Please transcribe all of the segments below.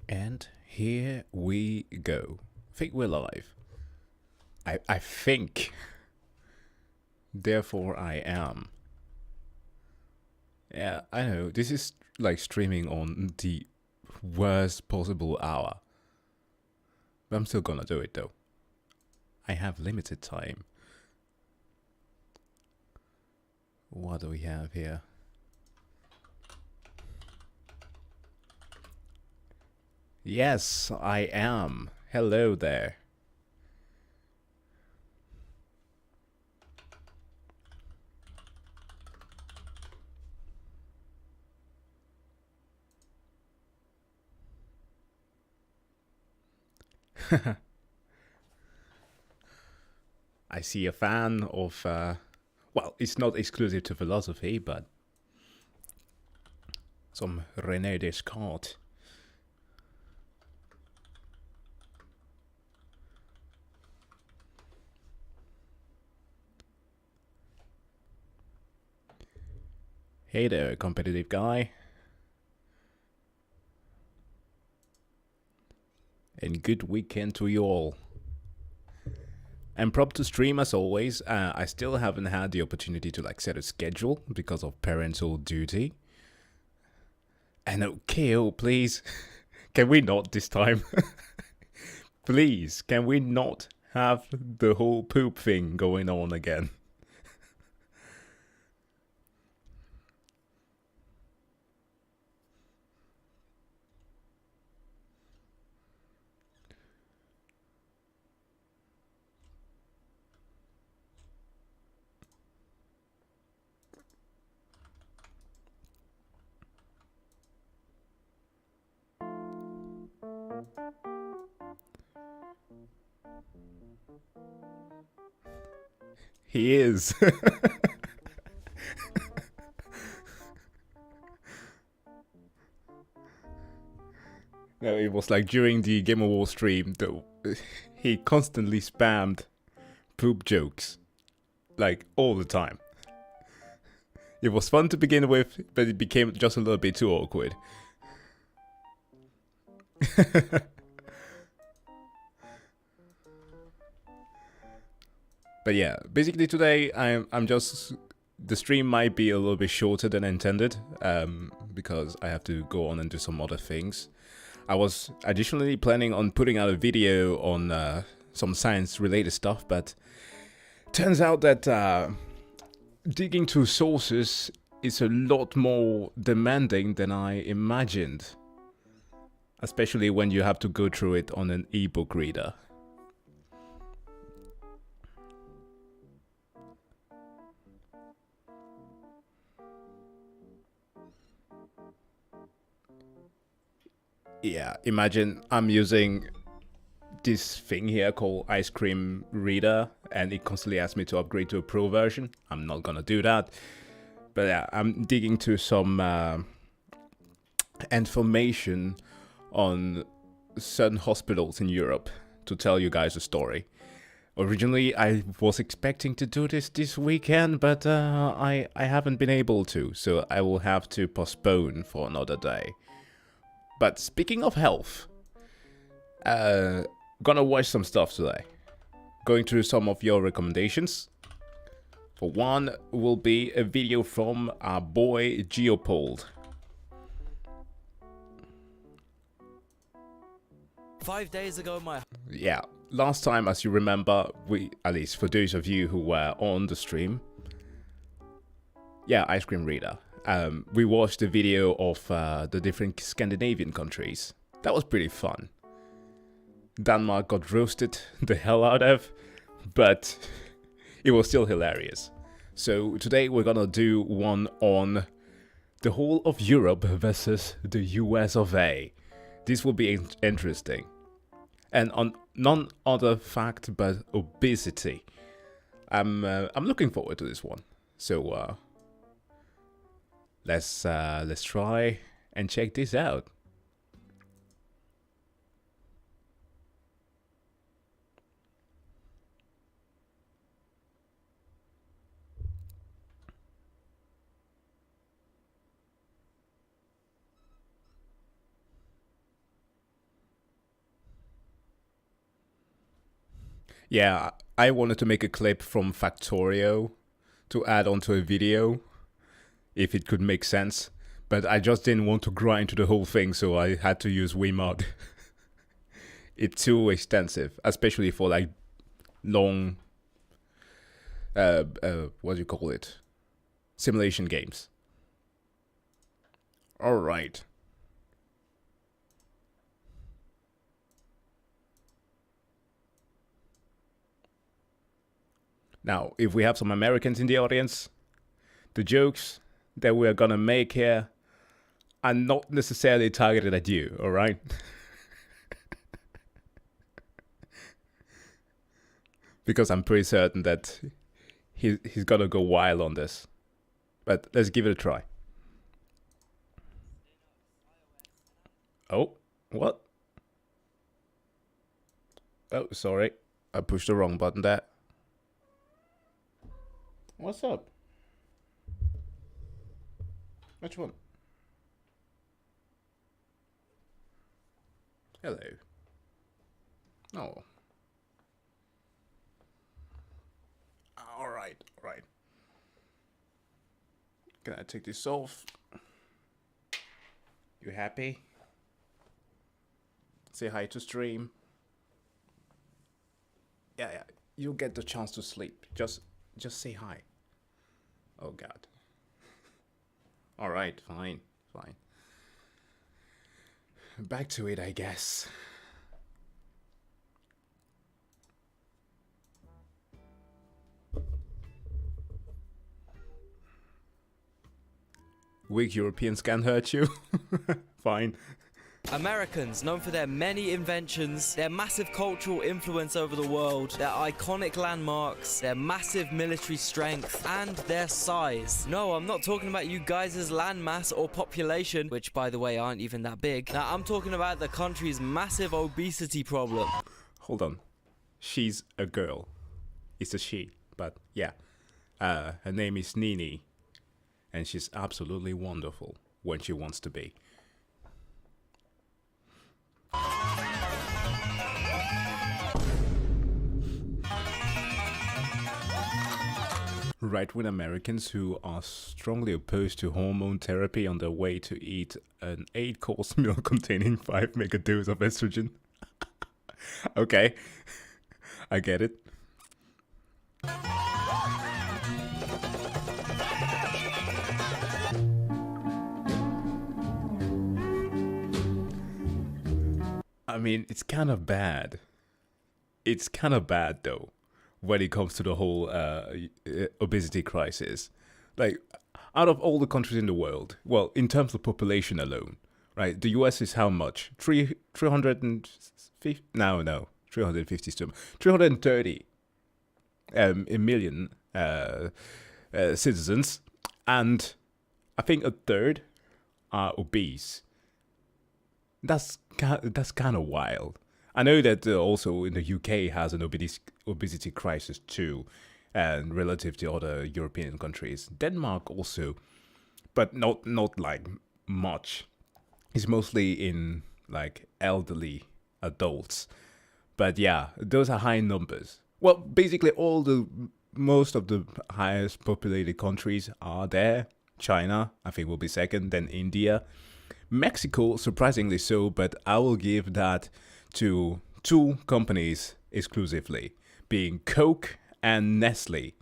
And here we go. I think we're live. I think. Therefore I am. Yeah, I know. This is like streaming on the worst possible hour. But I'm still gonna do it though. I have limited time. What do we have here? Yes, I am. Hello there. I see a fan of, well, it's not exclusive to philosophy, but some René Descartes. Hey there, competitive guy. And good weekend to you all. I'm prompt to stream as always. I still haven't had the opportunity to like set a schedule because of parental duty. And KO, please, can we not this time? Please, can we not have the whole poop thing going on again? He is. No, it was like during the Game of War stream, though, he constantly spammed poop jokes. Like, all the time. It was fun to begin with, but it became just a little bit too awkward. But yeah, basically today I'm just, the stream might be a little bit shorter than intended, because I have to go on and do some other things. I was additionally planning on putting out a video on some science related stuff, but turns out that digging through sources is a lot more demanding than I imagined, especially when you have to go through it on an ebook reader. Yeah, imagine I'm using this thing here called Ice Cream Reader, and it constantly asks me to upgrade to a pro version. I'm not gonna do that. But yeah, I'm digging to some information on certain hospitals in Europe to tell you guys a story. Originally, I was expecting to do this weekend, but I haven't been able to, so I will have to postpone for another day. But speaking of health, gonna watch some stuff today. Going through some of your recommendations. For one, will be a video from our boy Geopold. 5 days ago, Yeah, last time, as you remember, we, at least for those of you who were on the stream, yeah, Ice Cream Reader. We watched a video of the different Scandinavian countries. That was pretty fun. Denmark got roasted the hell out of, but it was still hilarious. So today we're gonna do one on the whole of Europe versus the US of A. This will be interesting. And on none other fact but obesity. I'm looking forward to this one. So let's try and check this out. Yeah, I wanted to make a clip from Factorio to add onto a video, if it could make sense. But I just didn't want to grind to the whole thing, so I had to use Wiimote. It's too extensive, especially for like long, what do you call it? Simulation games. All right. Now, if we have some Americans in the audience, the jokes that we're gonna make here are not necessarily targeted at you, all right? Because I'm pretty certain that he's gonna go wild on this. But let's give it a try. Oh, what? Oh, sorry. I pushed the wrong button there. What's up? Which one? Hello. Oh. Alright, alright. Can I take this off? You happy? Say hi to stream. Yeah, you'll get the chance to sleep. Just say hi. Oh God. Alright, fine. Back to it, I guess. Weak Europeans can hurt you. Fine. Americans, known for their many inventions, their massive cultural influence over the world, their iconic landmarks, their massive military strength, and their size. No, I'm not talking about you guys' landmass or population, which by the way aren't even that big. Now I'm talking about the country's massive obesity problem. Hold on. She's a girl. It's a she, but yeah. Her name is Nini, and she's absolutely wonderful when she wants to be. Right-wing Americans who are strongly opposed to hormone therapy on their way to eat an 8-course meal containing 5 megadose of estrogen. Okay, I get it. I mean, it's kind of bad. It's kind of bad, though, when it comes to the whole obesity crisis. Like, out of all the countries in the world, well, in terms of population alone, right, the US is how much? 350? No, 350 is too much. 330 a million citizens, and I think a third are obese. That's kind of wild. I know that also in the UK has an obesity crisis too, and relative to other European countries. Denmark also, but not like much. It's mostly in like elderly adults. But yeah, those are high numbers. Well, basically most of the highest populated countries are there. China, I think, will be second, then India. Mexico, surprisingly so, but I will give that to 2 companies exclusively, being Coke and Nestle.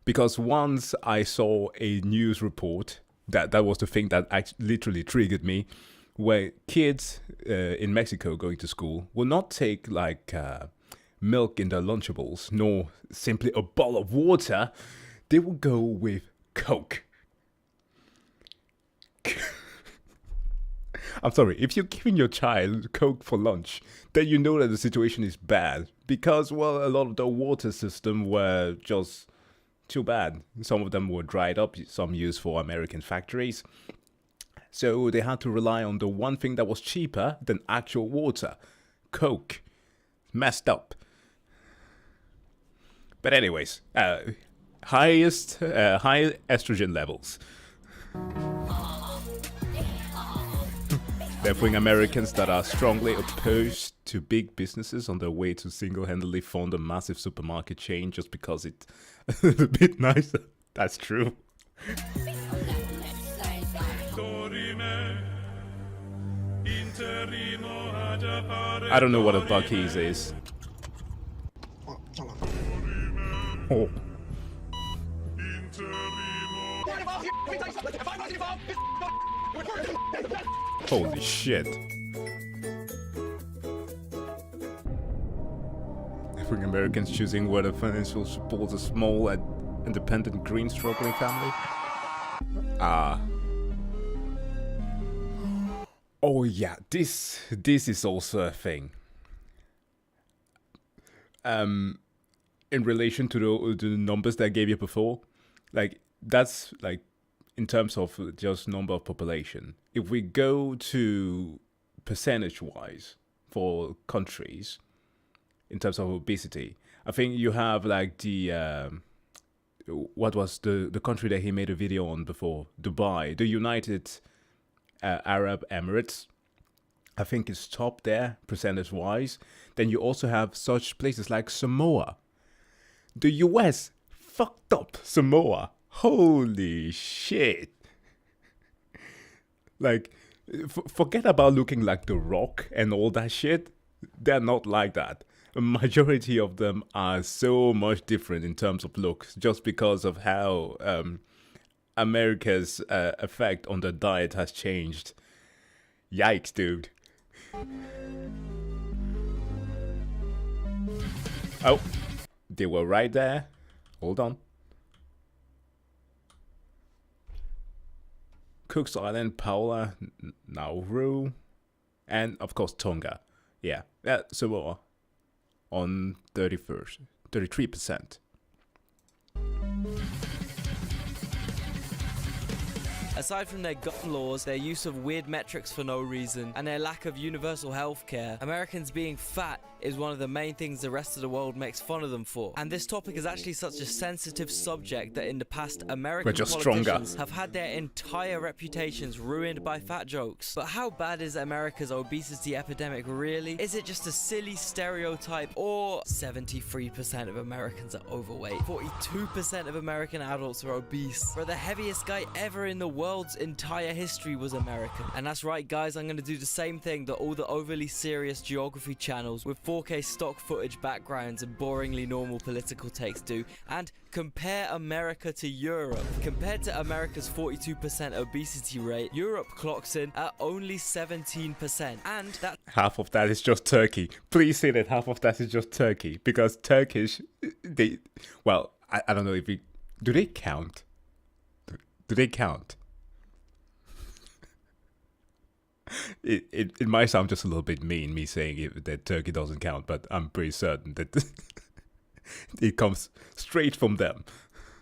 Because once I saw a news report, that was the thing that literally triggered me, where kids in Mexico going to school will not take like milk in their Lunchables, nor simply a bowl of water. They will go with Coke. I'm sorry, if you're giving your child Coke for lunch, then you know that the situation is bad. Because, well, a lot of the water system were just too bad. Some of them were dried up, some used for American factories. So they had to rely on the one thing that was cheaper than actual water. Coke. Messed up. But anyways, high estrogen levels. Left-wing Americans that are strongly opposed to big businesses on their way to single-handedly fund a massive supermarket chain just because it's a bit nicer. That's true. I don't know what a Buc-ee's is. Oh. Holy shit. African Americans choosing whether financial support a small and independent green struggling family. Oh yeah, this is also a thing. In relation to the numbers that I gave you before, like that's like in terms of just number of population. If we go to percentage-wise for countries, in terms of obesity, I think you have like the what was the country that he made a video on before? Dubai, the United Arab Emirates. I think it's top there percentage-wise. Then you also have such places like Samoa. The US fucked up Samoa. Holy shit. Like, forget about looking like The Rock and all that shit. They're not like that. A majority of them are so much different in terms of looks just because of how America's effect on the diet has changed. Yikes, dude. Oh, they were right there. Hold on. Cook's Island, Paula, Nauru, and of course Tonga. Yeah, Samoa on 33%. Aside from their gun laws, their use of weird metrics for no reason, and their lack of universal health care, Americans being fat is one of the main things the rest of the world makes fun of them for. And this topic is actually such a sensitive subject that in the past, American politicians have had their entire reputations ruined by fat jokes. But how bad is America's obesity epidemic really? Is it just a silly stereotype, or 73% of Americans are overweight? 42% of American adults are obese. Bro, the heaviest guy ever in the world's entire history was American. And that's right, guys, I'm going to do the same thing that all the overly serious geography channels with 4K stock footage backgrounds and boringly normal political takes do, and compare America to Europe. Compared to America's 42% obesity rate, Europe clocks in at only 17%, and that half of that is just Turkey. Please say that half of that is just Turkey, because Turkish, well, I don't know if do they count? Do they count? It might sound just a little bit mean, me saying that Turkey doesn't count, but I'm pretty certain that it comes straight from them.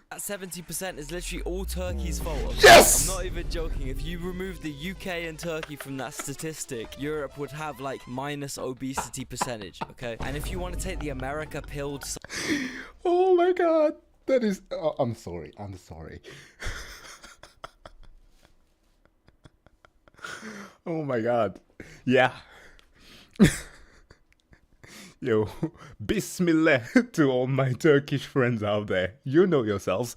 That 70% is literally all Turkey's fault. Okay? Yes! I'm not even joking. If you remove the UK and Turkey from that statistic, Europe would have like minus obesity percentage, okay? And if you want to take the America pilled... Oh my god! That is... Oh, I'm sorry. Oh my god. Yeah. Yo, bismillah to all my Turkish friends out there. You know yourselves.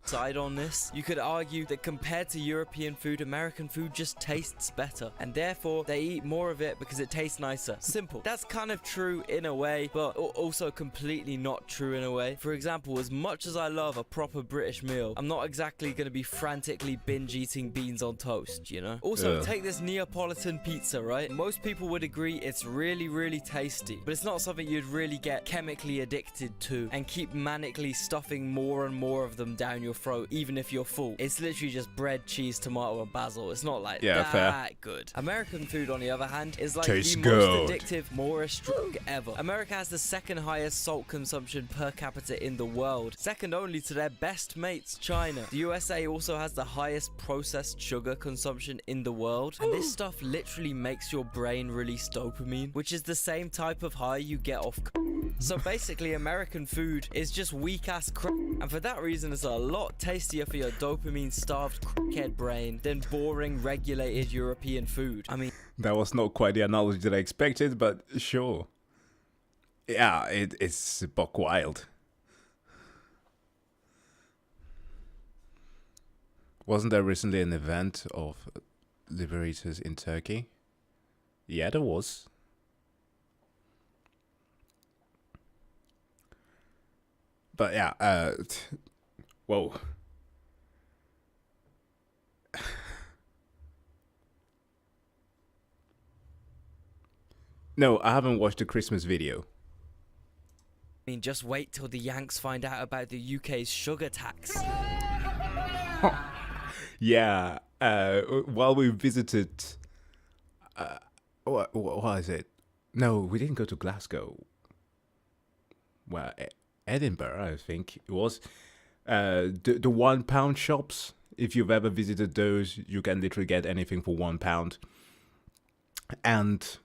Side on this, you could argue that compared to European food, American food just tastes better, and therefore they eat more of it because it tastes nicer. Simple. That's kind of true in a way, but also completely not true in a way. For example, as much as I love a proper British meal, I'm not exactly going to be frantically binge eating beans on toast, you know? Also, take this Neapolitan pizza, right? Most people would agree it's really, really tasty, but it's not something you'd really get chemically addicted to and keep manically stuffing more and more of them down your throat, even if you're full. It's literally just bread, cheese, tomato, and basil. It's not like that good. American food, on the other hand, is like Tastes the good. most addictive Moorish drug ever. America has the second highest salt consumption per capita in the world, second only to their best mates, China. The USA also has the highest processed sugar consumption in the world, and this stuff literally makes your brain release dopamine, which is the same type of high you get off. So basically, American food is just weak-ass crap, and for that reason, it's a lot lot tastier for your dopamine-starved crackhead brain than boring, regulated European food. I mean, That was not quite the analogy that I expected, but sure. Yeah, it's buck wild. Wasn't there recently an event of liberators in Turkey? Yeah, there was. But yeah, whoa. No, I haven't watched the Christmas video. just wait till the Yanks find out about the UK's sugar tax. Yeah, while we visited, what is it? No, we didn't go to Glasgow. Well, Edinburgh, I think it was. The £1 shops. If you've ever visited those, you can literally get anything for £1. And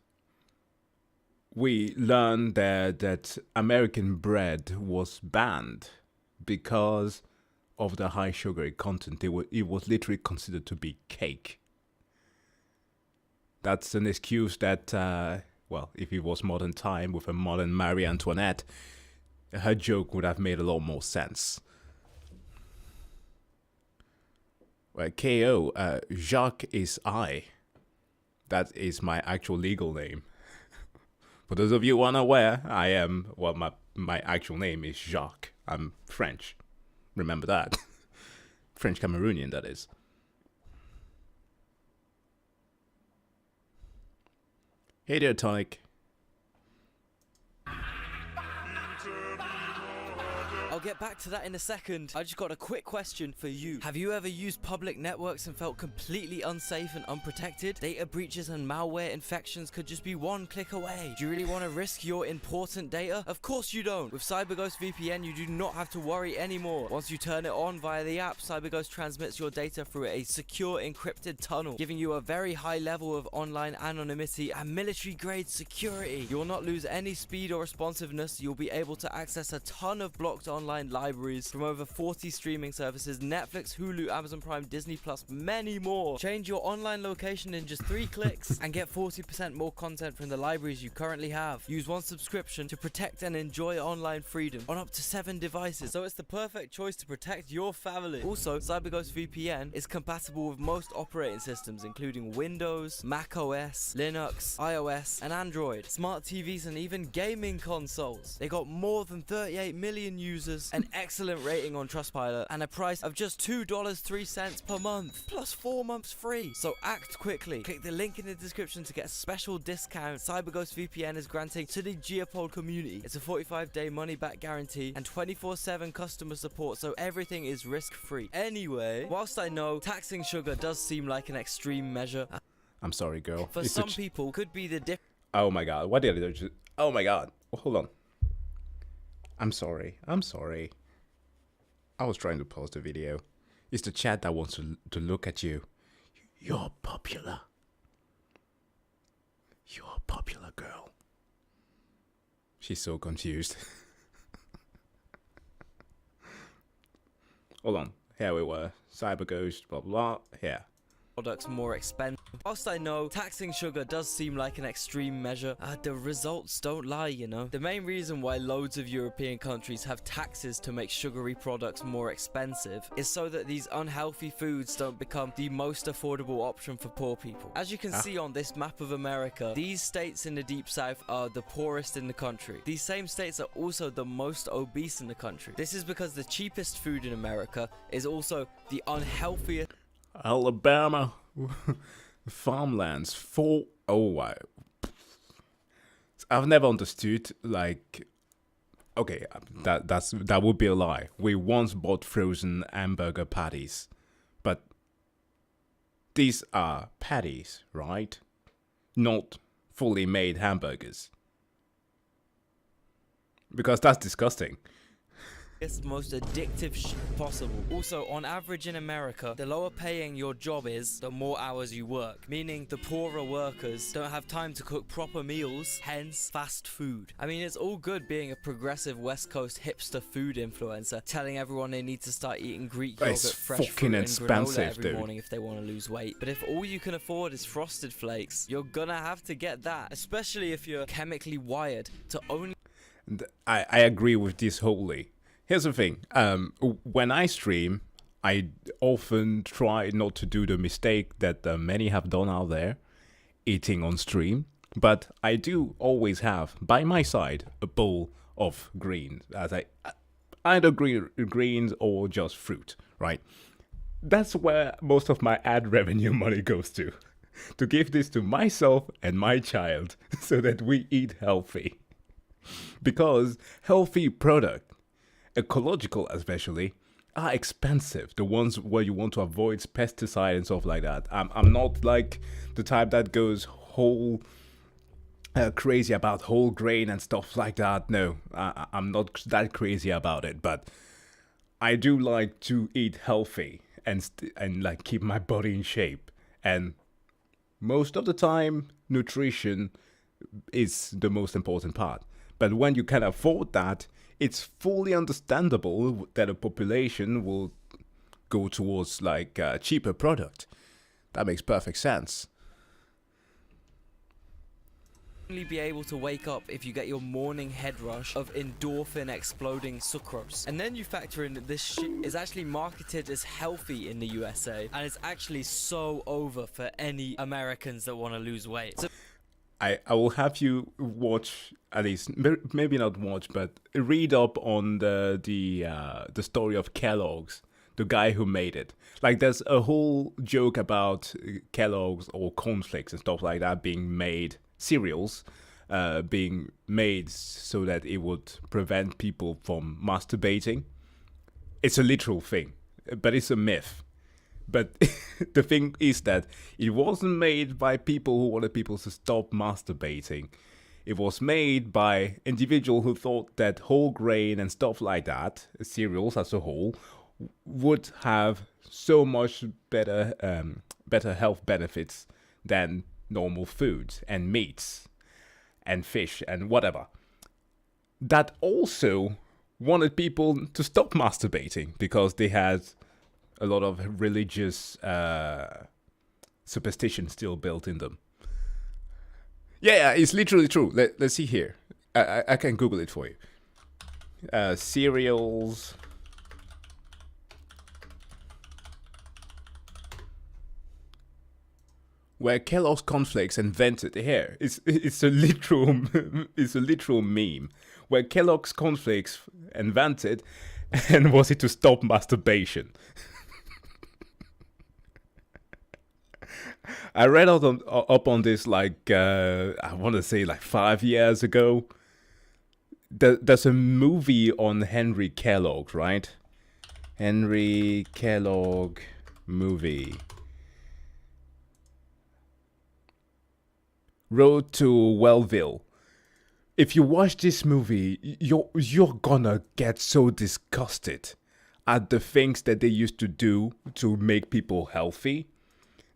we learned there that American bread was banned because of the high sugary content. It was literally considered to be cake. That's an excuse that, well, if it was modern time with a modern Marie Antoinette, her joke would have made a lot more sense. Well, KO, Jacques is I. That is my actual legal name. For those of you unaware, I am, well, my actual name is Jacques. I'm French. Remember that. French Cameroonian, that is. Hey there, Tonic. I'll get back to that in a second. I just got a quick question for you. Have you ever used public networks and felt completely unsafe and unprotected? Data breaches and malware infections could just be one click away. Do you really want to risk your important data? Of course you don't. With CyberGhost VPN, you do not have to worry anymore. Once you turn it on via the app, CyberGhost transmits your data through a secure encrypted tunnel, giving you a very high level of online anonymity and military-grade security. You will not lose any speed or responsiveness. You'll be able to access a ton of blocked online libraries from over 40 streaming services: Netflix, Hulu, Amazon Prime, Disney Plus, many more. Change your online location in just 3 clicks and get 40% more content from the libraries you currently have. Use one subscription to protect and enjoy online freedom on up to 7 devices, so it's the perfect choice to protect your family. Also, CyberGhost VPN is compatible with most operating systems, including Windows, Mac OS, Linux, iOS, and Android, smart TVs, and even gaming consoles. They got more than 38 million users, an excellent rating on Trustpilot, and a price of just $2.03 per month, plus 4 months free. So act quickly. Click the link in the description to get a special discount CyberGhost VPN is granting to the Geopod community. It's a 45-day money-back guarantee and 24/7 customer support, so everything is risk-free. Anyway, whilst I know taxing sugar does seem like an extreme measure, I'm sorry, girl. for some people could be the Oh my god, what did I do? Oh my god. Hold on. I'm sorry. I was trying to pause the video. It's the chat that wants to look at you. You're popular. You're a popular girl. She's so confused. Hold on. Here we were. CyberGhost, blah blah. Here. products more expensive. Whilst I know taxing sugar does seem like an extreme measure, the results don't lie, you know. The main reason why loads of European countries have taxes to make sugary products more expensive is so that these unhealthy foods don't become the most affordable option for poor people. As you can see on this map of America, these states in the deep south are the poorest in the country. These same states are also the most obese in the country. This is because the cheapest food in America is also the unhealthiest. Alabama. Farmlands. Wow. I've never understood, like, okay, that would be a lie. We once bought frozen hamburger patties, but these are patties, right? Not fully made hamburgers. Because that's disgusting. most addictive possible. Also, on average in America, the lower paying your job is, the more hours you work, meaning the poorer workers don't have time to cook proper meals, hence fast food. I mean, it's all good being a progressive West Coast hipster food influencer, telling everyone they need to start eating Greek yogurt, fresh fruit, and granola every morning if they want to lose weight. But if all you can afford is Frosted Flakes, you're gonna have to get that, especially if you're chemically wired to only... I agree with this wholly. Here's the thing, when I stream, I often try not to do the mistake that many have done out there, eating on stream, but I do always have, by my side, a bowl of greens, either greens or just fruit, right? That's where most of my ad revenue money goes to give this to myself and my child, so that we eat healthy. Because healthy product, ecological especially, are expensive. The ones where you want to avoid pesticide and stuff like that. I'm not like the type that goes whole crazy about whole grain and stuff like that. No, I'm not that crazy about it. But I do like to eat healthy and like keep my body in shape. And most of the time, nutrition is the most important part. But when you can afford that, it's fully understandable that a population will go towards like a cheaper product. That makes perfect sense. Only be able to wake up if you get your morning head rush of endorphin exploding sucrose. And then you factor in that this shit is actually marketed as healthy in the USA, and it's actually so over for any Americans that want to lose weight. So I will have you watch, at least maybe not watch, but read up on the story of Kellogg's, the guy who made it. Like, there's a whole joke about Kellogg's or cornflakes and stuff like that being made, cereals being made so that it would prevent people from masturbating. It's a literal thing, but it's a myth. But the thing is that it wasn't made by people who wanted people to stop masturbating. It was made by individuals who thought that whole grain and stuff like that, cereals as a whole, would have so much better health benefits than normal foods and meats and fish and whatever. That also wanted people to stop masturbating because they had a lot of religious superstition still built in them. Yeah, it's literally true. Let's see here. I can Google it for you. Cereals. Where Kellogg's cornflakes invented here. It's a literal meme. Where Kellogg's cornflakes invented, and was it to stop masturbation? I read up on this like I want to say like 5 years ago. There's a movie on Henry Kellogg, right? Henry Kellogg movie. Road to Wellville. If you watch this movie, you're gonna get so disgusted at the things that they used to do to make people healthy.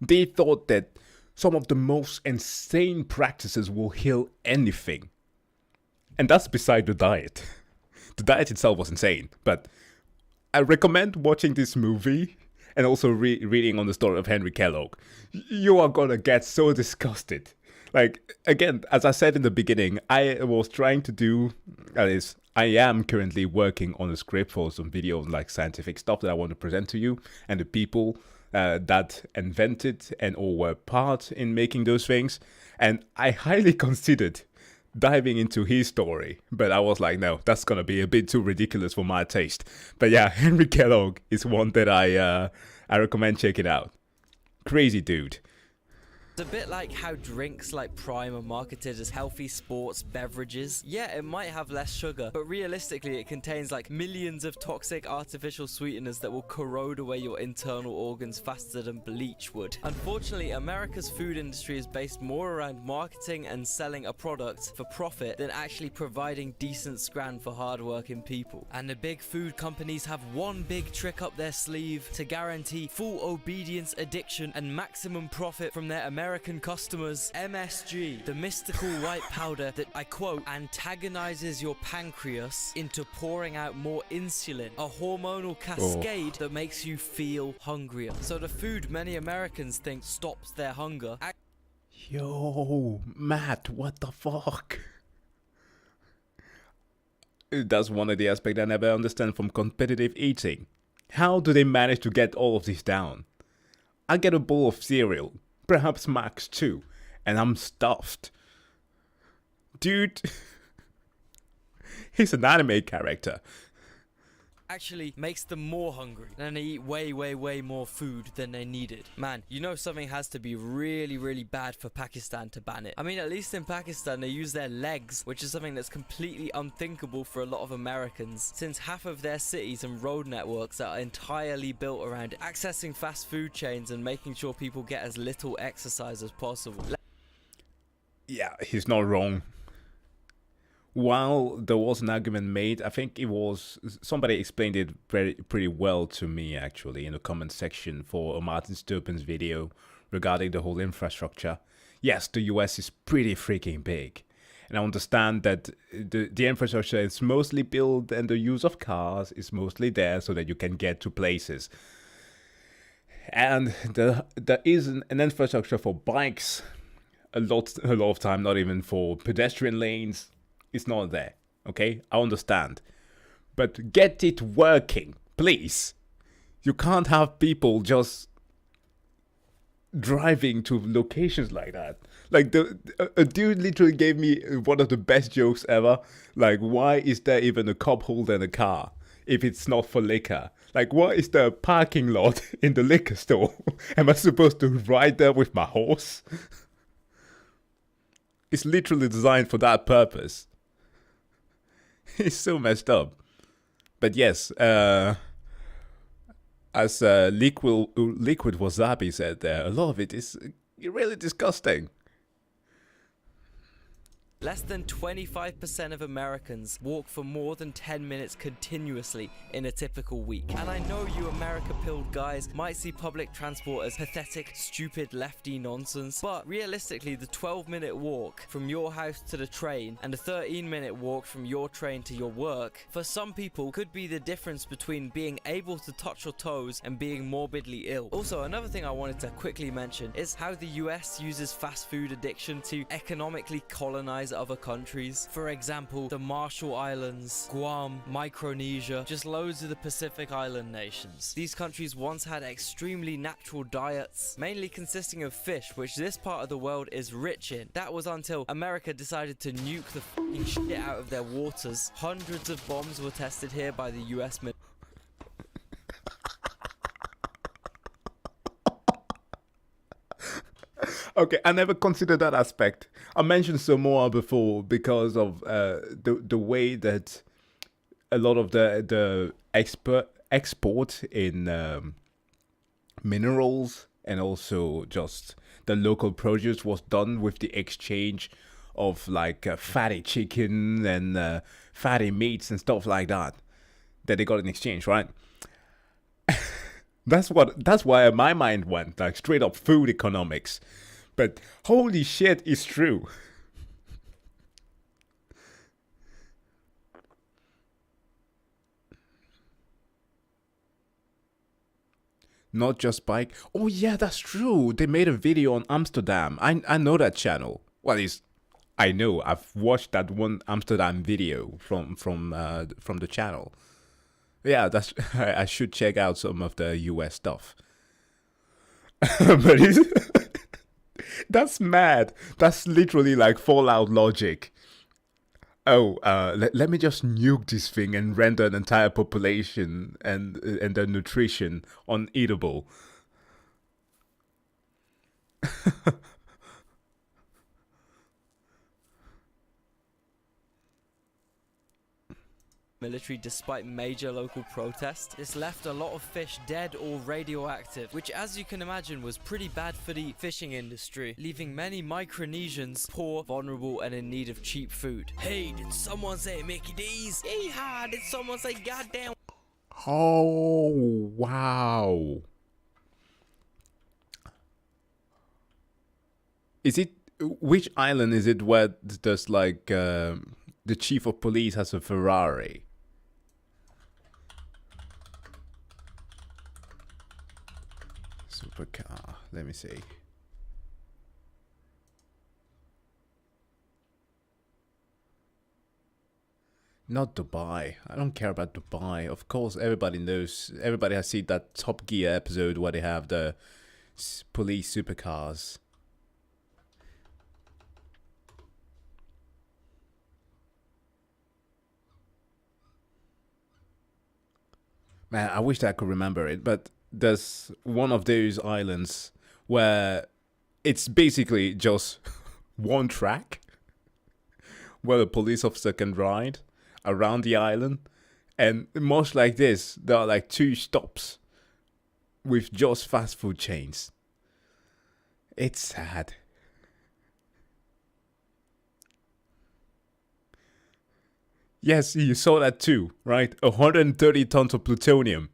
They thought that some of the most insane practices will heal anything. And that's beside the diet. The diet itself was insane, but I recommend watching this movie and also reading on the story of Henry Kellogg. You are gonna get so disgusted. Like, again, as I said in the beginning, I was trying to do, that is, I am currently working on a script for some videos, like scientific stuff that I want to present to you, and the people that invented and or were part in making those things. And I highly considered diving into his story, but I was like, no, that's gonna be a bit too ridiculous for my taste. But yeah, Henry Kellogg is one that I recommend checking out. Crazy dude. a bit like how drinks like Prime are marketed as healthy sports beverages. Yeah, it might have less sugar, but realistically it contains like millions of toxic artificial sweeteners that will corrode away your internal organs faster than bleach would. Unfortunately, America's food industry is based more around marketing and selling a product for profit than actually providing decent scran for hardworking people. And the big food companies have one big trick up their sleeve to guarantee full obedience, addiction, and maximum profit from their American customers. MSG, the mystical white powder that, I quote, antagonizes your pancreas into pouring out more insulin, a hormonal cascade that makes you feel hungrier. So the food many Americans think stops their hunger. Yo, Matt, what the fuck? That's one of the aspects I never understand from competitive eating. How do they manage to get all of this down? I get a bowl of cereal, perhaps max 2, and I'm stuffed. Dude, he's an anime character. Actually makes them more hungry, and they eat way more food than they needed. Man, you know something has to be really bad for Pakistan to ban it. I mean, at least in Pakistan they use their legs, which is something that's completely unthinkable for a lot of Americans, since half of their cities and road networks are entirely built around accessing fast food chains and making sure people get as little exercise as possible. Yeah, he's not wrong. While there was an argument made, I think it was somebody explained it pretty well to me actually in the comment section for Martin Stupin's video regarding the whole infrastructure. Yes, the US is pretty freaking big, and I understand that the infrastructure is mostly built and the use of cars is mostly there so that you can get to places. And there is an infrastructure for bikes, a lot of time, not even for pedestrian lanes. It's not there, okay? I understand. But get it working, please. You can't have people just driving to locations like that. Like, a dude literally gave me one of the best jokes ever. Like, why is there even a cup holder in a car if it's not for liquor? Like, what is the parking lot in the liquor store? Am I supposed to ride there with my horse? It's literally designed for that purpose. It's so messed up. But yes, as Liquid Wasabi said there, a lot of it is really disgusting. Less than 25% of Americans walk for more than 10 minutes continuously in a typical week. And I know you America-pilled guys might see public transport as pathetic, stupid, lefty nonsense, but realistically, the 12-minute walk from your house to the train and the 13-minute walk from your train to your work, for some people could be the difference between being able to touch your toes and being morbidly ill. Also, another thing I wanted to quickly mention is how the US uses fast food addiction to economically colonize other countries. For example, the Marshall Islands, Guam, Micronesia, just loads of the Pacific Island nations. These countries once had extremely natural diets, mainly consisting of fish, which this part of the world is rich in. That was until America decided to nuke the f***ing shit out of their waters. Hundreds of bombs were tested here by the US military. Okay, I never considered that aspect. I mentioned Samoa before because of the way that a lot of the export in minerals and also just the local produce was done with the exchange of like fatty chicken and fatty meats and stuff like that they got in exchange, right? That's why my mind went like straight up food economics. But holy shit, it's true. Not just bike. Oh yeah, that's true. They made a video on Amsterdam. I know that channel. Well, I know. I've watched that one Amsterdam video from the channel. Yeah, that's. I should check out some of the US stuff. But that's mad. That's literally like Fallout logic. Oh, let me just nuke this thing and render an entire population and the nutrition uneatable. military despite major local protest. This left a lot of fish dead or radioactive, which as you can imagine was pretty bad for the fishing industry, leaving many Micronesians poor, vulnerable and in need of cheap food. Hey, did someone say Mickey D's? Yeehaw, did someone say goddamn? Oh, wow. Is it, which island is it where there's like, the chief of police has a Ferrari? Supercar, let me see. Not Dubai. I don't care about Dubai. Of course, everybody knows. Everybody has seen that Top Gear episode where they have the police supercars. Man, I wish that I could remember it, but there's one of those islands where it's basically just one track where a police officer can ride around the island, and much like this, there are like 2 stops with just fast food chains. It's sad. Yes, you saw that too, right? 130 tons of plutonium.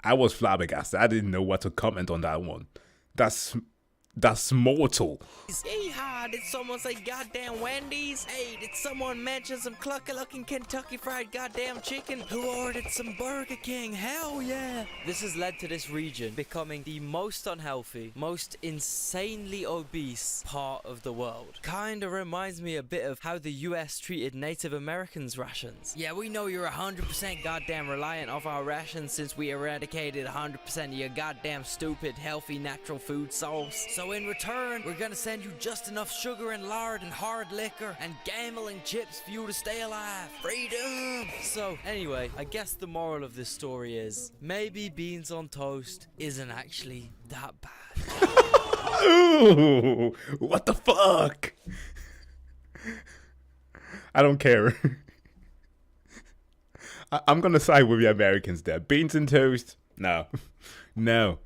I was flabbergasted. I didn't know what to comment on that one. That's mortal. Yeehaw, did someone say goddamn Wendy's? Hey, did someone mention some clucky looking Kentucky Fried goddamn chicken? Who ordered some Burger King? Hell yeah! This has led to this region becoming the most unhealthy, most insanely obese part of the world. Kinda reminds me a bit of how the US treated Native Americans' rations. Yeah, we know you're 100% goddamn reliant of our rations since we eradicated 100% of your goddamn stupid, healthy, natural food source. So in return, we're gonna send you just enough sugar and lard and hard liquor and gambling chips for you to stay alive. Freedom! So anyway, I guess the moral of this story is maybe beans on toast isn't actually that bad. Ooh, what the fuck? I don't care. I'm gonna side with the Americans there. Beans and toast? No. No.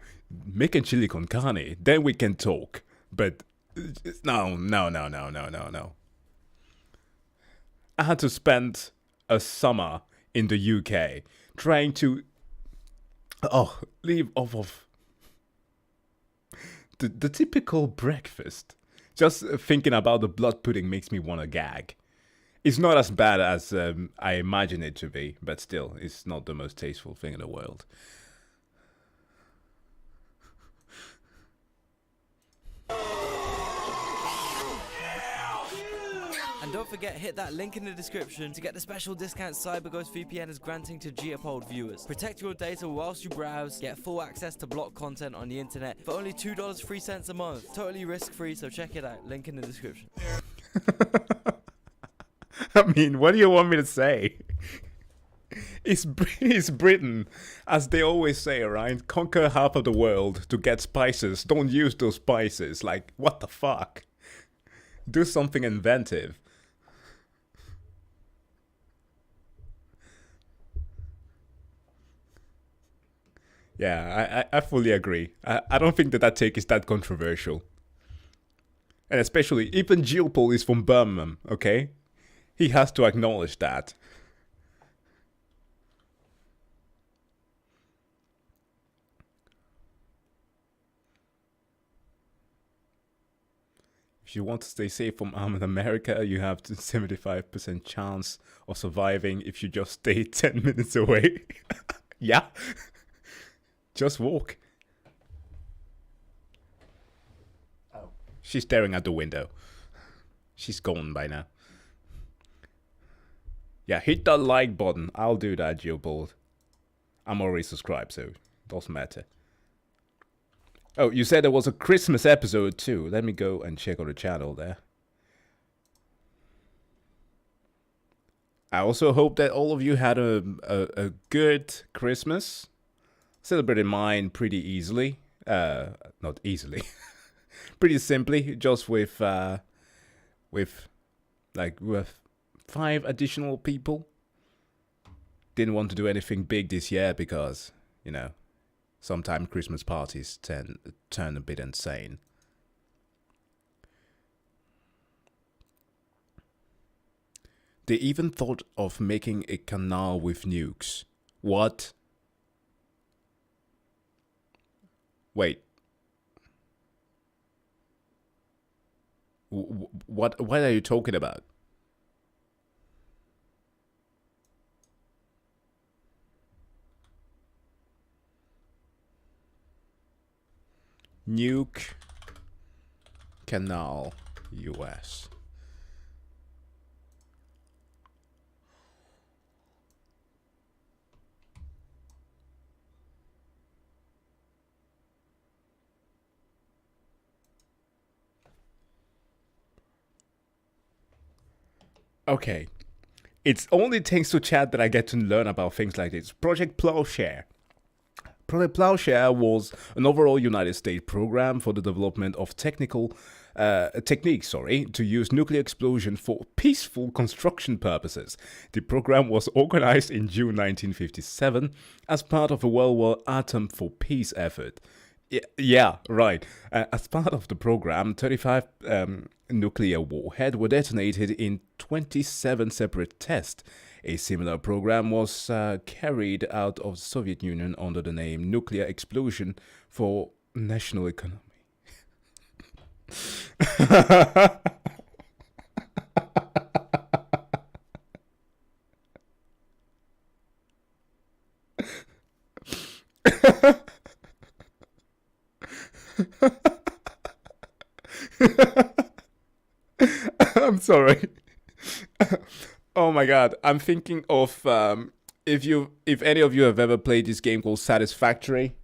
Make a chili con carne, then we can talk. But no. I had to spend a summer in the UK trying to leave off of the typical breakfast. Just thinking about the blood pudding makes me want to gag. It's not as bad as I imagine it to be, but still, it's not the most tasteful thing in the world. And don't forget, hit that link in the description to get the special discount CyberGhost VPN is granting to Geopod viewers. Protect your data whilst you browse, get full access to blocked content on the internet for only $2.03 a month. Totally risk-free, so check it out. Link in the description. I mean, what do you want me to say? It's Britain, as they always say, right? Conquer half of the world to get spices. Don't use those spices. Like, what the fuck? Do something inventive. Yeah, I fully agree. I don't think that take is that controversial. And especially, even Geopol is from Birmingham, okay? He has to acknowledge that. If you want to stay safe from armed America, you have a 75% chance of surviving if you just stay 10 minutes away. Yeah. Just walk. Oh. She's staring at the window. She's gone by now. Yeah, hit that like button. I'll do that, Geobold. I'm already subscribed, so it doesn't matter. Oh, you said there was a Christmas episode too. Let me go and check on the channel there. I also hope that all of you had a good Christmas. Celebrated mine pretty easily. Not easily. Pretty simply, just with 5 additional people. didn't want to do anything big this year because, sometimes Christmas parties turn a bit insane. They even thought of making a canal with nukes. What? Wait. What are you talking about? Nuke Canal, US. Okay. It's only thanks to chat that I get to learn about things like this. Project Plowshare. Project Plowshare was an overall United States program for the development of techniques to use nuclear explosion for peaceful construction purposes. The program was organized in June 1957 as part of a World War Atom for Peace effort. Yeah, right. As part of the program, 35 nuclear warheads were detonated in 27 separate tests. A similar program was carried out of the Soviet Union under the name Nuclear Explosion for National Economy. I'm sorry. Oh my god, I'm thinking of if any of you have ever played this game called Satisfactory.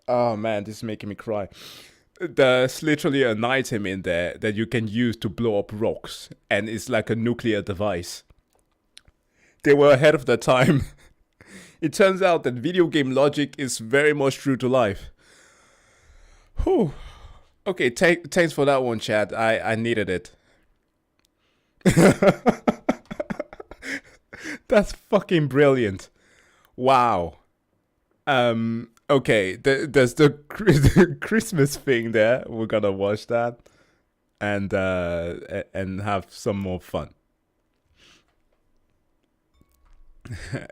Oh man, this is making me cry. There's literally an item in there that you can use to blow up rocks, and it's like a nuclear device. They were ahead of their time. It turns out that video game logic is very much true to life. Whew. Okay, thanks for that one, Chad. I needed it. That's fucking brilliant. Wow. Okay, there's the Christmas thing there. We're gonna watch that and have some more fun.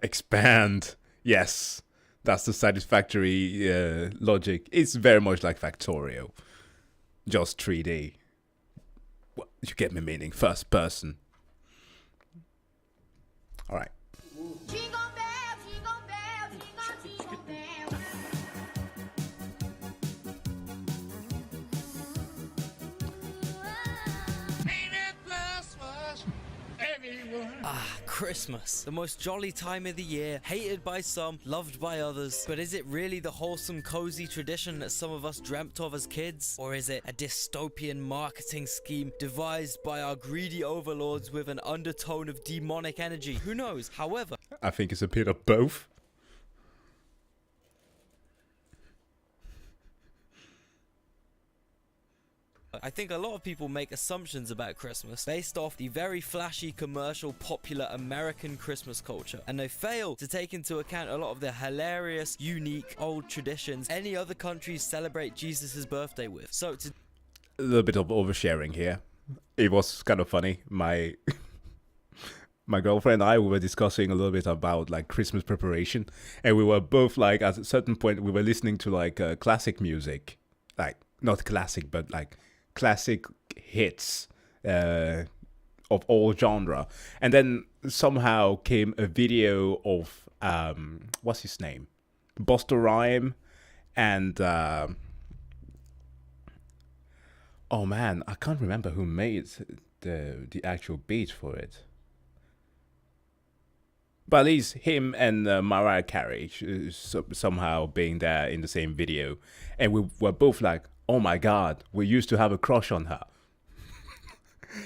Expand. Yes. That's the satisfactory logic. It's very much like Factorio. Just 3D. Well, you get my meaning. First person. Alright. Jingle bell, jingle bell, jingle, jingle bell. Christmas. The most jolly time of the year, hated by some, loved by others. But is it really the wholesome, cozy tradition that some of us dreamt of as kids? Or is it a dystopian marketing scheme devised by our greedy overlords with an undertone of demonic energy? Who knows? However, I think it's a bit of both. I think a lot of people make assumptions about Christmas based off the very flashy, commercial, popular American Christmas culture, and they fail to take into account a lot of the hilarious, unique, old traditions any other countries celebrate Jesus' birthday with. So A little bit of oversharing here. It was kind of funny. My girlfriend and I, we were discussing a little bit about like Christmas preparation, and we were both like, at a certain point, we were listening to like classic music, like not classic, but like classic hits of all genre, and then somehow came a video of what's his name, Busta Rhyme, and oh man, I can't remember who made the actual beat for it. But at least him and Mariah Carey somehow being there in the same video, and we were both like, "Oh my god, we used to have a crush on her."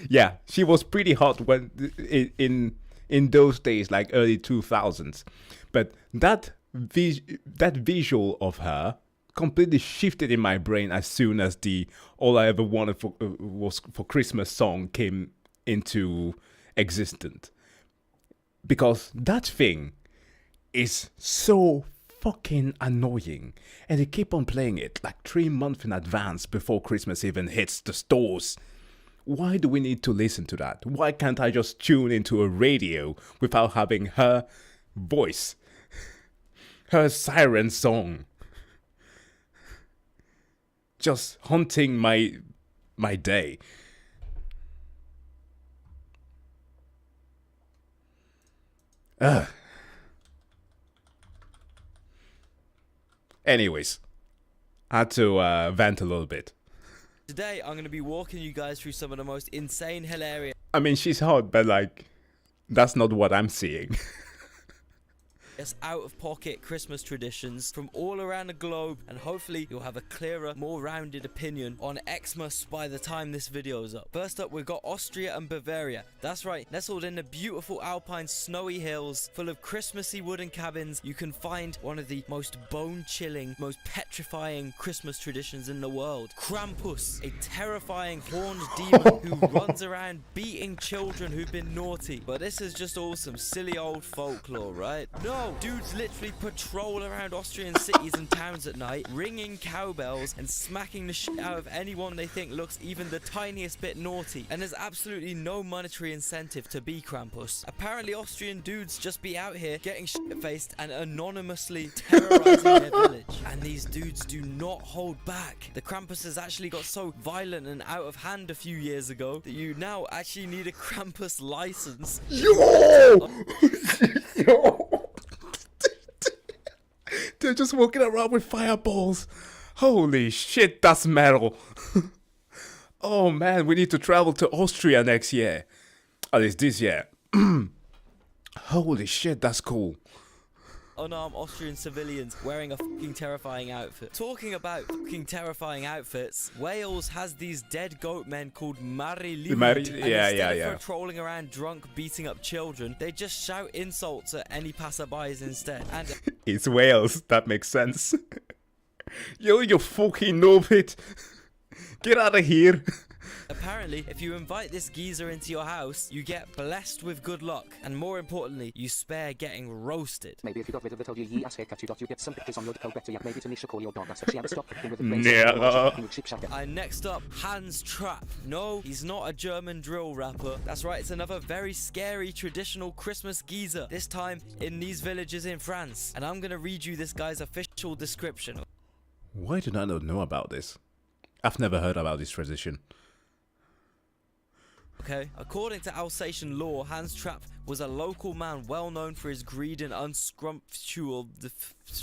Yeah, she was pretty hot when in those days, like early 2000s. But that visual of her completely shifted in my brain as soon as the "All I Ever Wanted Was for Christmas" song came into existence. Because that thing is so fucking annoying. And they keep on playing it like 3 months in advance before Christmas even hits the stores. Why do we need to listen to that? Why can't I just tune into a radio without having her voice? Her siren song. Just haunting my day. Ugh. Anyways, I had to vent a little bit. Today, I'm going to be walking you guys through some of the most insane, hilarious, I mean, she's hot, but like, that's not what I'm seeing. out-of-pocket Christmas traditions from all around the globe, and hopefully you'll have a clearer, more rounded opinion on Xmas by the time this video is up. First up, we've got Austria and Bavaria. That's right, nestled in the beautiful alpine snowy hills full of Christmassy wooden cabins, you can find one of the most bone-chilling, most petrifying Christmas traditions in the world. Krampus, a terrifying horned demon who runs around beating children who've been naughty. But this is just all some silly old folklore, right? No! Dudes literally patrol around Austrian cities and towns at night, ringing cowbells and smacking the shit out of anyone they think looks even the tiniest bit naughty. And there's absolutely no monetary incentive to be Krampus. Apparently Austrian dudes just be out here getting shit-faced and anonymously terrorizing their village. And these dudes do not hold back. The Krampus has actually got so violent and out of hand a few years ago that you now actually need a Krampus license. Yo! Yo! They're just walking around with fireballs. Holy shit, that's metal. Oh man, we need to travel to Austria next year. At least this year. Holy shit, that's cool. Unarmed Austrian civilians wearing a fucking terrifying outfit. Talking about fucking terrifying outfits, Wales has these dead goat men called Mari Lwyd. Instead of patrolling around drunk beating up children, they just shout insults at any passerbys instead. And it's Wales, that makes sense. Yo, you fucking knobhead. Get out of here. apparently, if you invite this geezer into your house, you get blessed with good luck. And more importantly, you spare getting roasted. Maybe if you got rid of the told you ass haircut you got, you get some pictures on your coat better. Maybe Tanisha call your dog. That's she had to stop picking with the And next up, Hans Trapp. No, he's not a German drill rapper. That's right, it's another very scary traditional Christmas geezer. This time in these villages in France. And I'm gonna read you this guy's official description. Why did I not know about this? I've never heard about this tradition. Okay, according to Alsatian law, Hans Trapp was a local man well known for his greed and unscrumptious.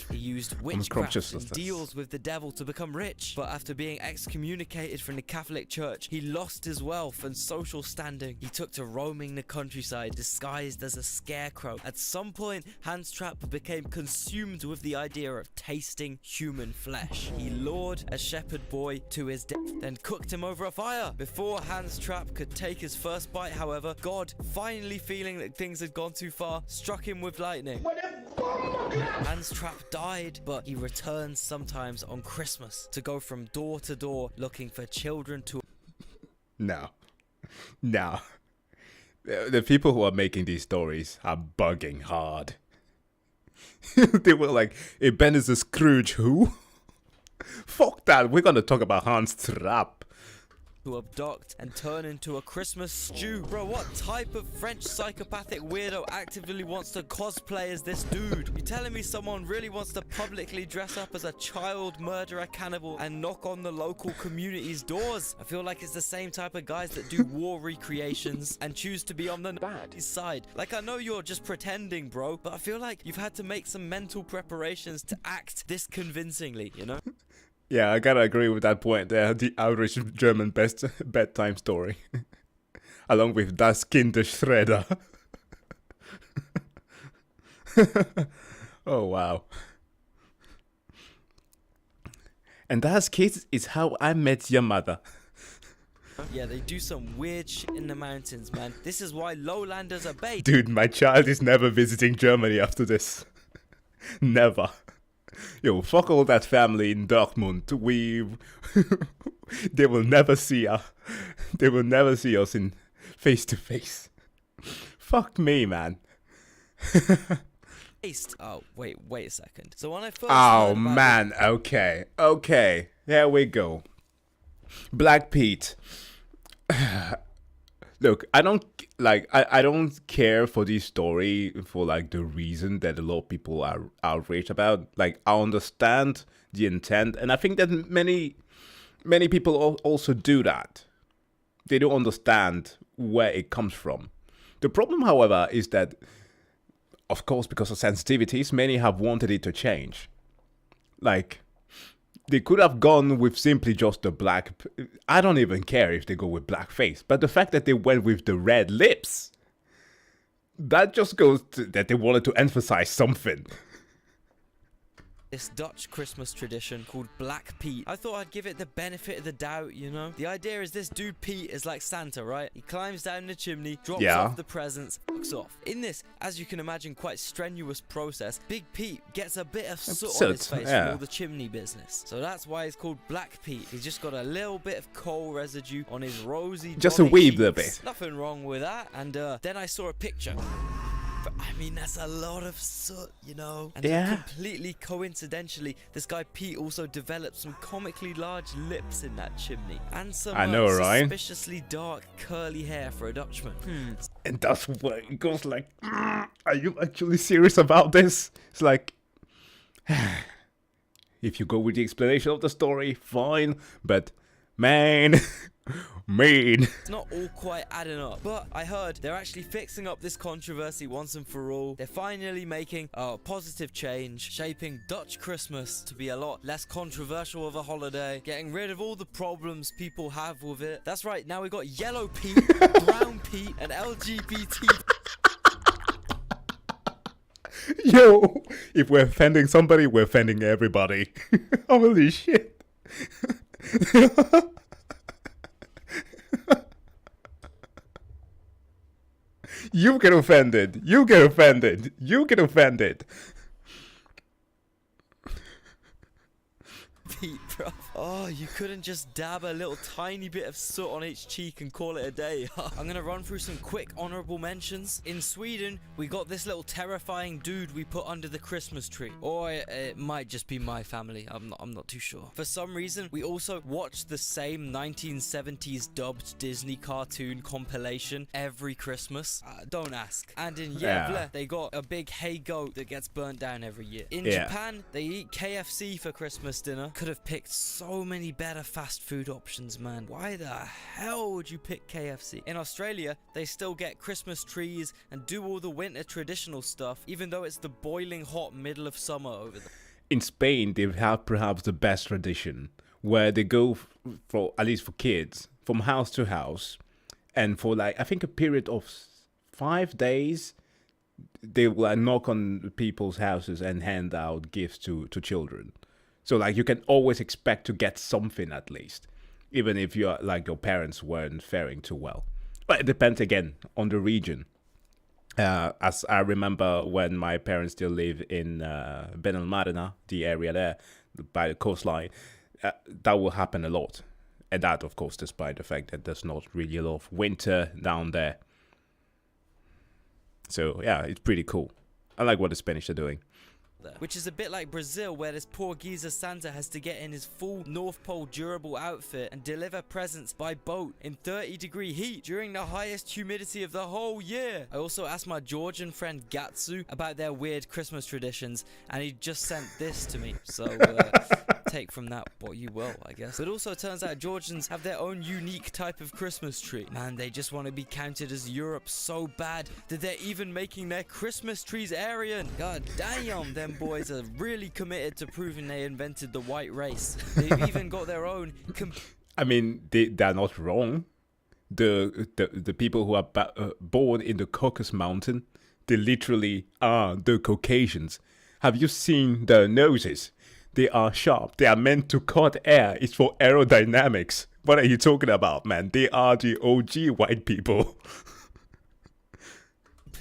He used witchcraft and deals with the devil to become rich. But after being excommunicated from the Catholic Church, he lost his wealth and social standing. He took to roaming the countryside disguised as a scarecrow. At some point, Hans Trapp became consumed with the idea of tasting human flesh. He lured a shepherd boy to his death, then cooked him over a fire. Before Hans Trapp could take his first bite, however, God, finally feeling that things had gone too far, struck him with lightning. Hans Trapp died, but he returns sometimes on Christmas to go from door to door looking for children to... No. The people who are making these stories are bugging hard. They were like, Ebenezer Scrooge who? Fuck that, we're gonna talk about Hans Trapp. To abduct and turn into a Christmas stew. Bro, what type of French psychopathic weirdo actively wants to cosplay as this dude? You telling me someone really wants to publicly dress up as a child murderer cannibal and knock on the local community's doors? I feel like it's the same type of guys that do war recreations and choose to be on the bad side. Like, I know you're just pretending, bro, but I feel like you've had to make some mental preparations to act this convincingly, you know? Yeah, I gotta agree with that point there. The average German best bedtime story. Along with Das Kind der Schredder. Oh, wow. And Das Kind is how I met your mother. Yeah, they do some weird shit in the mountains, man. This is why lowlanders are bait. Dude, my child is never visiting Germany after this. Never. Yo, fuck all that family in Dortmund. They will never see us. They will never see us in face to face. Fuck me, man. taste. Oh, wait a second. So when I first Oh heard about man, okay, here we go. Black Pete. Look, I don't care for this story for like the reason that a lot of people are outraged about. Like, I understand the intent, and I think that many people also do that. They don't understand where it comes from. The problem, however, is that, of course, because of sensitivities, many have wanted it to change. Like, they could have gone with simply just the black. I don't even care if they go with blackface, but the fact that they went with the red lips, that just goes to that they wanted to emphasize something. this Dutch Christmas tradition called Black Pete. I thought I'd give it the benefit of the doubt, you know? The idea is this dude Pete is like Santa, right? He climbs down the chimney, drops off the presents, walks off. In this, as you can imagine, quite strenuous process, Big Pete gets a bit of soot on his face from all the chimney business. So that's why it's called Black Pete. He's just got a little bit of coal residue on his rosy just a wee little bit. Nothing wrong with that. And then I saw a picture. But, I mean, that's a lot of soot, you know? And completely coincidentally, this guy Pete also developed some comically large lips in that chimney. And some suspiciously dark, curly hair for a Dutchman. And that's where it goes like, are you actually serious about this? It's like, if you go with the explanation of the story, fine. But, man... It's not all quite adding up, but I heard they're actually fixing up this controversy once and for all. They're finally making a positive change, shaping Dutch Christmas to be a lot less controversial of a holiday, getting rid of all the problems people have with it. That's right, now we got Yellow Pete, Brown Pete, and LGBT. Yo, if we're offending somebody, we're offending everybody. Holy shit. You get offended. You get offended. You get offended. Pete, bro. Oh, you couldn't just dab a little tiny bit of soot on each cheek and call it a day. I'm gonna run through some quick honorable mentions. In Sweden, we got this little terrifying dude we put under the Christmas tree. Or it might just be my family. I'm not too sure. For some reason, we also watched the same 1970s dubbed Disney cartoon compilation every Christmas. Don't ask. And in Gävle, they got a big hay goat that gets burnt down every year. In Japan, they eat KFC for Christmas dinner. Could have picked so many better fast food options, man. Why the hell would you pick KFC? In Australia, they still get Christmas trees and do all the winter traditional stuff, even though it's the boiling hot middle of summer over there. In Spain, they have perhaps the best tradition, where they go for, at least for kids, from house to house, and for like, I think a period of 5 days, they will knock on people's houses and hand out gifts to children. So like you can always expect to get something at least, even if you're like your parents weren't faring too well. But it depends again on the region. As I remember when my parents still live in Benalmádena, the area there by the coastline, that will happen a lot. And that, of course, despite the fact that there's not really a lot of winter down there. So yeah, it's pretty cool. I like what the Spanish are doing. Which is a bit like Brazil, where this poor geezer Santa has to get in his full North Pole durable outfit and deliver presents by boat in 30-degree heat during the highest humidity of the whole year. I also asked my Georgian friend Gatsu about their weird Christmas traditions, and he just sent this to me. So take from that what you will, I guess. But also turns out Georgians have their own unique type of Christmas tree. Man, they just want to be counted as Europe so bad that they're even making their Christmas trees Aryan. God damn, them boys are really committed to proving they invented the white race. They've even got their own... I mean, they're not wrong. The people who are born in the Caucasus Mountain, they literally are the Caucasians. Have you seen their noses? They are sharp. They are meant to cut air. It's for aerodynamics. What are you talking about, man? They are the OG white people.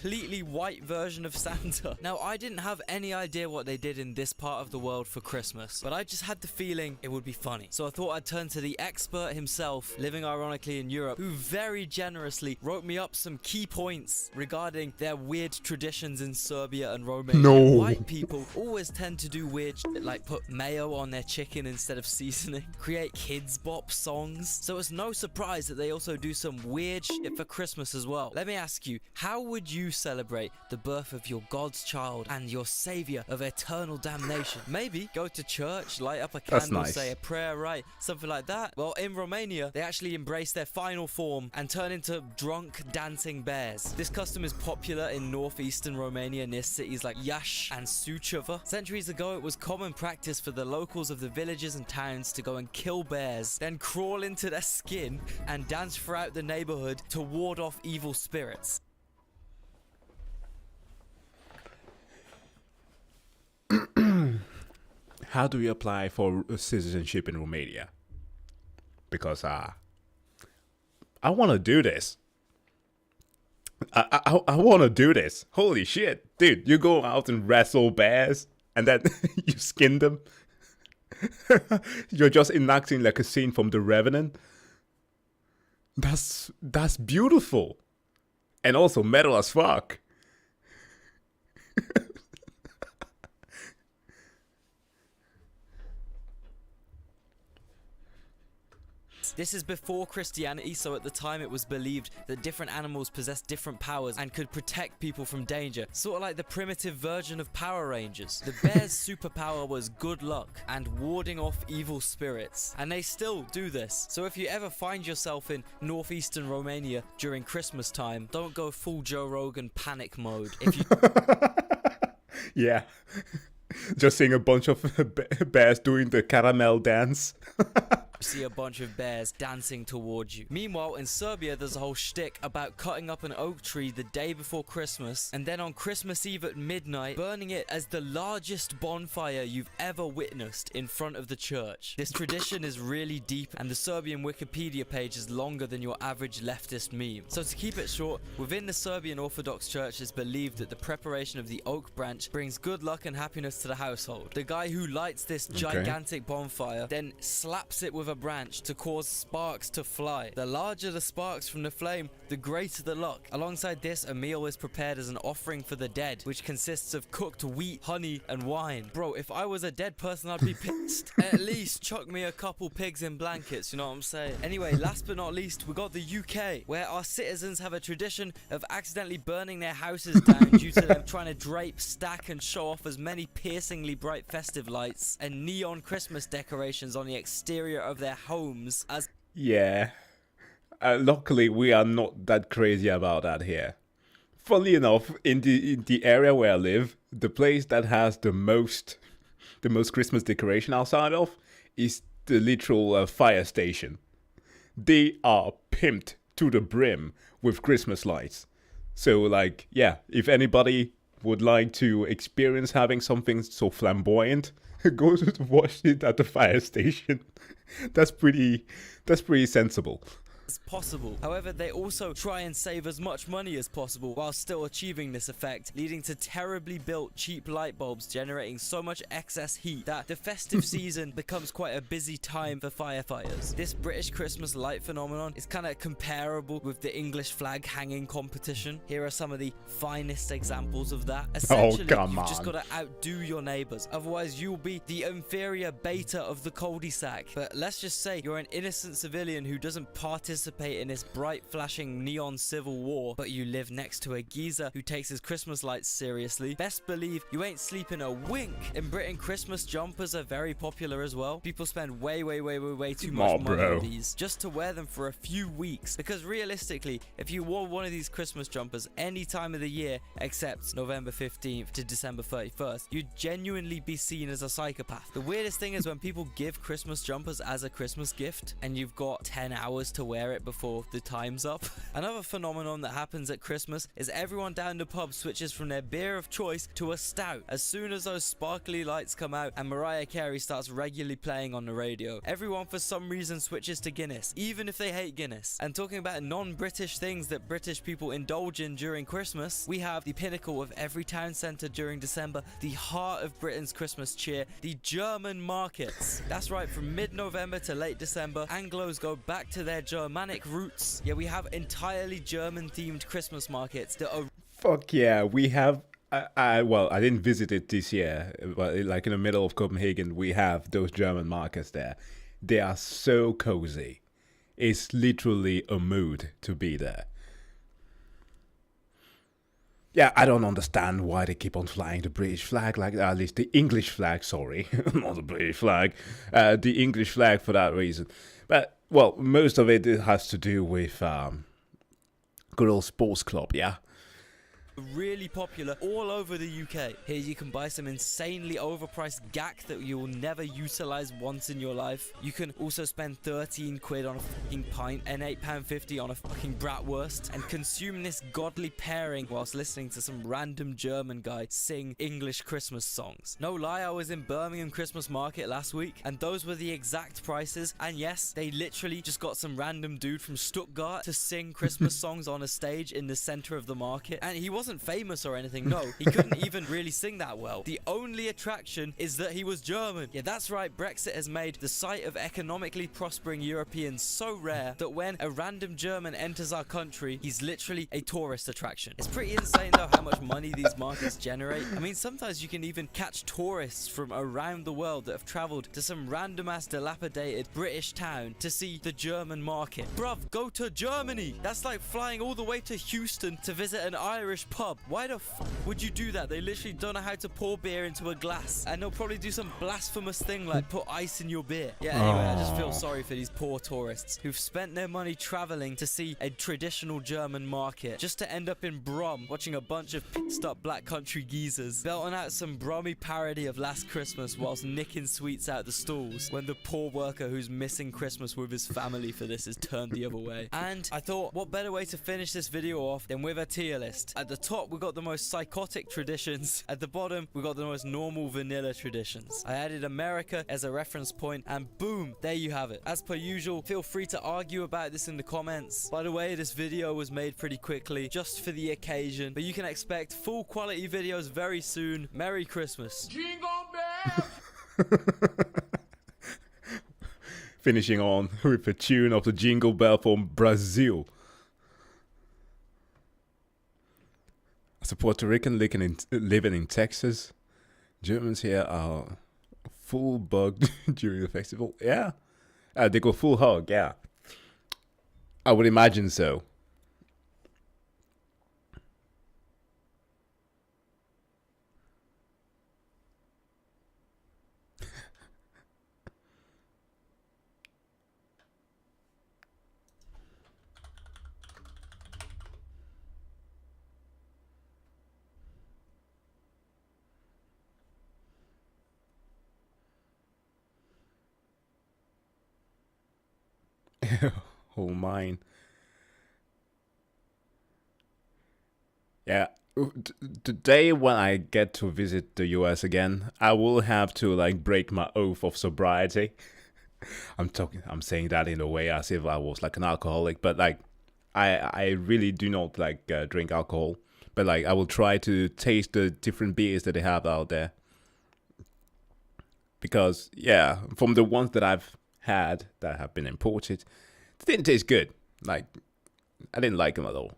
completely white version of Santa. Now, I didn't have any idea what they did in this part of the world for Christmas, but I just had the feeling it would be funny. So I thought I'd turn to the expert himself, living ironically in Europe, who very generously wrote me up some key points regarding their weird traditions in Serbia and Romania. No. White people always tend to do weird shit like put mayo on their chicken instead of seasoning, create kids bop songs. So it's no surprise that they also do some weird shit for Christmas as well. Let me ask you, how would you celebrate the birth of your God's child and your savior of eternal damnation? Maybe go to church, light up a That's candle, nice. say a prayer, right? Something like that. Well, in Romania, they actually embrace their final form and turn into drunk dancing bears. This custom is popular in northeastern Romania near cities like Iași and Suceava. Centuries ago, it was common practice for the locals of the villages and towns to go and kill bears, then crawl into their skin and dance throughout the neighborhood to ward off evil spirits. How do we apply for citizenship in Romania? Because I want to do this. I want to do this. Holy shit, dude! You go out and wrestle bears, and then you skin them. You're just enacting like a scene from The Revenant. That's beautiful, and also metal as fuck. This is before Christianity, so at the time it was believed that different animals possessed different powers and could protect people from danger, sort of like the primitive version of Power Rangers. The bear's superpower was good luck and warding off evil spirits, and they still do this. So if you ever find yourself in northeastern Romania during Christmas time, don't go full Joe Rogan panic mode. If you Yeah. Just seeing a bunch of bears doing the caramel dance. see a bunch of bears dancing towards you. Meanwhile, in Serbia, there's a whole shtick about cutting up an oak tree the day before Christmas, and then on Christmas Eve at midnight, burning it as the largest bonfire you've ever witnessed in front of the church. This tradition is really deep, and the Serbian Wikipedia page is longer than your average leftist meme. So to keep it short, within the Serbian Orthodox Church, it's believed that the preparation of the oak branch brings good luck and happiness to the household. The guy who lights this gigantic bonfire then slaps it with a branch to cause sparks to fly. The larger the sparks from the flame, the greater the luck. Alongside this, a meal is prepared as an offering for the dead, which consists of cooked wheat, honey, and wine. Bro, if I was a dead person, I'd be pissed. At least chuck me a couple pigs in blankets, you know what I'm saying? Anyway, last but not least, we got the UK, where our citizens have a tradition of accidentally burning their houses down due to them trying to drape, stack, and show off as many piercingly bright festive lights and neon Christmas decorations on the exterior of their homes as... Yeah. Luckily, we are not that crazy about that here. Funnily enough, in the area where I live, the place that has the most Christmas decoration outside of is the literal fire station. They are pimped to the brim with Christmas lights. So, like, yeah, if anybody would like to experience having something so flamboyant, go to watch it at the fire station. That's pretty sensible. as possible. However, they also try and save as much money as possible while still achieving this effect, leading to terribly built cheap light bulbs generating so much excess heat that the festive season becomes quite a busy time for firefighters. This British Christmas light phenomenon is kind of comparable with the English flag hanging competition. Here are some of the finest examples of that. Essentially, you've just got to outdo your neighbors, otherwise you'll be the inferior beta of the cul-de-sac. But let's just say you're an innocent civilian who doesn't participate in this bright flashing neon civil war, but you live next to a geezer who takes his Christmas lights seriously. Best believe you ain't sleeping a wink. In Britain, Christmas jumpers are very popular as well. People spend way too much money on these just to wear them for a few weeks, because realistically, if you wore one of these Christmas jumpers any time of the year except November 15th to December 31st, you'd genuinely be seen as a psychopath. The weirdest thing is when people give Christmas jumpers as a Christmas gift and you've got 10 hours to wear share it before the time's up. Another phenomenon that happens at Christmas is everyone down the pub switches from their beer of choice to a stout as soon as those sparkly lights come out and Mariah Carey starts regularly playing on the radio. Everyone for some reason switches to Guinness, even if they hate Guinness. And talking about non-British things that British people indulge in during Christmas, we have the pinnacle of every town centre during December, the heart of Britain's Christmas cheer, the German markets. That's right, from mid-November to late December, Anglos go back to their Germanic roots. Yeah, we have entirely German-themed Christmas markets that are... Fuck yeah, we have... well, I didn't visit it this year, but like in the middle of Copenhagen, we have those German markets there. They are so cozy. It's literally a mood to be there. Yeah, I don't understand why they keep on flying the British flag, like at least the English flag, sorry, not the British flag, the English flag for that reason. But, well, most of it has to do with good old sports club, yeah? really popular all over the UK. Here you can buy some insanely overpriced gack that you will never utilize once in your life. You can also spend 13 quid on a fucking pint and £8.50 on a fucking bratwurst and consume this godly pairing whilst listening to some random German guy sing English Christmas songs. No lie, I was in Birmingham Christmas Market last week and those were the exact prices, and yes, they literally just got some random dude from Stuttgart to sing Christmas songs on a stage in the center of the market, and he wasn't famous or anything. No, he couldn't even really sing that well. The only attraction is that he was German. Yeah, that's right, Brexit has made the sight of economically prospering Europeans so rare that when a random German enters our country, he's literally a tourist attraction. It's pretty insane though how much money these markets generate. I mean, sometimes you can even catch tourists from around the world that have traveled to some random ass dilapidated British town to see the German market. Bruv, go to Germany! That's like flying all the way to Houston to visit an Irish pub. Why the f would you do that? They literally don't know how to pour beer into a glass, and they'll probably do some blasphemous thing like put ice in your beer. Yeah, anyway, I just feel sorry for these poor tourists who've spent their money traveling to see a traditional German market just to end up in Brum watching a bunch of pissed up black country geezers belting out some Brummy parody of Last Christmas whilst nicking sweets out the stalls when the poor worker who's missing Christmas with his family for this is turned the other way. And I thought, what better way to finish this video off than with a tier list. At the top we got the most psychotic traditions, at the bottom we got the most normal vanilla traditions. I added America as a reference point, and boom, there you have it. As per usual, feel free to argue about this in the comments. By the way, this video was made pretty quickly just for the occasion, but you can expect full quality videos very soon. Merry Christmas. Jingle bells. Finishing on with a tune of the Jingle Bell from Brazil. As a Puerto Rican living in Texas, Germans here are full bugged during the festival. Yeah, they go full hog. Yeah, I would imagine so. Oh, mine. Yeah, today when I get to visit the US again, I will have to like break my oath of sobriety. I'm saying that in a way as if I was like an alcoholic, but like I really do not like drink alcohol, but like I will try to taste the different beers that they have out there. Because yeah, from the ones that I've had that have been imported, it didn't taste good. Like, I didn't like them at all.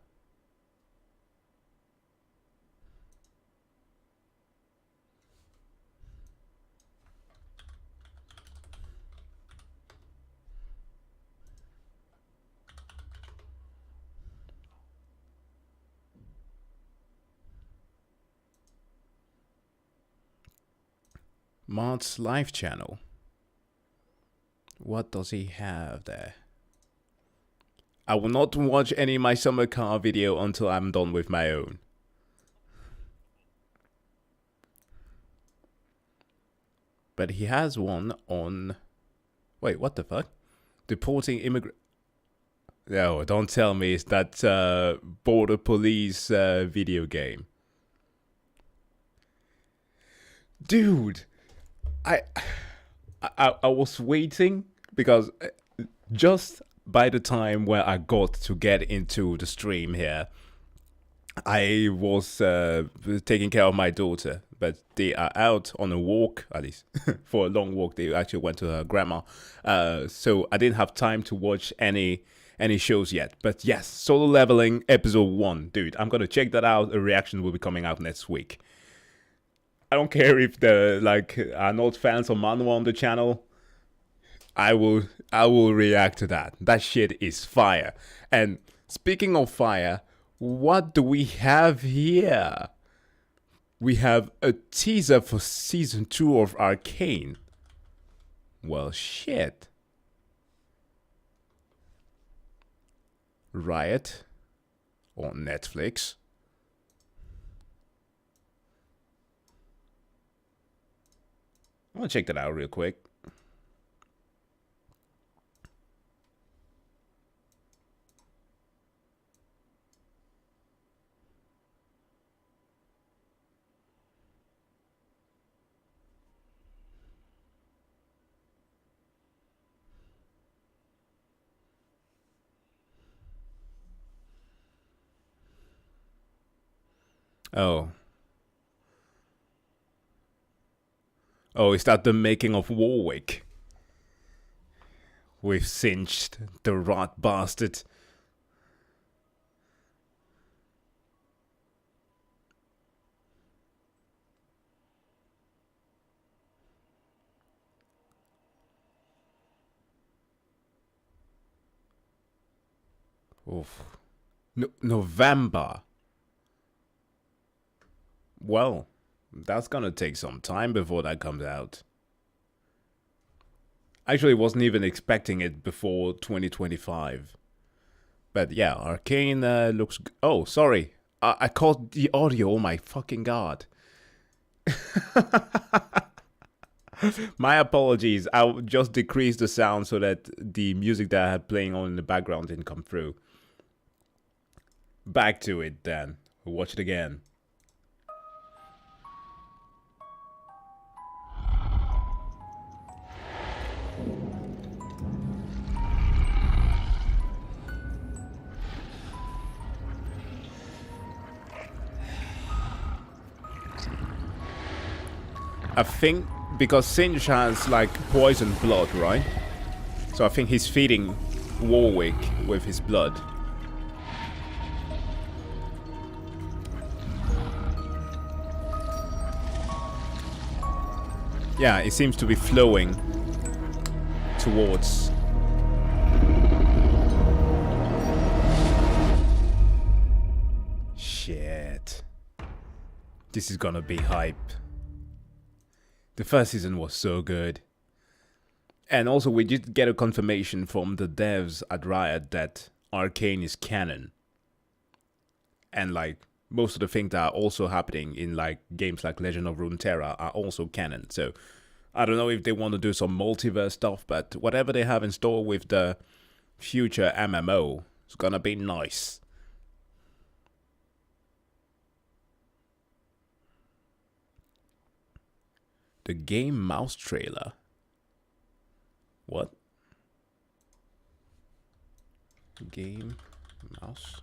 Mart's live channel. What does he have there? I will not watch any of my summer car video until I'm done with my own. But he has one on... Wait, what the fuck? Deporting immigrant... No, don't tell me it's that Border Police video game. Dude, I was waiting because just by the time where I got to get into the stream here, I was taking care of my daughter, but they are out on a walk, at least for a long walk. They actually went to her grandma, so I didn't have time to watch any shows yet. But yes, Solo Leveling episode 1, dude, I'm gonna check that out. A reaction will be coming out next week. I don't care if the are not fans of Manhwa on the channel. I will react to that. That shit is fire. And speaking of fire, what do we have here? We have a teaser for season 2 of Arcane. Well, shit. Riot on Netflix. I'm gonna check that out real quick. Oh. Oh, is that the making of Warwick? We've cinched the rat bastard. Oof. November. Well, that's gonna take some time before that comes out. Actually, wasn't even expecting it before 2025. But yeah, Arcane looks... Oh, sorry. I caught the audio. Oh my fucking god. My apologies. I'll just decrease the sound so that the music that I had playing on in the background didn't come through. Back to it then. We'll watch it again. I think because Singe has like poison blood, right? So I think he's feeding Warwick with his blood. Yeah, it seems to be flowing towards. Shit. This is gonna be hype. The first season was so good. And also we did get a confirmation from the devs at Riot that Arcane is canon. And like most of the things that are also happening in like games like Legend of Runeterra are also canon. So I don't know if they want to do some multiverse stuff, but whatever they have in store with the future MMO, it's gonna be nice. The Game Mouse trailer. What? Game Mouse?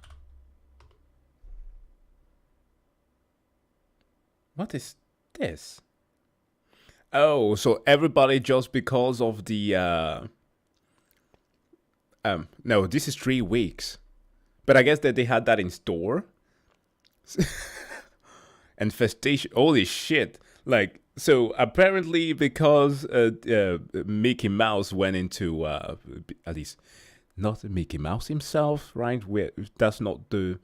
What is this? Oh, so everybody just because of the no, this is 3 weeks. But I guess that they had that in store. Infestation. Holy shit. Like, so apparently because Mickey Mouse went into at least not Mickey Mouse himself, right? That's not the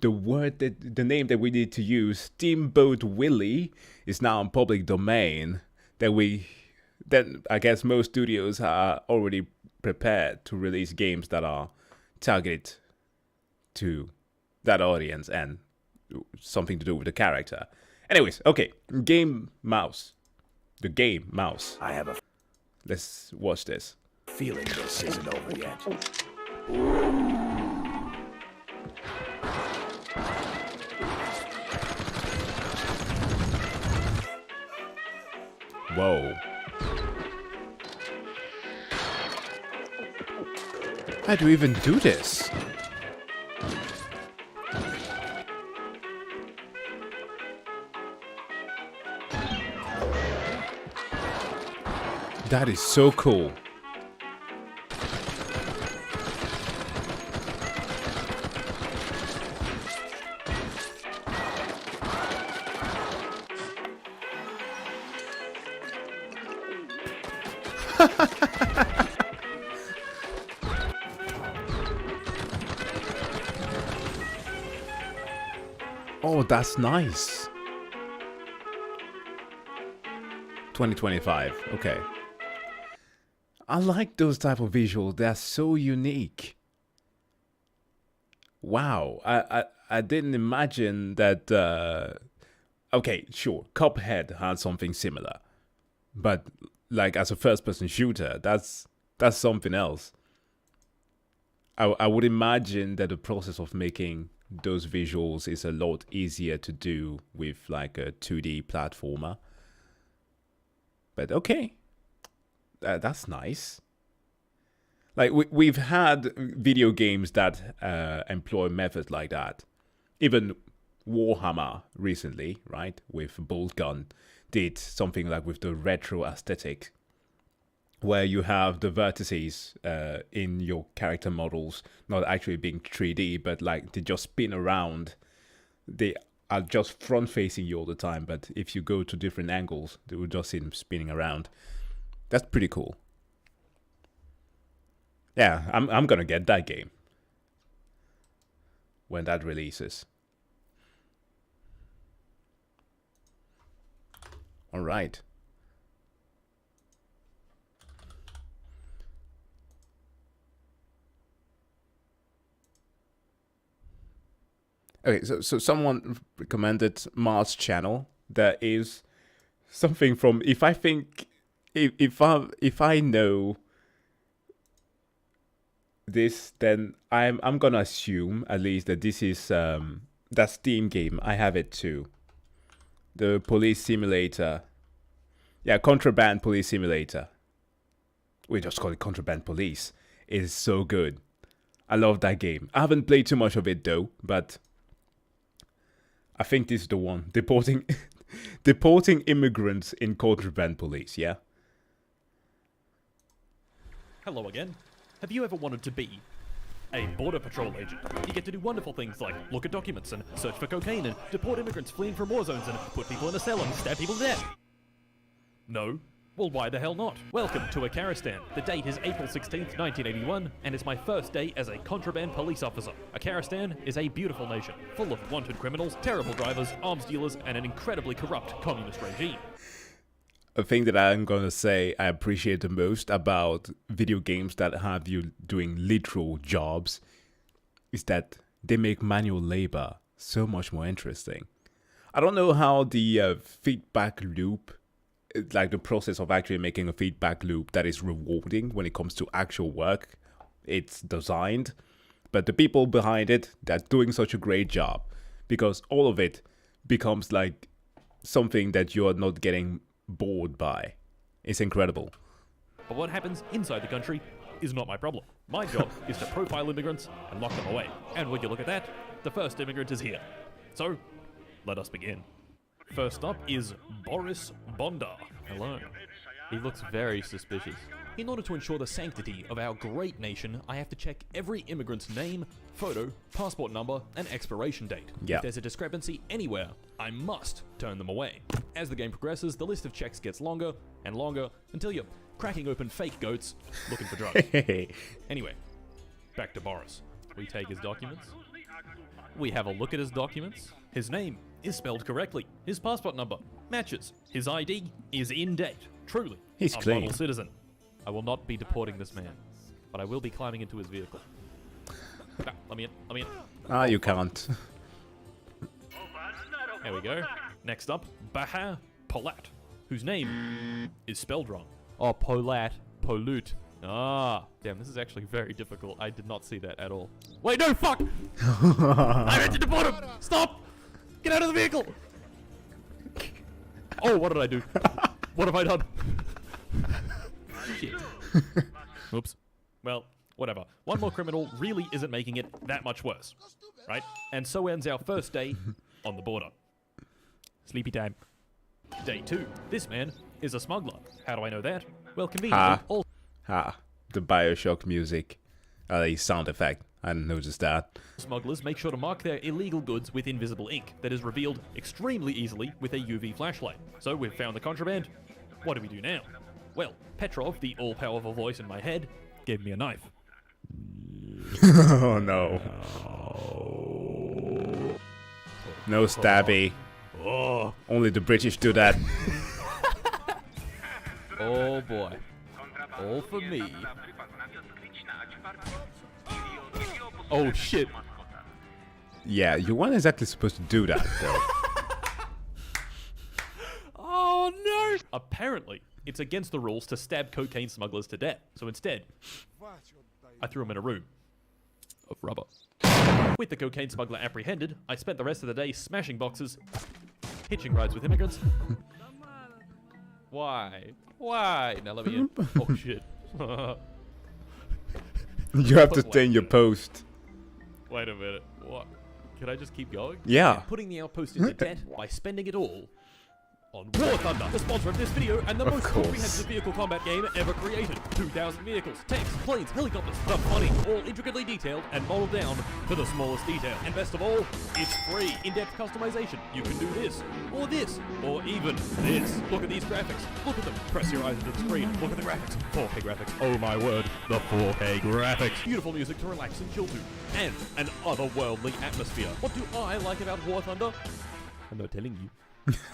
word that the name that we need to use. Steamboat Willie is now in public domain. Then I guess most studios are already prepared to release games that are targeted to that audience and something to do with the character. Anyways, okay, Game Mouse. The Game Mouse. I have a Let's watch this. feeling this isn't over yet. Whoa. How do you even do this? That is so cool. Oh, that's nice. 2025. Okay. I like those type of visuals. They're so unique. Wow. I didn't imagine that. Okay, sure. Cuphead had something similar, but like as a first-person shooter, that's something else. I would imagine that the process of making those visuals is a lot easier to do with like a 2D platformer. But okay, that's nice. Like we've had video games that employ methods like that. Even Warhammer recently, right, with Boltgun, did something like with the retro aesthetic, where you have the vertices in your character models not actually being 3D, but like they just spin around. They are just front facing you all the time, but if you go to different angles, they will just see them spinning around. That's pretty cool. Yeah, I'm gonna get that game when that releases. All right. Okay, so someone recommended Mars Channel. There is something from if I know this, then I'm gonna assume at least that this is that Steam game. I have it too. The police simulator. Yeah, Contraband Police Simulator. We just call it Contraband Police. It is so good. I love that game. I haven't played too much of it though, but I think this is the one. Deporting immigrants in Contraband Police, yeah? Hello again. Have you ever wanted to be a border patrol agent? You get to do wonderful things like look at documents and search for cocaine and deport immigrants fleeing from war zones and put people in a cell and stab people to death. No? Well, why the hell not? Welcome to Akaristan. The date is April 16th, 1981, and it's my first day as a contraband police officer. Akaristan is a beautiful nation, full of wanted criminals, terrible drivers, arms dealers, and an incredibly corrupt communist regime. A thing that I'm gonna say I appreciate the most about video games that have you doing literal jobs is that they make manual labor so much more interesting. I don't know how the feedback loop, like the process of actually making a feedback loop that is rewarding when it comes to actual work, it's designed, but the people behind it, they're doing such a great job because all of it becomes like something that you're not getting bored by. It's incredible. But what happens inside the country is not my problem. My job is to profile immigrants and lock them away. And when you look at that, the first immigrant is here. So, let us begin. First up is Boris Bondar. Hello. He looks very suspicious. In order to ensure the sanctity of our great nation, I have to check every immigrant's name, photo, passport number, and expiration date. Yeah. If there's a discrepancy anywhere, I must turn them away. As the game progresses, the list of checks gets longer and longer until you're cracking open fake goats looking for drugs. Anyway, back to Boris. We take his documents. We have a look at his documents. His name is spelled correctly. His passport number matches. His ID is in date. Truly, He's a clean. model citizen. I will not be deporting this man, but I will be climbing into his vehicle. Ah, let me in. Let me in. Ah, you can't. There we go. Next up, Bahar Polat, whose name is spelled wrong. Oh, Polat. Pollute. Ah, damn, this is actually very difficult. I did not see that at all. Wait, no, fuck! I meant to deport him! Stop! Get out of the vehicle! Oh, what did I do? What have I done? Shit. Oops. Well, whatever. One more criminal really isn't making it that much worse. Right? And so ends our first day on the border. Sleepy time. Day 2. This man is a smuggler. How do I know that? Well, conveniently, all The Bioshock music. The sound effect. I didn't notice that. smugglers make sure to mark their illegal goods with invisible ink that is revealed extremely easily with a UV flashlight. So we've found the contraband. What do we do now? Well, Petrov, the all-powerful voice in my head, gave me a knife. Oh no. No stabby. Oh, Only the British do that. Oh boy. All for me. Oh shit. Yeah, you weren't exactly supposed to do that, though. oh no! Apparently, it's against the rules to stab cocaine smugglers to death. So instead, I threw him in a room of rubber. With the cocaine smuggler apprehended, I spent the rest of the day smashing boxes, hitching rides with immigrants. Why? Why? Now let me in. Oh shit. You have to stay in your post. Wait a minute. What? Can I just keep going? Yeah. Putting the outpost into debt by spending it all on War Thunder, the sponsor of this video and the most course. comprehensive vehicle combat game ever created. 2,000 vehicles, tanks, planes, helicopters, the funny, all intricately detailed and modeled down to the smallest detail. And best of all, it's free. In-depth customization. You can do this, or even this. Look at these graphics. Look at them. Press your eyes into the screen. Look at the graphics. 4K graphics. Oh my word, the 4K graphics. Beautiful music to relax and chill to. And an otherworldly atmosphere. What do I like about War Thunder? I'm not telling you.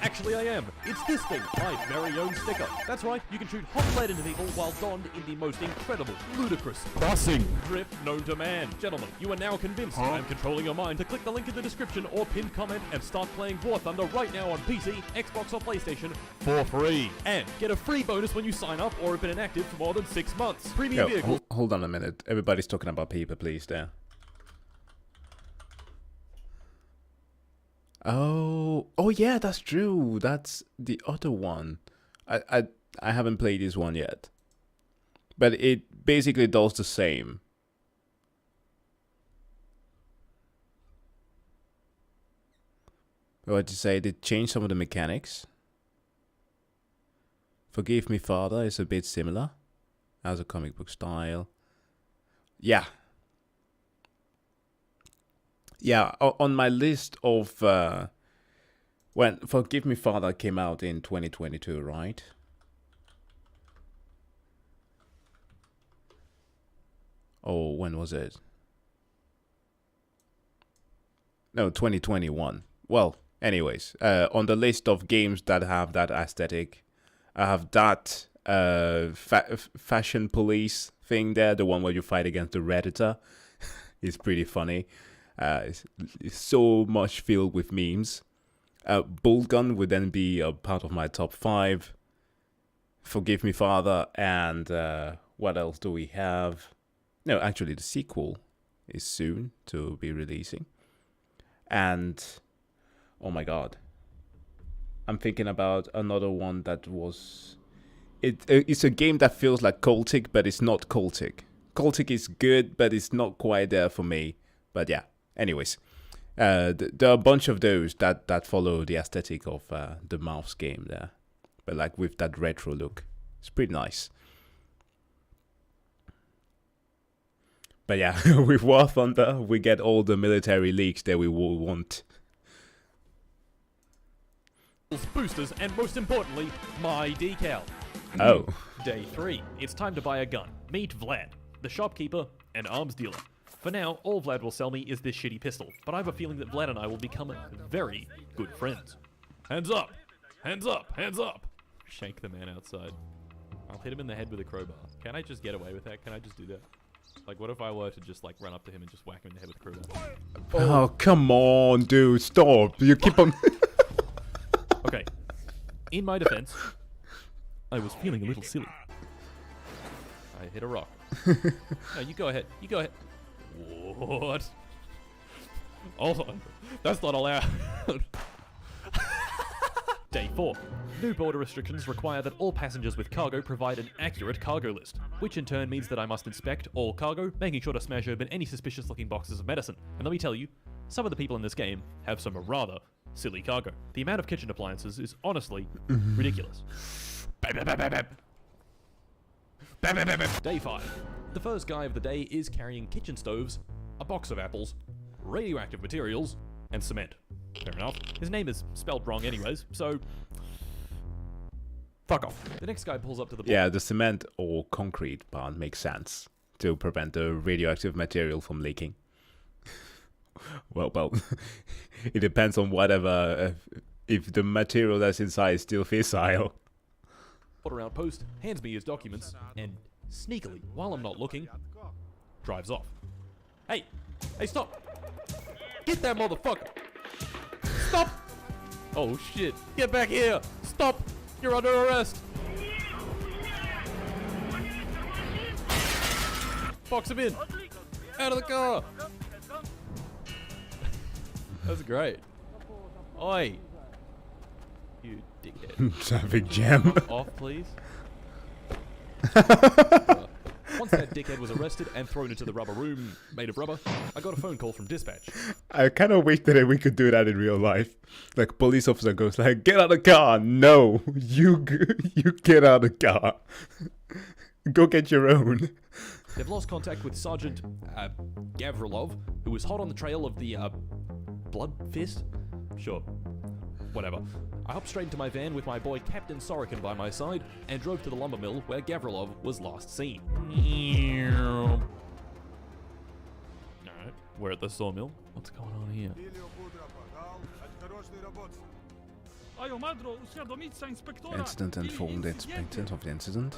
Actually, I am. It's this thing, my very own sticker. That's right, you can shoot hot lead into people while donned in the most incredible, ludicrous, crossing drift known to man. Gentlemen, you are now convinced I'm controlling your mind to click the link in the description or pinned comment and start playing War Thunder right now on PC, Xbox or PlayStation for free. And get a free bonus when you sign up or have been inactive for more than 6 months. Premium Yo, vehicles. hold on a minute. Everybody's talking about paper, please, there. Oh yeah, that's true. That's the other one. I haven't played this one yet, but it basically does the same. What did you say? They changed some of the mechanics. Forgive Me Father is a bit similar as a comic book style. Yeah. Yeah, on my list of when Forgive Me Father came out in 2022, right? Oh, when was it? No, 2021. Well, anyways, on the list of games that have that aesthetic, I have that Fashion Police thing there, the one where you fight against the Redditor. It's pretty funny. It's so much filled with memes. Bolt Gun would then be a part of my top 5. Forgive Me Father, and what else do we have? No, actually the sequel is soon to be releasing. And, oh my god. I'm thinking about another one that was... It's a game that feels like Cultic, but it's not Cultic. Cultic is good, but it's not quite there for me. But yeah. Anyways, there are a bunch of those that follow the aesthetic of the Mouse game there, but like with that retro look. It's pretty nice. But yeah, with War Thunder, we get all the military leaks that we will want. Boosters, and most importantly, my decal. Oh. Day 3. It's time to buy a gun. Meet Vlad, the shopkeeper and arms dealer. For now, all Vlad will sell me is this shitty pistol, but I have a feeling that Vlad and I will become very good friends. Hands up! Hands up! Hands up! Shank the man outside. I'll hit him in the head with a crowbar. Can I just get away with that? Can I just do that? Like, what if I were to just, like, run up to him and just whack him in the head with a crowbar? Oh, come on, dude. Stop. You keep on... Okay. In my defense, I was feeling a little silly. I hit a rock. No, you go ahead. You go ahead. What? Hold on. That's not allowed. Day 4. New border restrictions require that all passengers with cargo provide an accurate cargo list, which in turn means that I must inspect all cargo, making sure to smash open any suspicious-looking boxes of medicine. And let me tell you, some of the people in this game have some rather silly cargo. The amount of kitchen appliances is honestly ridiculous. Day 5. The first guy of the day is carrying kitchen stoves, a box of apples, radioactive materials, and cement. Fair enough. His name is spelled wrong anyways, so fuck off. The next guy pulls up to the Yeah, the cement or concrete part makes sense to prevent the radioactive material from leaking. well, it depends on whatever, if the material that's inside is still fissile. border outpost, hands me his documents, and sneakily, while I'm not looking, drives off. Hey! Hey, stop! Get that motherfucker! Stop! Oh shit! Get back here! Stop! You're under arrest! Box him in! Out of the car! That's great. Oi! You dickhead. Traffic jam. Off, please. Once that dickhead was arrested and thrown into the rubber room made of rubber, I got a phone call from dispatch. I kind of wish that we could do that in real life. Like, police officer goes like, get out of the car. No, you get out of the car. Go get your own. They've lost contact with Sergeant Gavrilov, who was hot on the trail of the Blood Fist? Sure. Whatever. I hopped straight into my van with my boy Captain Sorokin by my side and drove to the lumber mill where Gavrilov was last seen. Alright, we're at the sawmill. What's going on here? Incident and full inspected of the incident.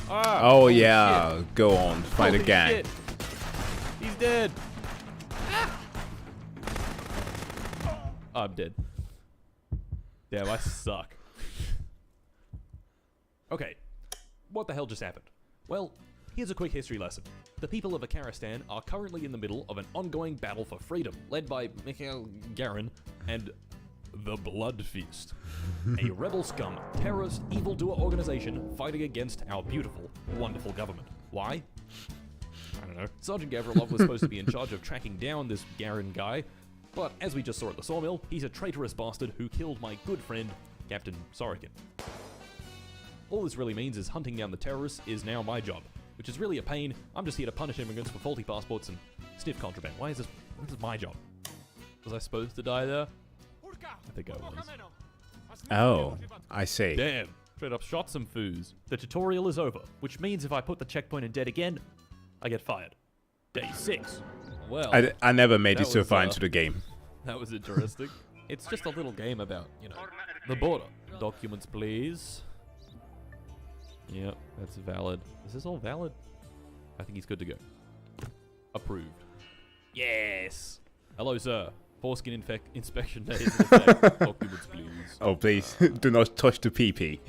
Ah, Oh holy yeah, shit. go on, fight Holy the gang. shit. He's dead. I'm dead. Damn, I suck. Okay, what the hell just happened? Well, here's a quick history lesson. The people of Akaristan are currently in the middle of an ongoing battle for freedom, led by Mikhail Garin and the Blood Feast, a rebel scum, terrorist, evildoer organization fighting against our beautiful, wonderful government. Why? I don't know. Sergeant Gavrilov was supposed to be in charge of tracking down this Garin guy, but as we just saw at the sawmill, he's a traitorous bastard who killed my good friend, Captain Sorokin. All this really means is hunting down the terrorists is now my job, which is really a pain. I'm just here to punish immigrants for faulty passports and sniff contraband. Why is this? This is my job. Was I supposed to die there? I think I was. Oh, I see. Damn, straight up shot some foos. The tutorial is over, which means if I put the checkpoint in dead again, I get fired. Day 6. Well, I never made that it so was, far into the game. that was interesting. It's just a little game about, you know, the border. Documents, please. Yep, that's valid. Is this all valid? I think he's good to go. Approved. Yes! Hello, sir. Foreskin inspection day is in effect. Documents, please. Oh, please, do not touch the PP.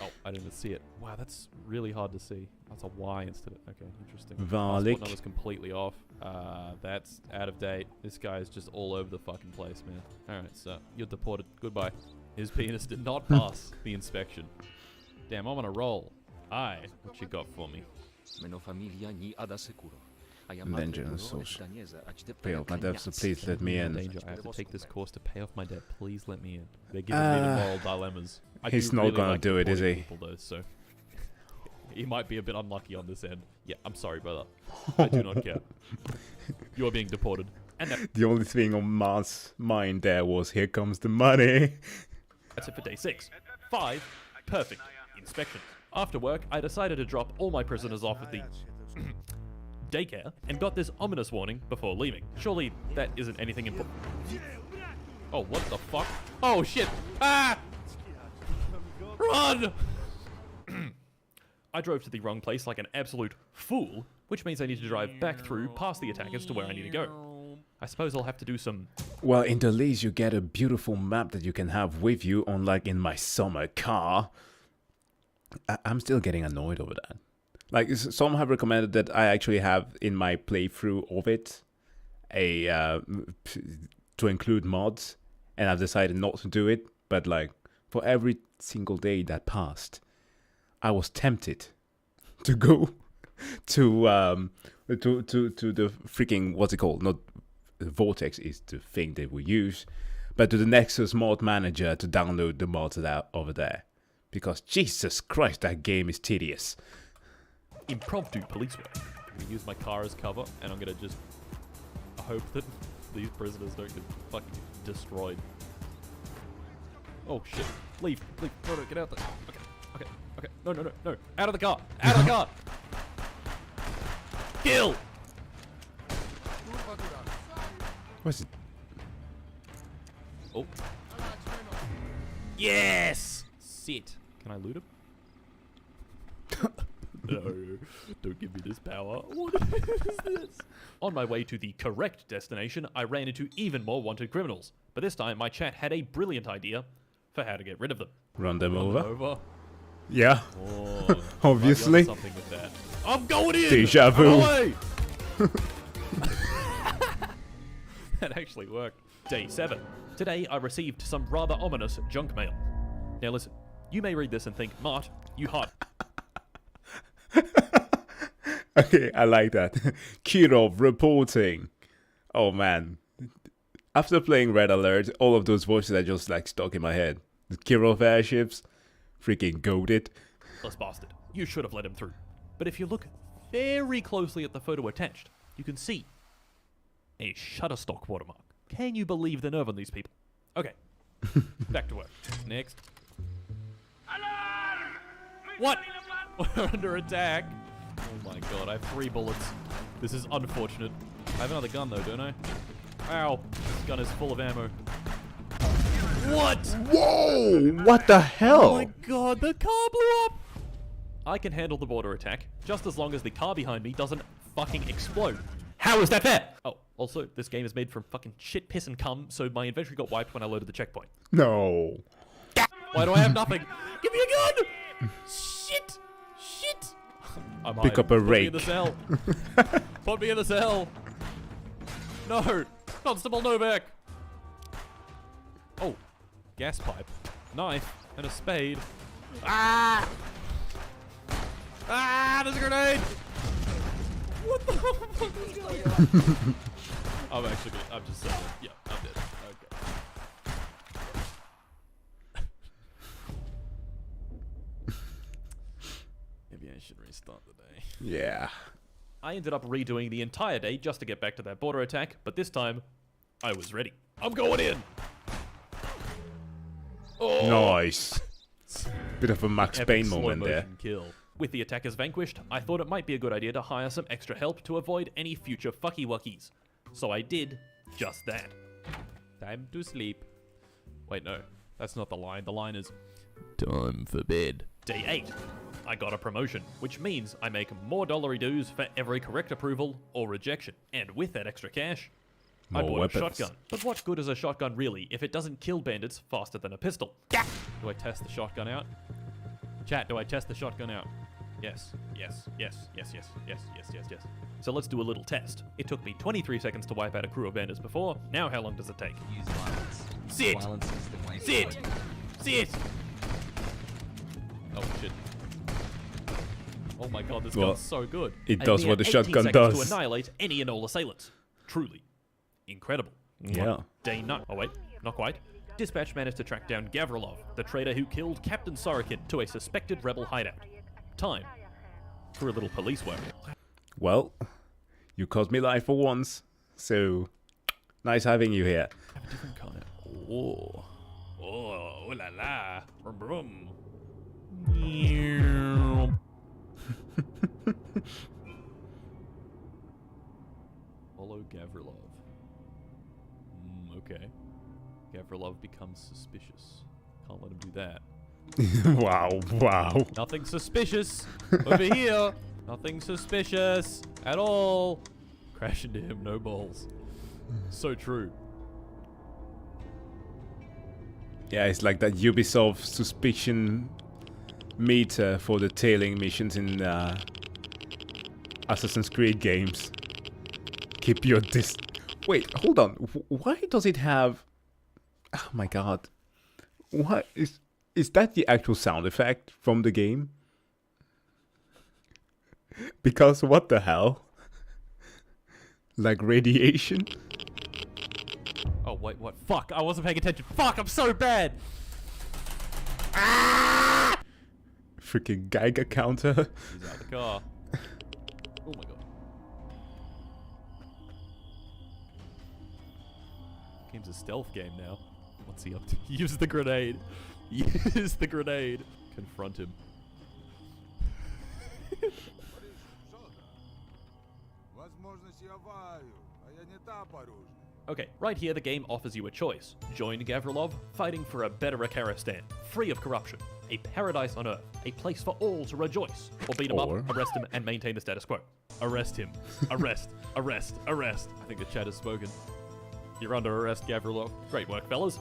Oh, I didn't see it. Wow, that's really hard to see. That's a Y instead of... Okay, interesting. Varlik. Passport number's completely off. That's out of date. This guy is just all over the fucking place, man. Alright, so you're deported. Goodbye. His penis did not pass the inspection. Damn, I'm on a roll. Aye, what you got for me? Vengeance source. Pay off my debt, so please let me in. Danger. I have to take this course to pay off my debt. Please let me in. They're giving me the moral dilemmas. I He's do not really gonna like do it, is deporting he? people, though, so he might be a bit unlucky on this end. Yeah, I'm sorry, brother. I do not care. You are being deported. And The only thing on Mar's mind there was, here comes the money. that's it for day 6. 5. Perfect. Inspection. After work, I decided to drop all my prisoners off at the daycare and got this ominous warning before leaving. Surely that isn't anything important. Oh, what the fuck? Oh, shit! Ah! Run! I drove to the wrong place like an absolute fool, which means I need to drive back through past the attackers to where I need to go. I suppose I'll have to do some... Well, in the least, you get a beautiful map that you can have with you, unlike in my summer car. I'm still getting annoyed over that. Like, some have recommended that I actually have in my playthrough of it to include mods, and I've decided not to do it But like for every single day that passed, I was tempted to go to the freaking, what's it called? Not Vortex is the thing that we use, but to the Nexus mod manager to download the mods that over there, because Jesus Christ, that game is tedious. Impromptu police work. I'm gonna use my car as cover, and I'm gonna just hope that these prisoners don't get fucking destroyed. Oh shit! Leave! No, get out there. Okay. No! Out of the car! Out of the car! Kill! What's it? Oh. Yes! Sit. Can I loot him? No, don't give me this power. What is this? On my way to the correct destination, I ran into even more wanted criminals. But this time, my chat had a brilliant idea for how to get rid of them. Run them over? Over. Yeah. Oh, Obviously. something with that. I'm going in! Deja vu. Away! That actually worked. Day 7. Today, I received some rather ominous junk mail. Now listen, you may read this and think, Mart, you hot. Okay, I like that. Kirov reporting. Oh man. After playing Red Alert, all of those voices are just like stuck in my head. The Kirov airships, freaking goated. This bastard. You should have let him through. But if you look very closely at the photo attached, you can see a Shutterstock watermark. Can you believe the nerve on these people? Okay, back to work. Next. What? We're under attack. Oh my god, I have 3 bullets. This is unfortunate. I have another gun though, don't I? Ow, this gun is full of ammo. What? Whoa! What the hell? Oh my god, the car blew up! I can handle the border attack, just as long as the car behind me doesn't fucking explode. How is that fair? Oh, also, this game is made from fucking shit, piss, and cum, so my inventory got wiped when I loaded the checkpoint. No. Why do I have nothing? Give me a gun! Shit! I'm Pick hiding. up a Put me rake. in the cell. Put me in the cell. No! Constable Novak! Oh, gas pipe, knife, and a spade. Ah! Ah! There's a grenade! What the fuck is going on? I'm just saying. Yeah, I'm dead. Okay. Maybe I should restart the day. Yeah. I ended up redoing the entire day just to get back to that border attack, but this time, I was ready. I'm going in! Oh! Nice. Bit of a Max Epic Payne slow moment there. motion kill. With the attackers vanquished, I thought it might be a good idea to hire some extra help to avoid any future fucky-wuckies. So I did just that. Time to sleep. Wait, no. That's not the line. The line is... Time for bed. Day 8. I got a promotion, which means I make more dollary dues for every correct approval or rejection. And with that extra cash, I More bought weapons. a shotgun. But what good is a shotgun really if it doesn't kill bandits faster than a pistol? Do I test the shotgun out? Chat, do I test the shotgun out? Yes. So let's do a little test. It took me 23 seconds to wipe out a crew of bandits before. Now how long does it take? Use violence. Sit! Violence is the way Sit! forward. Sit! Oh shit. Oh my god, this Well, gun's so good. it A does mere what the 18 shotgun seconds does. to annihilate any and all assailants. Truly. Incredible. Yeah. Day 9. Oh wait, not quite. Dispatch managed to track down Gavrilov, the traitor who killed Captain Sorokin, to a suspected rebel hideout. Time for a little police work. Well, you cost me life for once, so nice having you here. Have a different kind of... Oh. Oh, la la. Brum, brum. Follow Gavrilov. Okay. Gavrilov becomes suspicious. Can't let him do that. Wow. Nothing suspicious over here. Nothing suspicious at all. Crash into him, no balls. So true. Yeah, it's like that Ubisoft suspicion meter for the tailing missions in Assassin's Creed games. Keep your Wait, hold on. Why does it have... Oh my god. What is that the actual sound effect from the game? Because what the hell? Like radiation? Oh, wait, what? Fuck, I wasn't paying attention. Fuck, I'm so bad! Freaking Geiger counter. He's out of the car. Oh my god. Game's a stealth game now. What's he up to? Use the grenade. Use the grenade. Confront him. Okay, right here the game offers you a choice. Join Gavrilov, fighting for a better Akaristan, free of corruption, a paradise on Earth, a place for all to rejoice. Or beat him Or- up, arrest him, and maintain the status quo. Arrest him. Arrest. Arrest. Arrest. I think the chat has spoken. You're under arrest, Gavrilov. Great work, fellas.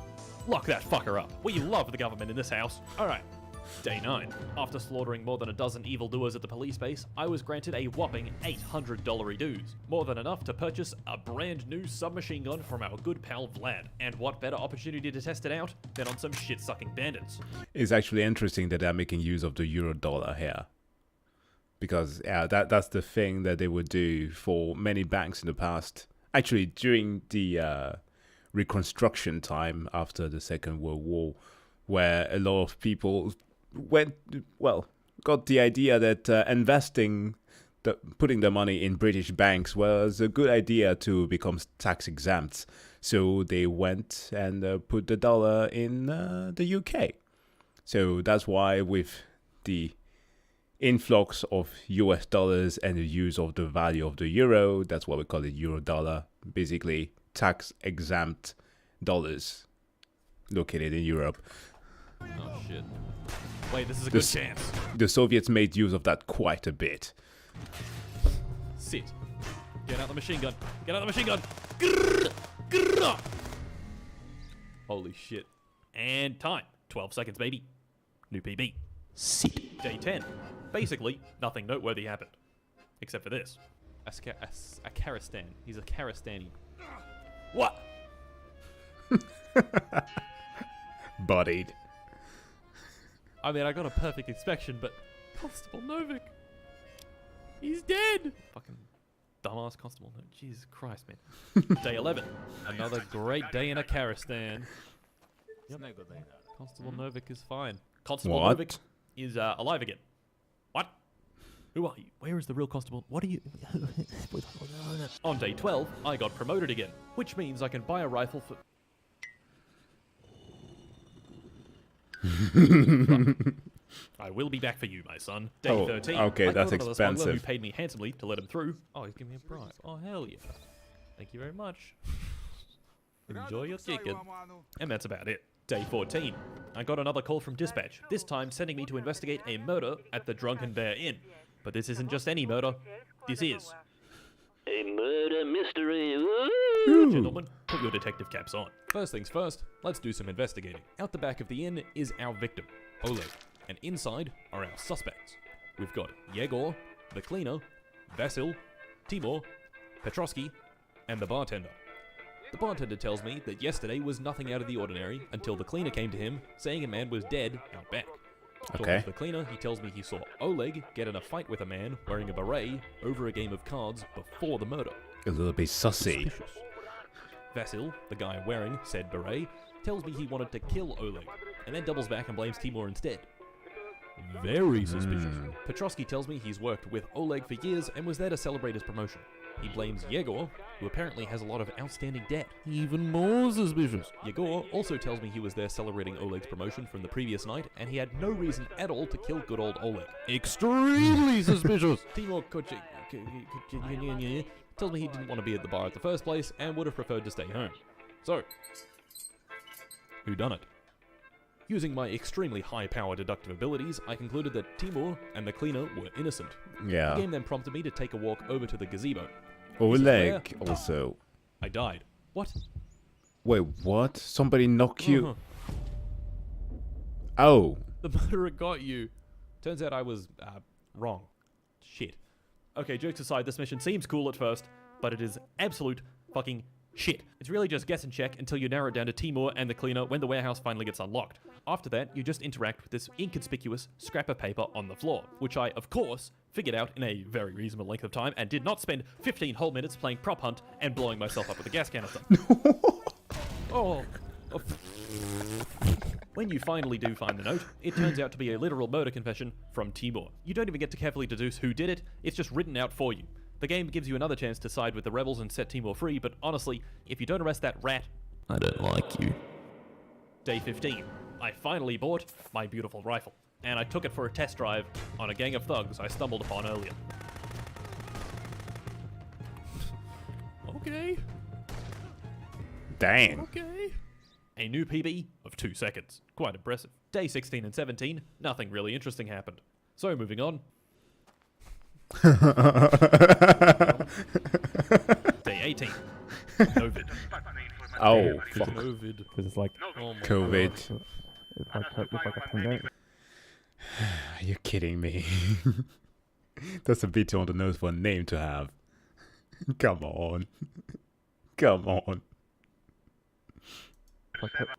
Lock that fucker up. We love the government in this house. Alright. Day 9. After slaughtering more than a dozen evildoers at the police base, I was granted a whopping $800 dues. More than enough to purchase a brand new submachine gun from our good pal Vlad. And what better opportunity to test it out than on some shit-sucking bandits? It's actually interesting that they're making use of the euro dollar here. Because yeah, that's the thing that they would do for many banks in the past. Actually, during the reconstruction time after the Second World War, where a lot of people got the idea that putting their money in British banks was a good idea to become tax exempt. So they went and put the dollar in the UK. So that's why with the influx of US dollars and the use of the value of the euro, that's why we call it euro dollar, basically tax exempt dollars located in Europe. Oh shit. Wait, this is a good chance. The Soviets made use of that quite a bit. Sit. Get out the machine gun. Get out the machine gun. Grrr, grrr. Holy shit. And time. 12 seconds, baby. New PB. Sit. Day 10. Basically, nothing noteworthy happened. Except for this. Akaristan. He's a Karistani. What? Bodied. I mean, I got a perfect inspection, but Constable Novik, he's dead. Fucking dumbass Constable Novik. Jesus Christ, man. Day 11. Another great day in Akaristan. Yep. Constable Novik is fine. Constable What? Novik is alive again. What? Who are you? Where is the real constable? What are you? On day 12, I got promoted again, which means I can buy a rifle for... I will be back for you, my son. Day Oh, 13. okay, I that's caught another smuggler who expensive. paid me handsomely to let him through. Oh, he's giving me a bribe. Oh, hell yeah. Thank you very much. Enjoy your chicken. And that's about it. Day 14. I got another call from dispatch, this time sending me to investigate a murder at the Drunken Bear Inn. But this isn't just any murder. This is a murder mystery. Ooh. Gentlemen, put your detective caps on. First things first, let's do some investigating. Out the back of the inn is our victim, Oleg, and inside are our suspects. We've got Yegor, the cleaner, Vasil, Timur, Petrovsky, and the bartender. The bartender tells me that yesterday was nothing out of the ordinary until the cleaner came to him saying a man was dead out back. Talking Okay. to the cleaner, he tells me he saw Oleg get in a fight with a man wearing a beret over a game of cards before the murder. A little bit sussy. Suspicious. Vasil, the guy wearing said beret, tells me he wanted to kill Oleg, and then doubles back and blames Timur instead. Very suspicious. Petrovsky tells me he's worked with Oleg for years and was there to celebrate his promotion. He blames Yegor, who apparently has a lot of outstanding debt. Even more suspicious. Yegor also tells me he was there celebrating Oleg's promotion from the previous night, and he had no reason at all to kill good old Oleg. Extremely suspicious. Timur tells me he didn't want to be at the bar at the first place and would have preferred to stay home. So, who done it? Using my extremely high-power deductive abilities, I concluded that Timur and the cleaner were innocent. The Yeah. game then prompted me to take a walk over to the gazebo. Oleg also. I died. What? Wait, what? Somebody knock you? Uh-huh. Oh. The murderer got you. Turns out I was, wrong. Shit. Okay, jokes aside, this mission seems cool at first, but it is absolute fucking Shit. It's really just guess and check until you narrow it down to Timur and the cleaner when the warehouse finally gets unlocked. After that, you just interact with this inconspicuous scrap of paper on the floor, which I, of course, figured out in a very reasonable length of time and did not spend 15 whole minutes playing prop hunt and blowing myself up with a gas canister. Oh. When you finally do find the note, it turns out to be a literal murder confession from Timur. You don't even get to carefully deduce who did it, it's just written out for you. The game gives you another chance to side with the rebels and set Timur free, but honestly, if you don't arrest that rat, I don't like you. Day 15. I finally bought my beautiful rifle, and I took it for a test drive on a gang of thugs I stumbled upon earlier. Okay. Damn. Okay. A new PB of 2 seconds. Quite impressive. Day 16 and 17, nothing really interesting happened. So moving on. Day 18. COVID. Oh, fuck. COVID. Because it's like, Oh my COVID. it's like a pandemic. Are you kidding me? That's a bit on the nose for a name to have. Come on. Come on.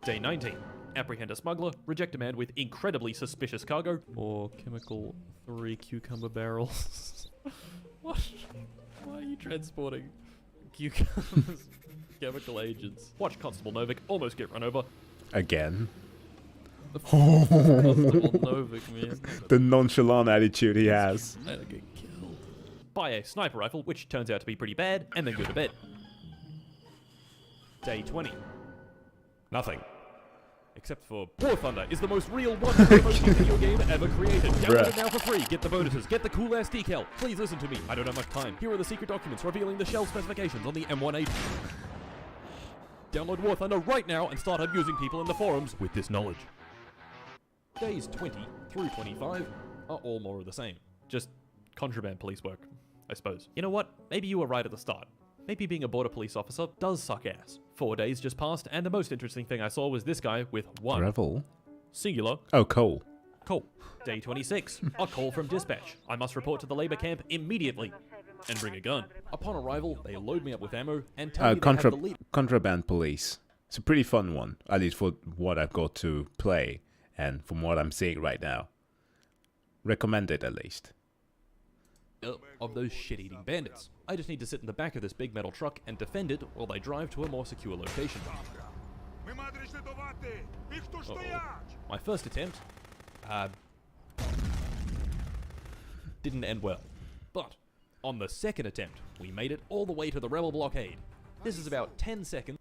Day 19. Apprehend a smuggler, reject a man with incredibly suspicious cargo. Or chemical 3 cucumber barrels. What? Why are you transporting cucumbers? Chemical agents. Watch Constable Novik almost get run over. Again. Constable Novik, man. The nonchalant attitude he has. I get killed. Buy a sniper rifle, which turns out to be pretty bad, and then go to bed. Day 20. Nothing. Except for War Thunder is the most real 100% video game ever created. Download it now for free. Get the bonuses. Get the cool ass decal. Please listen to me. I don't have much time. Here are the secret documents revealing the shell specifications on the M18. Download War Thunder right now and start abusing people in the forums with this knowledge. Days 20 through 25 are all more of the same. Just contraband police work, I suppose. You know what? Maybe you were right at the start. Maybe being a border police officer does suck ass. 4 days just passed, and the most interesting thing I saw was this guy with one Revel. singular Oh, Cole. call. Day 26, a call from dispatch. I must report to the labor camp immediately and bring a gun. Upon arrival, they load me up with ammo and tell me they have the lead. Contraband Police. It's a pretty fun one, at least for what I've got to play and from what I'm seeing right now. Recommend it at least. Of those shit-eating bandits. I just need to sit in the back of this big metal truck and defend it while they drive to a more secure location. My first attempt didn't end well. But on the second attempt, we made it all the way to the rebel blockade. This is about 10 seconds.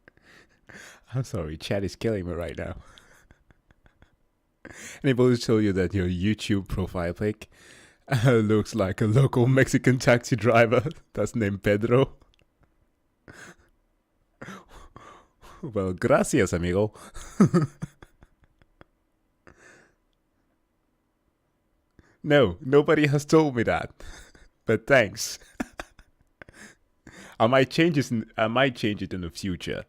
I'm sorry, chat is killing me right now. Able to show you that your YouTube profile pic looks like a local Mexican taxi driver that's named Pedro. Well, gracias, amigo. No, nobody has told me that. But thanks. I might change it in the future.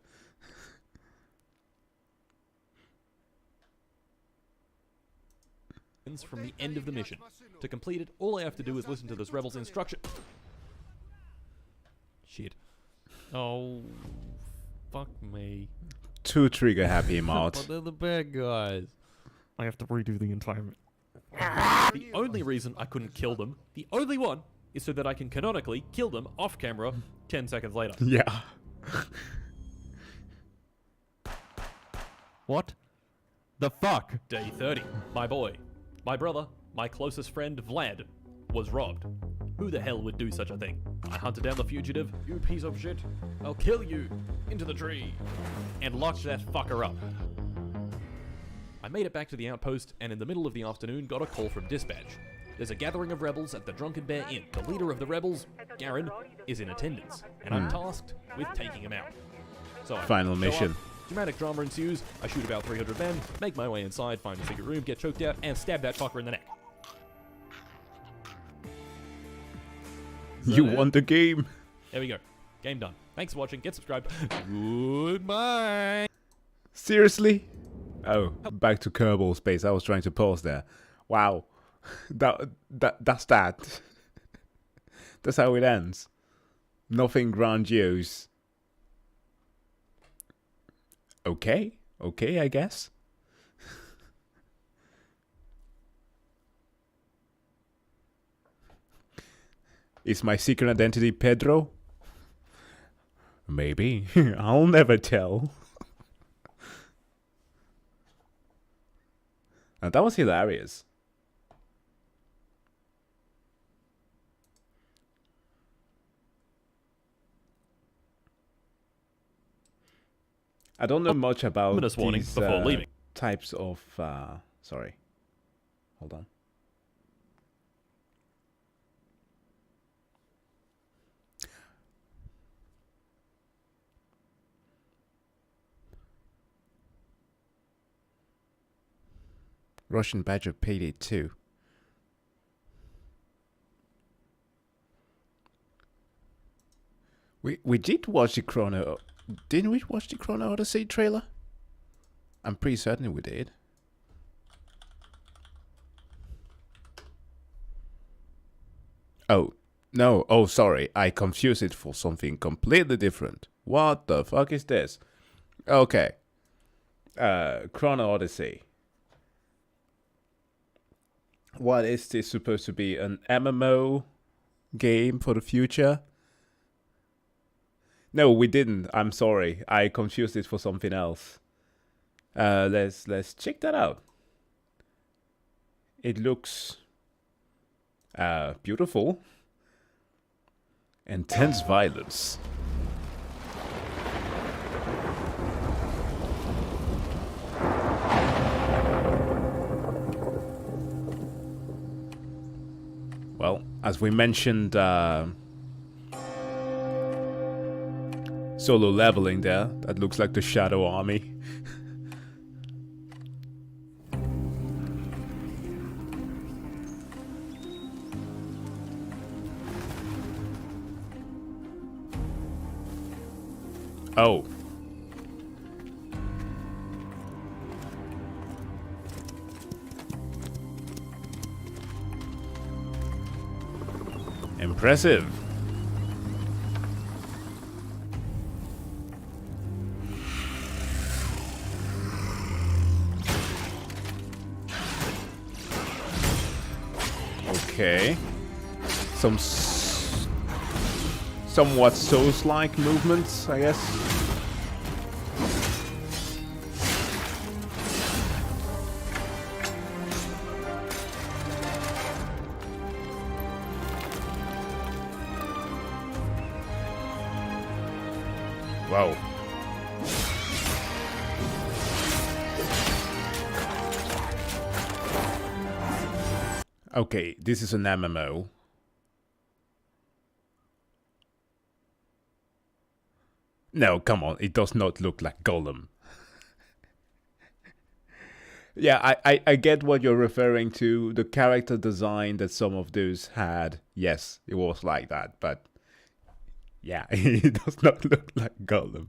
From the end of the mission. To complete it, all I have to do is listen to this rebel's instruction. Shit. Oh, fuck me. Too trigger happy, Mart. But they're the bad guys. I have to redo the entire. The only reason I couldn't kill them, the only one, is so that I can canonically kill them off camera 10 seconds later. Yeah. What? The fuck? Day 30. My boy, my brother, my closest friend Vlad, was robbed. Who the hell would do such a thing? I hunted down the fugitive, you piece of shit. I'll kill you, into the tree, and locked that fucker up. I made it back to the outpost, and in the middle of the afternoon got a call from dispatch. There's a gathering of rebels at the Drunken Bear Inn. The leader of the rebels, Garen, is in attendance, and I'm tasked with taking him out. So I Final show mission. up, dramatic drama ensues, I shoot about 300 men, make my way inside, find a secret room, get choked out, and stab that fucker in the neck. You won the game. There we go. Game done. Thanks for watching, get subscribed. Goodbye! Seriously? Oh, back to Kerbal Space. I was trying to pause there. Wow. That's that. That's how it ends. Nothing grandiose. Okay, I guess. Is my secret identity Pedro? Maybe. I'll never tell. And that was hilarious. I don't know much about Ominous warning these before leaving. types of... sorry. Hold on. Russian Badger Payday 2. We did watch the Chrono... Didn't we watch the Chrono Odyssey trailer? I'm pretty certain we did. Oh, no. Oh, sorry. I confused it for something completely different. What the fuck is this? Okay. Chrono Odyssey. What is this supposed to be? An MMO game for the future? No, we didn't. I'm sorry. I confused it for something else. Let's check that out. It looks beautiful. Intense violence. Well, as we mentioned, solo leveling there. That looks like the Shadow Army. Oh. Impressive. Okay. Some somewhat Souls-like movements, I guess. Wow. Okay, this is an MMO. No, come on, it does not look like Golem. Yeah, I get what you're referring to. The character design that some of those had, yes, it was like that, but yeah, it does not look like Golem.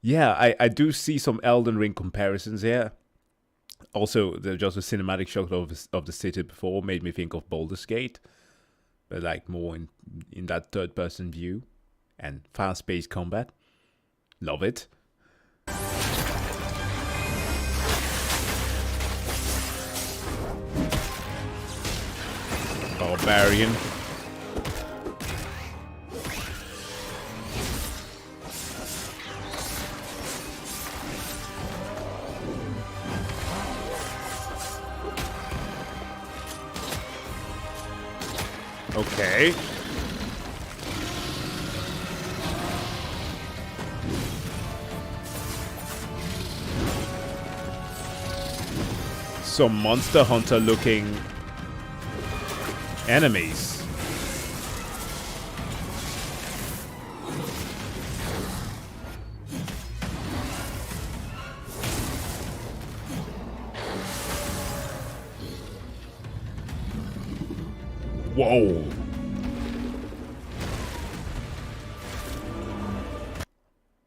Yeah, I do see some Elden Ring comparisons here. Also, there's just a cinematic shot of the city before made me think of Baldur's Gate, but like more in that third-person view and fast-paced combat. Love it. Barbarian. Okay. Some Monster Hunter looking enemies. Whoa.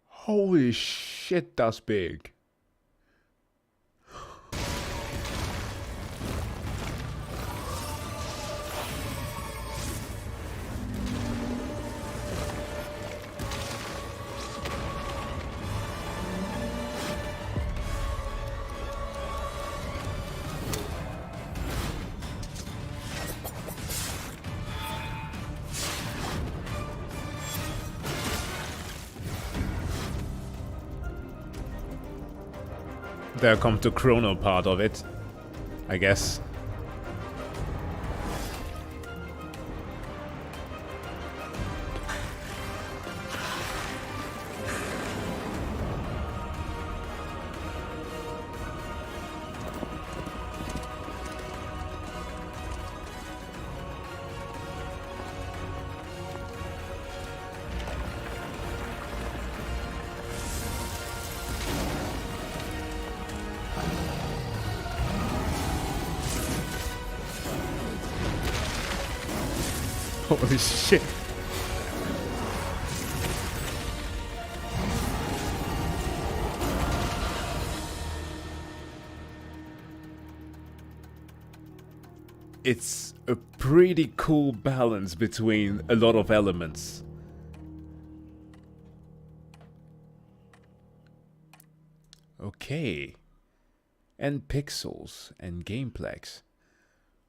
Holy shit, that's big. there comes the chrono part of it, I guess. Holy shit. It's a pretty cool balance between a lot of elements. Okay. And pixels and gameplex.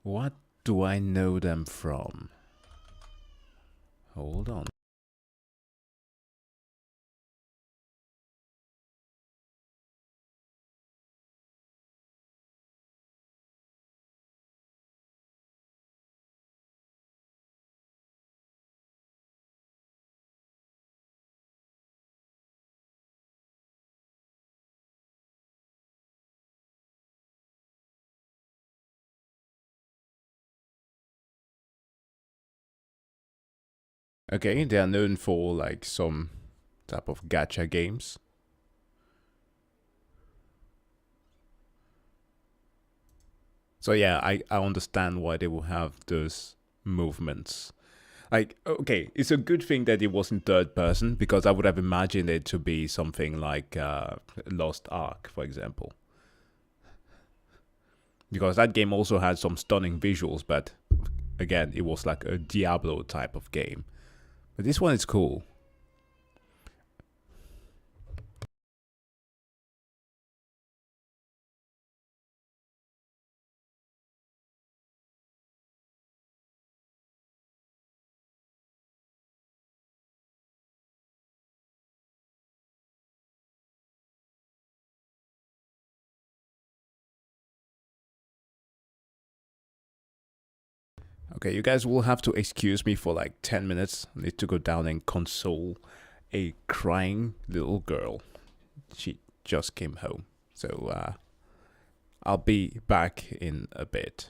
What do I know them from? Hold on. Okay, they are known for like some type of gacha games. So yeah, I understand why they will have those movements. Like, okay, it's a good thing that it wasn't third person, because I would have imagined it to be something like Lost Ark, for example. Because that game also had some stunning visuals, but again, it was like a Diablo type of game. But this one is cool. Okay, you guys will have to excuse me for like 10 minutes. I need to go down and console a crying little girl. She just came home. So I'll be back in a bit.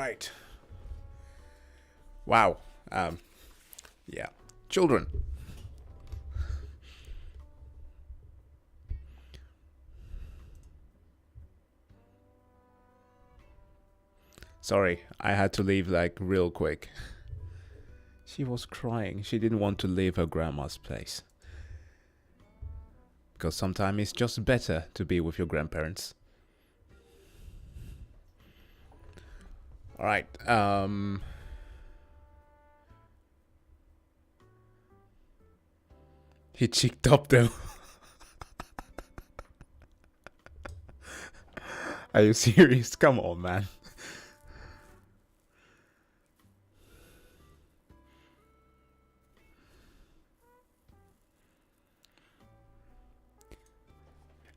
right. Wow. Yeah. Children. Sorry, I had to leave like real quick. She was crying. She didn't want to leave her grandma's place. Because sometimes it's just better to be with your grandparents. Alright, he cheeked up though. Are you serious? Come on, man.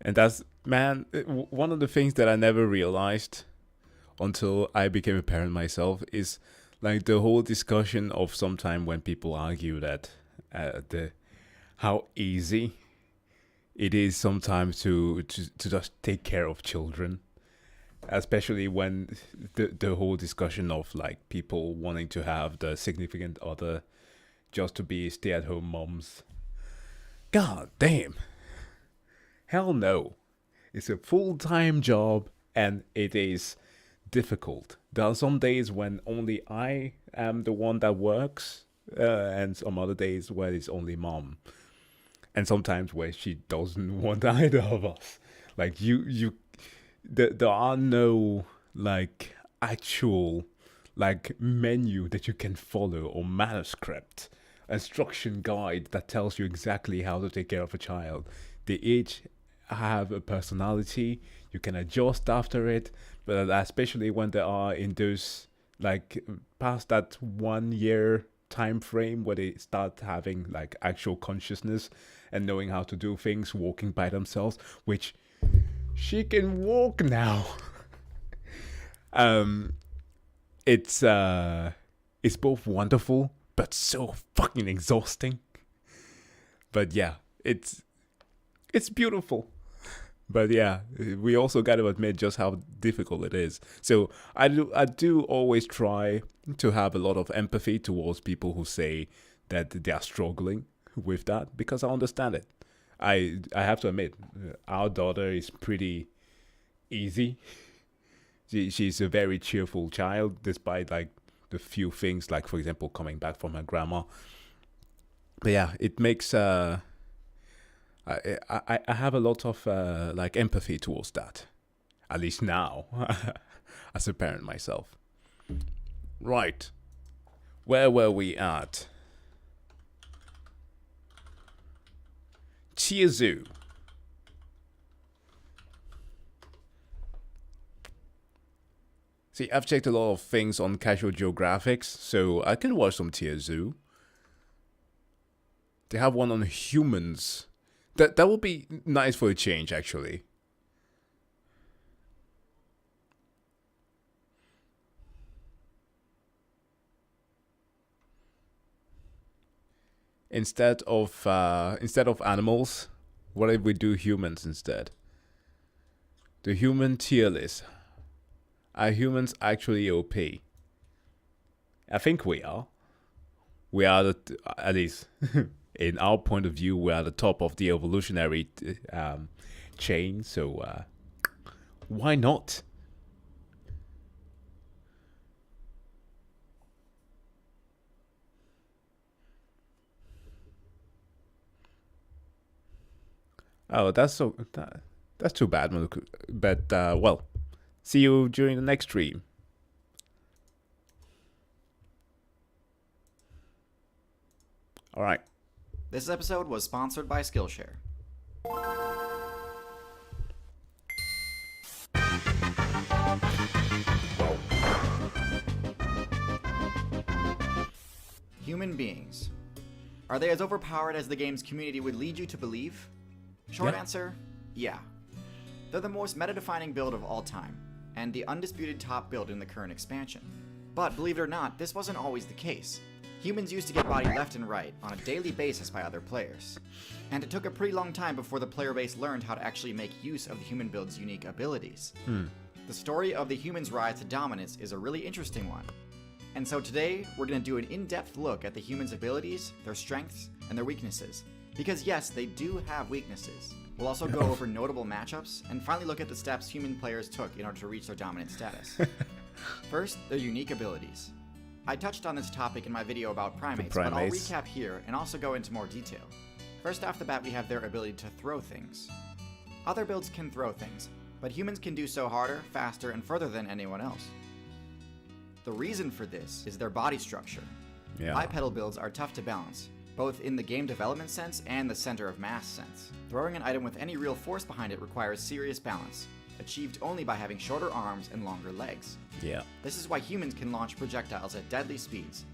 And that's, man, one of the things that I never realized until I became a parent myself is like the whole discussion of sometime when people argue that how easy it is sometimes to just take care of children, especially when the whole discussion of like people wanting to have the significant other just to be stay-at-home moms. God damn. Hell no. It's a full-time job and it is difficult. There are some days when only I am the one that works, and some other days where it's only mom. And sometimes where she doesn't want either of us. Like there are no like actual like menu that you can follow or manuscript, instruction guide that tells you exactly how to take care of a child. They each have a personality. You can adjust after it, but especially when they are in those like past that 1 year time frame where they start having like actual consciousness and knowing how to do things, walking by themselves, which she can walk now. It's both wonderful but so fucking exhausting. But yeah, it's beautiful. But yeah, we also got to admit just how difficult it is. So I do always try to have a lot of empathy towards people who say that they are struggling with that, because I understand it. I have to admit, our daughter is pretty easy. She's a very cheerful child, despite like the few things, like for example coming back from her grandma. But yeah, it makes I have a lot of like empathy towards that, at least now, as a parent myself. Right, where were we at? Chiazu. See, I've checked a lot of things on Casual Geographics, so I can watch some Chiazu. They have one on humans. That would be nice for a change, actually. Instead of animals, what if we do humans instead? The human tier list. Are humans actually OP? I think we are. We are at least in our point of view, we are the top of the evolutionary chain. So why not? Oh, that's too bad, but well, see you during the next stream. All right. This episode was sponsored by Skillshare. Human beings. Are they as overpowered as the game's community would lead you to believe? Short answer, yeah. They're the most meta-defining build of all time, and the undisputed top build in the current expansion. But believe it or not, this wasn't always the case. Humans used to get bodied left and right on a daily basis by other players. And it took a pretty long time before the player base learned how to actually make use of the human build's unique abilities. the story of the humans' rise to dominance is a really interesting one. And so today, we're going to do an in-depth look at the humans' abilities, their strengths, and their weaknesses. Because yes, they do have weaknesses. We'll also go over notable matchups, and finally look at the steps human players took in order to reach their dominant status. First, their unique abilities. I touched on this topic in my video about primates, but I'll recap here and also go into more detail. First off the bat, we have their ability to throw things. Other builds can throw things, but humans can do so harder, faster, and further than anyone else. The reason for this is their body structure. Bipedal builds are tough to balance, both in the game development sense and the center of mass sense. Throwing an item with any real force behind it requires serious balance, achieved only by having shorter arms and longer legs. This is why humans can launch projectiles at deadly speeds,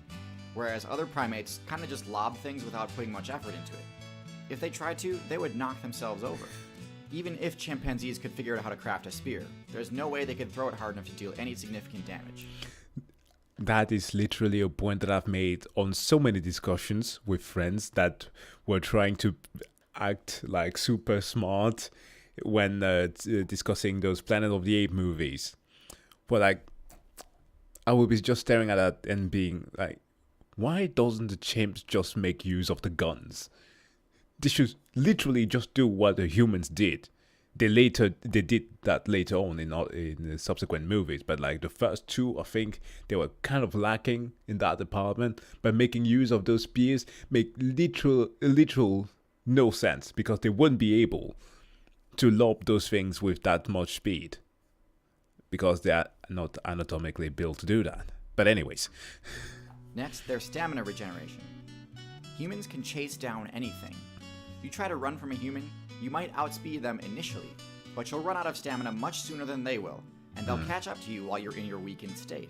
whereas other primates kinda just lob things without putting much effort into it. If they tried to, they would knock themselves over. Even if chimpanzees could figure out how to craft a spear, there's no way they could throw it hard enough to deal any significant damage. That is literally a point that I've made on so many discussions with friends that were trying to act like super smart when discussing those Planet of the Apes movies. But like, I would be just staring at that and being like, why doesn't the chimps just make use of the guns? They should literally just do what the humans did. They did that later on in the subsequent movies, but like the first two, I think they were kind of lacking in that department. But making use of those spears make literal no sense, because they wouldn't be able to lob those things with that much speed, because they are not anatomically built to do that. But anyways. Next, their stamina regeneration. Humans can chase down anything. You try to run from a human, you might outspeed them initially, but you'll run out of stamina much sooner than they will, and they'll catch up to you while you're in your weakened state.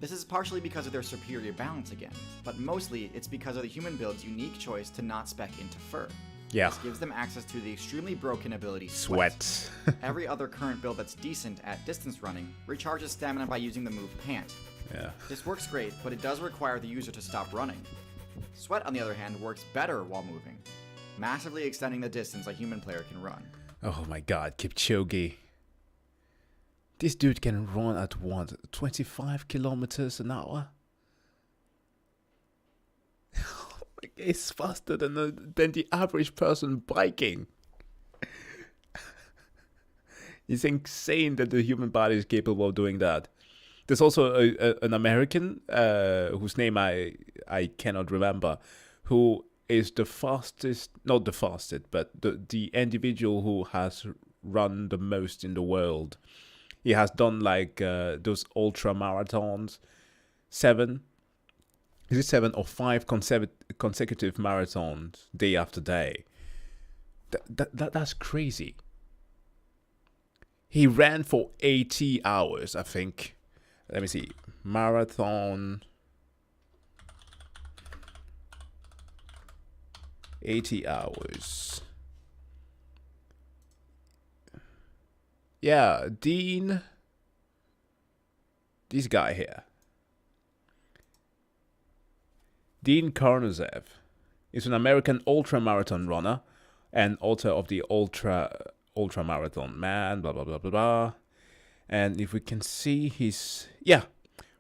This is partially because of their superior balance again, but mostly it's because of the human build's unique choice to not spec into fur. Yeah. This gives them access to the extremely broken ability Sweat. Every other current build that's decent at distance running recharges stamina by using the move Pant. Yeah. This works great, but it does require the user to stop running. Sweat, on the other hand, works better while moving, massively extending the distance a human player can run. Oh my god, Kipchoge. This dude can run at what, 25 kilometers an hour? It's faster than the average person biking. It's insane that the human body is capable of doing that. There's also an American, whose name I cannot remember, who is the fastest, not the fastest, but the individual who has run the most in the world. He has done like those ultra marathons, 7 or 5 consecutive marathons day after day. That's crazy. He ran for 80 hours, I think. Let me see. Marathon. 80 hours. Yeah, Dean. This guy here. Dean Karnazev is an American ultra-marathon runner and author of the Ultra-Marathon Man, blah, blah, blah, blah, blah. And if we can see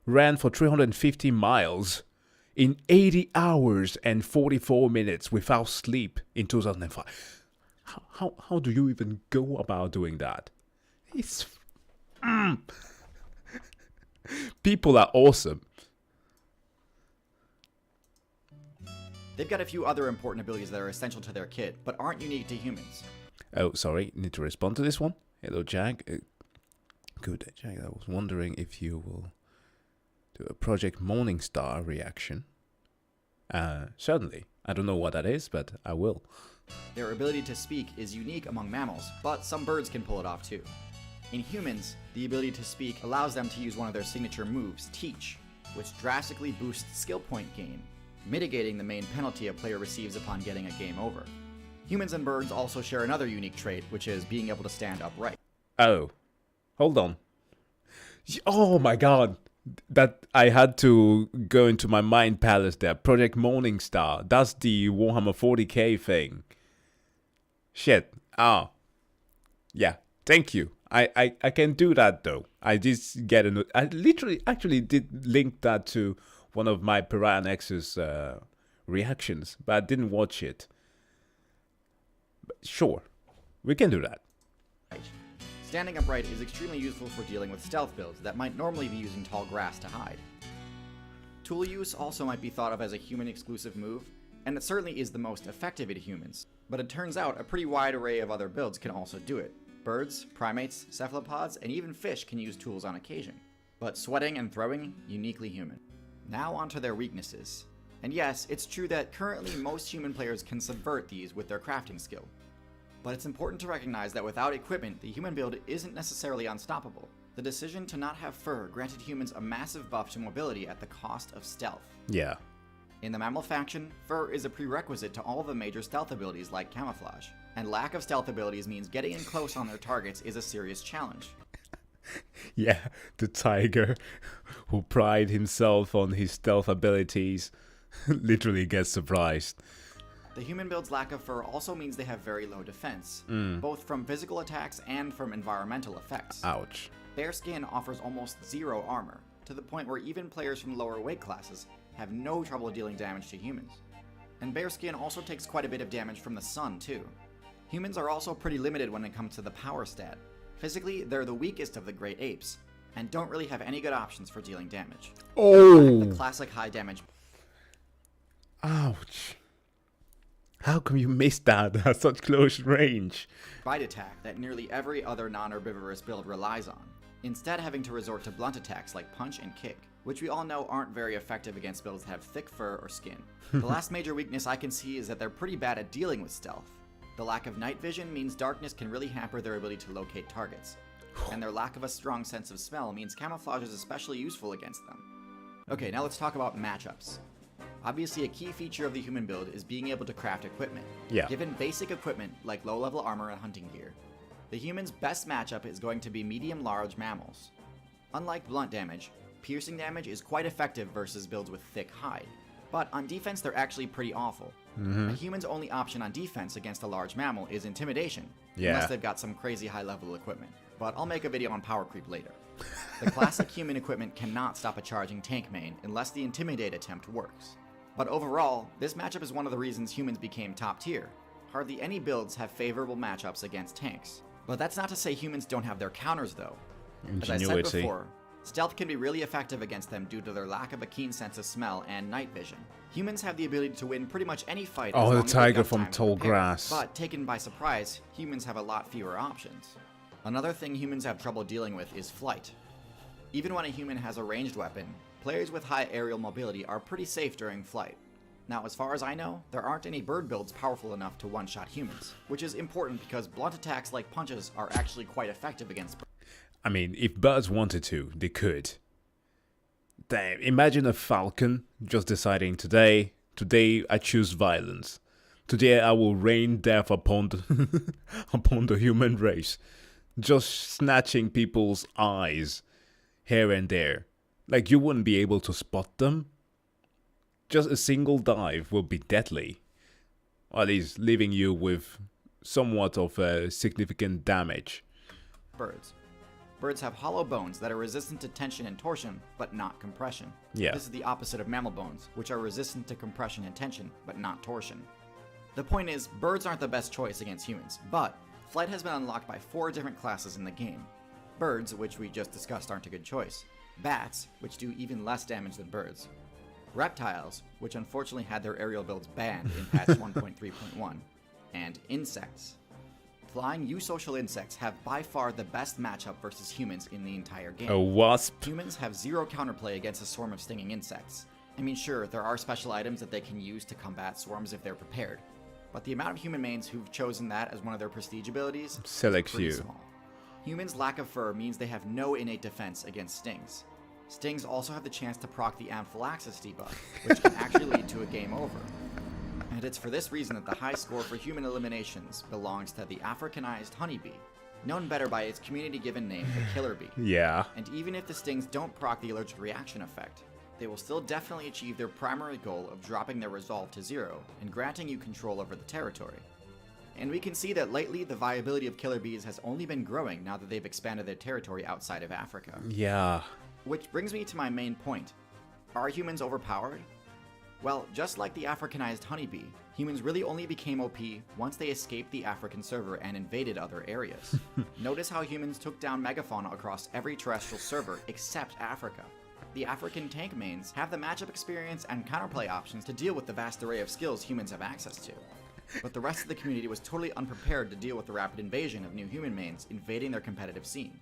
ran for 350 miles in 80 hours and 44 minutes without sleep in 2005. How do you even go about doing that? People are awesome. They've got a few other important abilities that are essential to their kit, but aren't unique to humans. Oh, sorry. Need to respond to this one. Hello, Jack. Good, Jack. I was wondering if you will do a Project Morningstar reaction. Certainly. I don't know what that is, but I will. Their ability to speak is unique among mammals, but some birds can pull it off too. In humans, the ability to speak allows them to use one of their signature moves, Teach, which drastically boosts skill point gain, mitigating the main penalty a player receives upon getting a game over. Humans and birds also share another unique trait, which is being able to stand upright. Oh. Hold on. Oh my god. That I had to go into my mind palace there. Project Morningstar. That's the Warhammer 40k thing. Shit. Ah. Yeah. Thank you. I can do that though. I did get I literally actually did link that to one of my Pariah Nexus reactions, but I didn't watch it. But sure, we can do that. Standing upright is extremely useful for dealing with stealth builds that might normally be using tall grass to hide. Tool use also might be thought of as a human-exclusive move, and it certainly is the most effective at humans, but it turns out a pretty wide array of other builds can also do it. Birds, primates, cephalopods, and even fish can use tools on occasion. But sweating and throwing, uniquely human. Now onto their weaknesses. And yes, it's true that currently most human players can subvert these with their crafting skill. But it's important to recognize that without equipment, the human build isn't necessarily unstoppable. The decision to not have fur granted humans a massive buff to mobility at the cost of stealth. Yeah. In the mammal faction, fur is a prerequisite to all the major stealth abilities like camouflage, and lack of stealth abilities means getting in close on their targets is a serious challenge. Yeah, the tiger who pride himself on his stealth abilities literally gets surprised. The human build's lack of fur also means they have very low defense, both from physical attacks and from environmental effects. Ouch. Bare skin offers almost zero armor, to the point where even players from lower weight classes have no trouble dealing damage to humans. And bare skin also takes quite a bit of damage from the sun too. Humans are also pretty limited when it comes to the power stat. Physically, they're the weakest of the great apes, and don't really have any good options for dealing damage. Oh! The classic high damage. Ouch. How come you missed that at such close range? Bite attack that nearly every other non-herbivorous build relies on, instead having to resort to blunt attacks like punch and kick, which we all know aren't very effective against builds that have thick fur or skin. The last major weakness I can see is that they're pretty bad at dealing with stealth. The lack of night vision means darkness can really hamper their ability to locate targets, and their lack of a strong sense of smell means camouflage is especially useful against them. Okay, now let's talk about matchups. Obviously, a key feature of the human build is being able to craft equipment. Yeah. Given basic equipment like low-level armor and hunting gear, the human's best matchup is going to be medium-large mammals. Unlike blunt damage, piercing damage is quite effective versus builds with thick hide, but on defense they're actually pretty awful. A human's only option on defense against a large mammal is intimidation, unless they've got some crazy high-level equipment, but I'll make a video on power creep later. The classic human equipment cannot stop a charging tank main unless the intimidate attempt works. But overall, this matchup is one of the reasons humans became top tier. Hardly any builds have favorable matchups against tanks. But that's not to say humans don't have their counters though. As I said before, stealth can be really effective against them due to their lack of a keen sense of smell and night vision. Humans have the ability to win pretty much any fight. Oh, the as long as they've tiger got from time to tall prepare. grass. But taken by surprise, humans have a lot fewer options. Another thing humans have trouble dealing with is flight. Even when a human has a ranged weapon, players with high aerial mobility are pretty safe during flight. Now, as far as I know, there aren't any bird builds powerful enough to one-shot humans, which is important because blunt attacks like punches are actually quite effective against birds. I mean, if birds wanted to, they could. Damn, imagine a falcon just deciding today I choose violence. Today I will rain death upon the, upon the human race. Just snatching people's eyes here and there. Like you wouldn't be able to spot them. Just a single dive will be deadly. Or at least leaving you with somewhat of significant damage. Birds. Birds have hollow bones that are resistant to tension and torsion, but not compression. Yeah. This is the opposite of mammal bones, which are resistant to compression and tension, but not torsion. The point is, birds aren't the best choice against humans, but flight has been unlocked by 4 different classes in the game. Birds, which we just discussed, aren't a good choice. Bats, which do even less damage than birds. Reptiles, which unfortunately had their aerial builds banned in patch 1.3.1. And insects. Flying eusocial insects have by far the best matchup versus humans in the entire game. A wasp? Humans have 0 counterplay against a swarm of stinging insects. I mean, sure, there are special items that they can use to combat swarms if they're prepared, but the amount of human mains who've chosen that as one of their prestige abilities Select is pretty few. small. Humans' lack of fur means they have no innate defense against stings. Stings also have the chance to proc the anaphylaxis debuff, which can actually lead to a game over. And it's for this reason that the high score for human eliminations belongs to the Africanized honeybee, known better by its community-given name, the killer bee. Yeah. And even if the stings don't proc the allergic reaction effect, they will still definitely achieve their primary goal of dropping their resolve to 0 and granting you control over the territory. And we can see that lately the viability of killer bees has only been growing now that they've expanded their territory outside of Africa. Yeah. Which brings me to my main point. Are humans overpowered? Well, just like the Africanized honeybee, humans really only became OP once they escaped the African server and invaded other areas. Notice how humans took down megafauna across every terrestrial server except Africa. The African tank mains have the matchup experience and counterplay options to deal with the vast array of skills humans have access to. But the rest of the community was totally unprepared to deal with the rapid invasion of new human mains invading their competitive scene.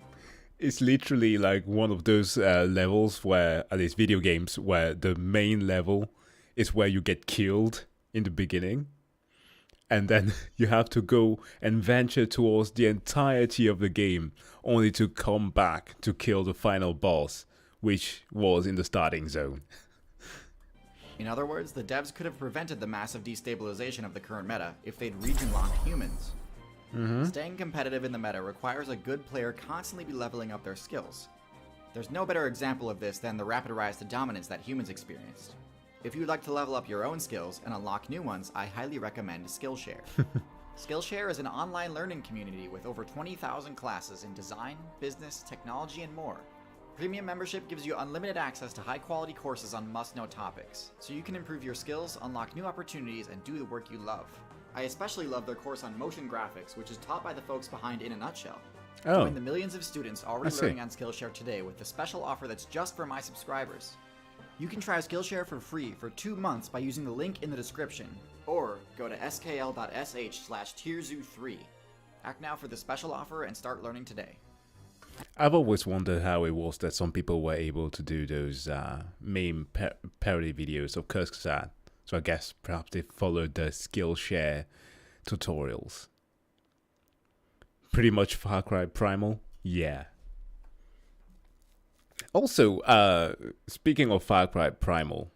It's literally like one of those levels where, at least video games, where the main level is where you get killed in the beginning. And then you have to go and venture towards the entirety of the game, only to come back to kill the final boss, which was in the starting zone. In other words, the devs could have prevented the massive destabilization of the current meta if they'd region-locked humans. Staying competitive in the meta requires a good player constantly be leveling up their skills. There's no better example of this than the rapid rise to dominance that humans experienced. If you'd like to level up your own skills and unlock new ones, I highly recommend Skillshare. Skillshare is an online learning community with over 20,000 classes in design, business, technology, and more. Premium membership gives you unlimited access to high-quality courses on must-know topics, so you can improve your skills, unlock new opportunities, and do the work you love. I especially love their course on motion graphics, which is taught by the folks behind In a Nutshell. Oh, Join the millions of students already I see. learning on Skillshare today with the special offer that's just for my subscribers. You can try Skillshare for free for 2 months by using the link in the description, or go to skl.sh/tierzoo3. Act now for the special offer and start learning today. I've always wondered how it was that some people were able to do those meme parody videos of Kurskazan. So I guess perhaps they followed the Skillshare tutorials. Pretty much Far Cry Primal, yeah. Also, speaking of Far Cry Primal,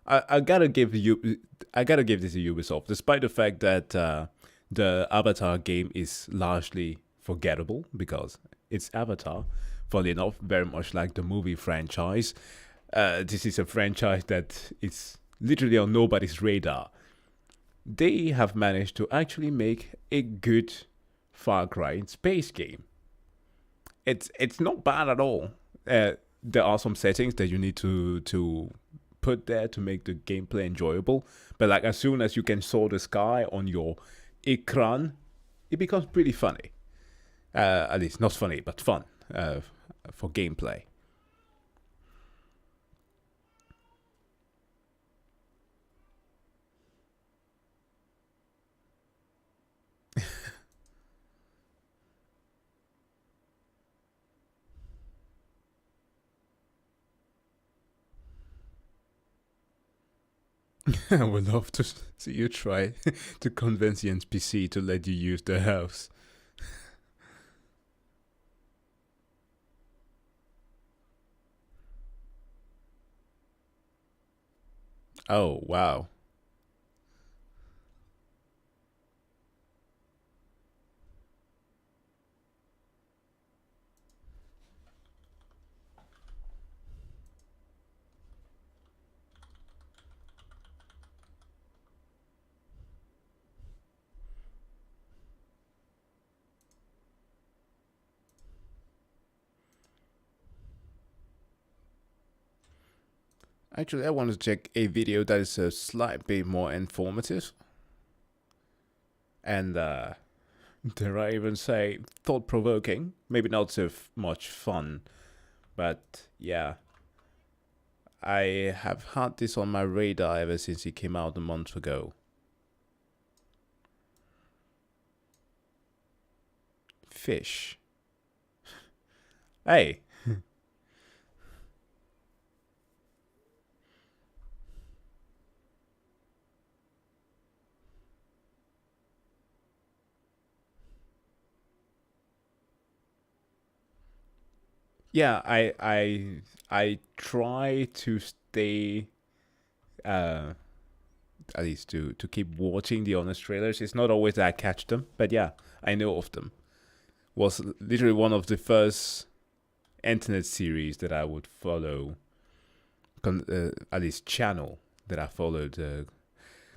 I gotta give this to Ubisoft, despite the fact that the Avatar game is largely forgettable because it's Avatar. Funnily enough, very much like the movie franchise. This is a franchise that is literally on nobody's radar. They have managed to actually make a good Far Cry space game. It's not bad at all. There are some settings that you need to put there to make the gameplay enjoyable. But like as soon as you can saw the sky on your Ikran, it becomes pretty funny. At least not funny, but fun for gameplay. I would love to see you try to convince the NPC to let you use the house. Oh, wow. Actually, I want to check a video that is a slight bit more informative. And dare I even say thought-provoking. Maybe not so much fun, but yeah. I have had this on my radar ever since it came out a month ago. Fish. Hey. Yeah, I try to stay at least to keep watching the honest trailers. It's not always that I catch them, but yeah, I know of them. Was literally one of the first internet series that I would follow, at least channel that I followed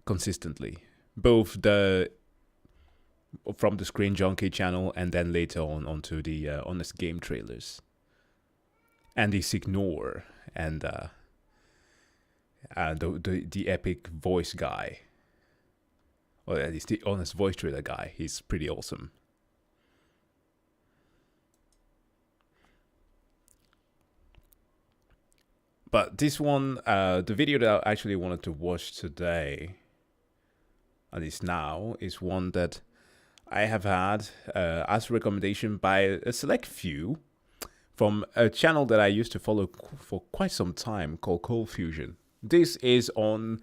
consistently. Both the from the Screen Junkie channel, and then later on onto the Honest Game trailers. Andy Signor and the epic voice guy, or at least the Honest Voice trailer guy. He's pretty awesome. But this one, the video that I actually wanted to watch today, at least now, is one that I have had as a recommendation by a select few from a channel that I used to follow for quite some time called Cold Fusion. This is on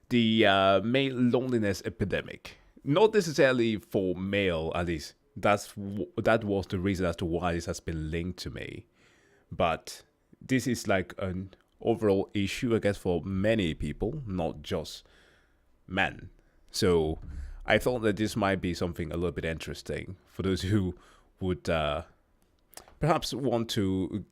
the male loneliness epidemic. Not necessarily for male, at least that was the reason as to why this has been linked to me. But this is like an overall issue, I guess, for many people, not just men. So I thought that this might be something a little bit interesting for those who would perhaps want to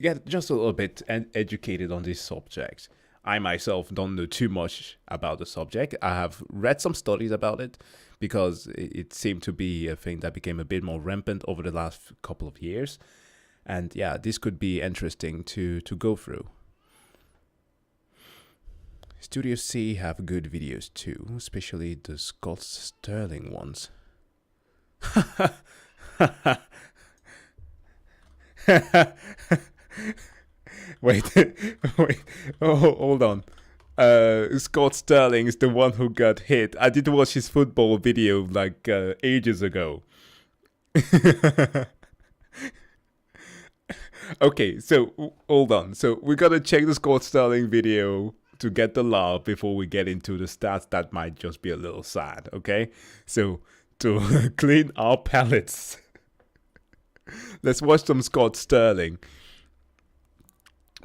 get just a little bit educated on this subject. I myself don't know too much about the subject. I have read some studies about it because it seemed to be a thing that became a bit more rampant over the last couple of years. And yeah, this could be interesting to go through. Studio C have good videos too, especially the Scott Sterling ones. Wait, oh, hold on. Scott Sterling is the one who got hit. I did watch his football video like ages ago. Okay, so hold on. So we gotta check the Scott Sterling video to get the love before we get into the stats that might just be a little sad, okay? So to clean our palates, let's watch some Scott Sterling.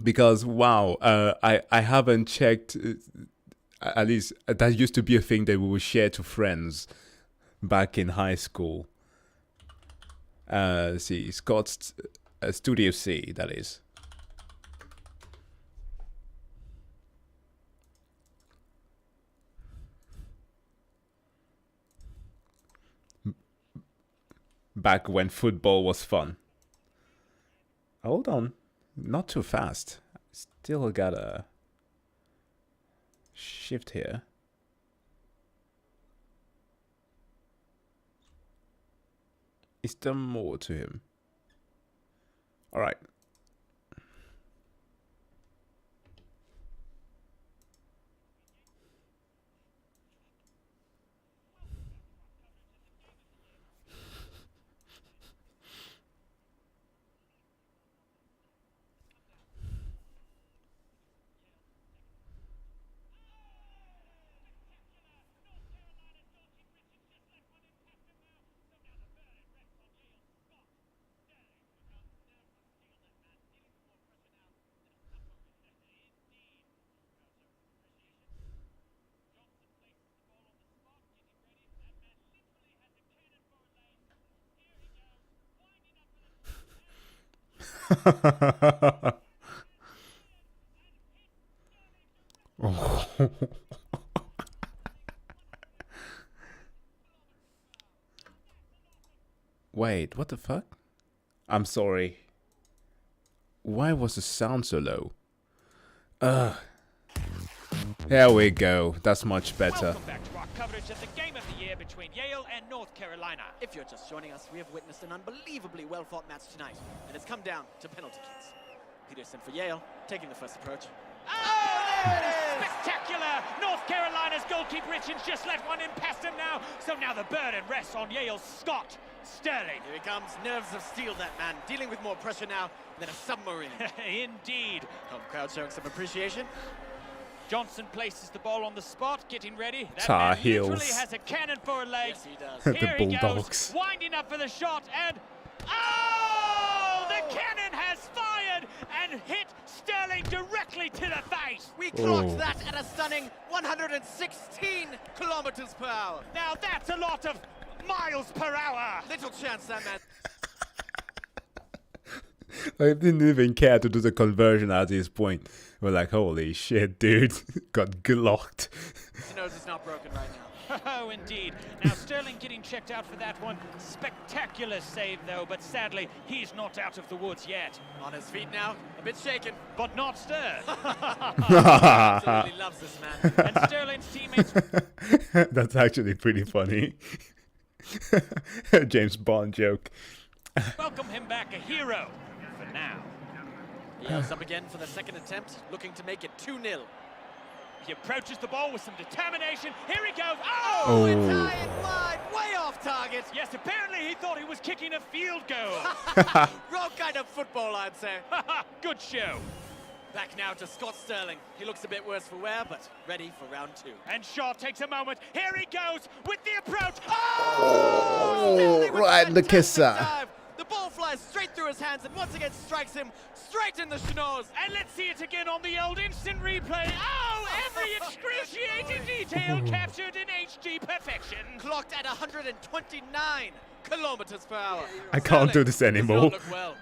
Because wow, I haven't checked. At least that used to be a thing that we would share to friends back in high school. Let's see, Scott's Studio C, that is. Back when football was fun. Hold on. Not too fast. Still gotta shift here. Is there more to him? Alright. Oh. Wait, what the fuck? I'm sorry. Why was the sound so low? There we go. That's much better. Welcome back to our coverage of the game of the year between Yale and North Carolina. If you're just joining us, we have witnessed an unbelievably well-fought match tonight, and it's come down to penalty kicks. Peterson for Yale, taking the first approach. Oh, there it is! Spectacular! North Carolina's goalkeeper Richards just let one in past him now, so now the burden rests on Yale's Scott Sterling. Here he comes, nerves of steel, that man, dealing with more pressure now than a submarine. Indeed. Home crowd showing some appreciation. Johnson places the ball on the spot, getting ready. That Tar man Heels. literally has a cannon for a leg. Yes, he does. The Here he Bulldogs. goes, winding up for the shot, and oh! The cannon has fired and hit Sterling directly to the face. We clocked Oh. that at a stunning 116 kilometers per hour. Now that's a lot of miles per hour. Little chance that man. I didn't even care to do the conversion at this point. We're like, holy shit, dude. Got glocked. His nose is not broken right now. Oh, indeed. Now, Sterling getting checked out for that one. Spectacular save, though, but sadly, he's not out of the woods yet. On his feet now, a bit shaken. But not stirred. Absolutely loves this man. And Sterling's teammates... That's actually pretty funny. James Bond joke. welcome him back a hero for now. Yale's up again for the second attempt, looking to make it 2-0. He approaches the ball with some determination. Here he goes. Oh, it's high and wide, way off target. Yes, apparently he thought he was kicking a field goal. Wrong kind of football, I'd say. Good show. Back now to Scott Sterling. He looks a bit worse for wear, but ready for round 2. And Shaw takes a moment. Here he goes with the approach. Oh, right in the kisser. Dive. The ball flies straight through his hands and once again strikes him straight in the schnoz. And let's see it again on the old instant replay. Oh, every excruciating detail captured in HD perfection. Clocked at 129 kilometers per hour. I can't do this anymore. Does not look well.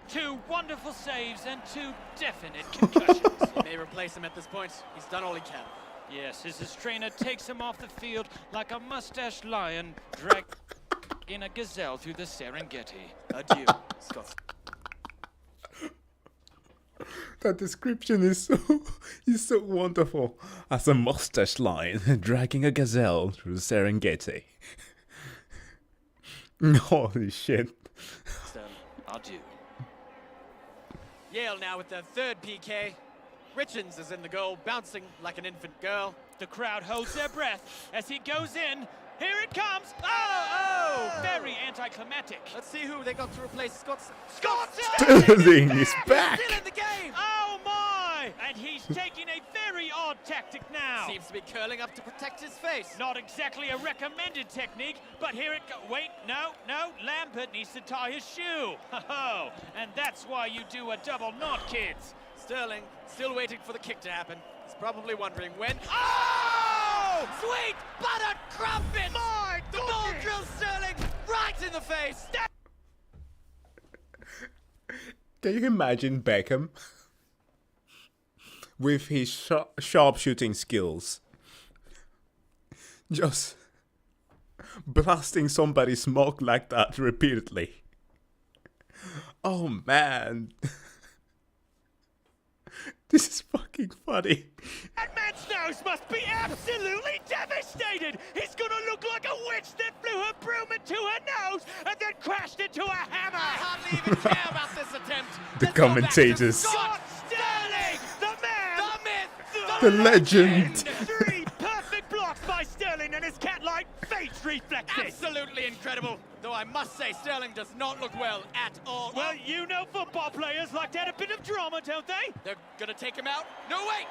2 wonderful saves and 2 definite concussions. He may replace him at this point. He's done all he can. Yes, as his trainer takes him off the field like a mustached lion dragged in a gazelle through the Serengeti. Adieu, Scott. That description is so wonderful. As a mustache lion dragging a gazelle through the Serengeti. Holy shit. Sterling. Adieu. Yale now with their third PK. Richards is in the goal, bouncing like an infant girl. The crowd holds their breath as he goes in. Here it comes! Oh! Very anticlimactic. Let's see who they got to replace Scott. Sterling is back! Still in the game! Oh my! And he's taking a very odd tactic now. Seems to be curling up to protect his face. Not exactly a recommended technique, but here it goes. Wait, no. Lambert needs to tie his shoe. Ho-ho! And that's why you do a double knot, kids. Sterling still waiting for the kick to happen. He's probably wondering when. Oh! Sweet buttered crumpet! My The ball drills Sterling right in the face. Can you imagine Beckham? With his sharp shooting skills. Just blasting somebody's smoke like that repeatedly. Oh man. This is fucking funny. That man's nose must be absolutely devastated. He's gonna look like a witch that flew her broom into her nose and then crashed into a hammer. I hardly even care about this attempt. The Let's go back to commentators. Scott Sterling, the man, The myth, The legend. 3 perfect blocks by Sterling and his cat-like face reflexes. Absolutely incredible. Though I must say, Sterling does not look well at all. Well, you know football players like to add a bit of drama, don't they? They're gonna take him out. No, wait.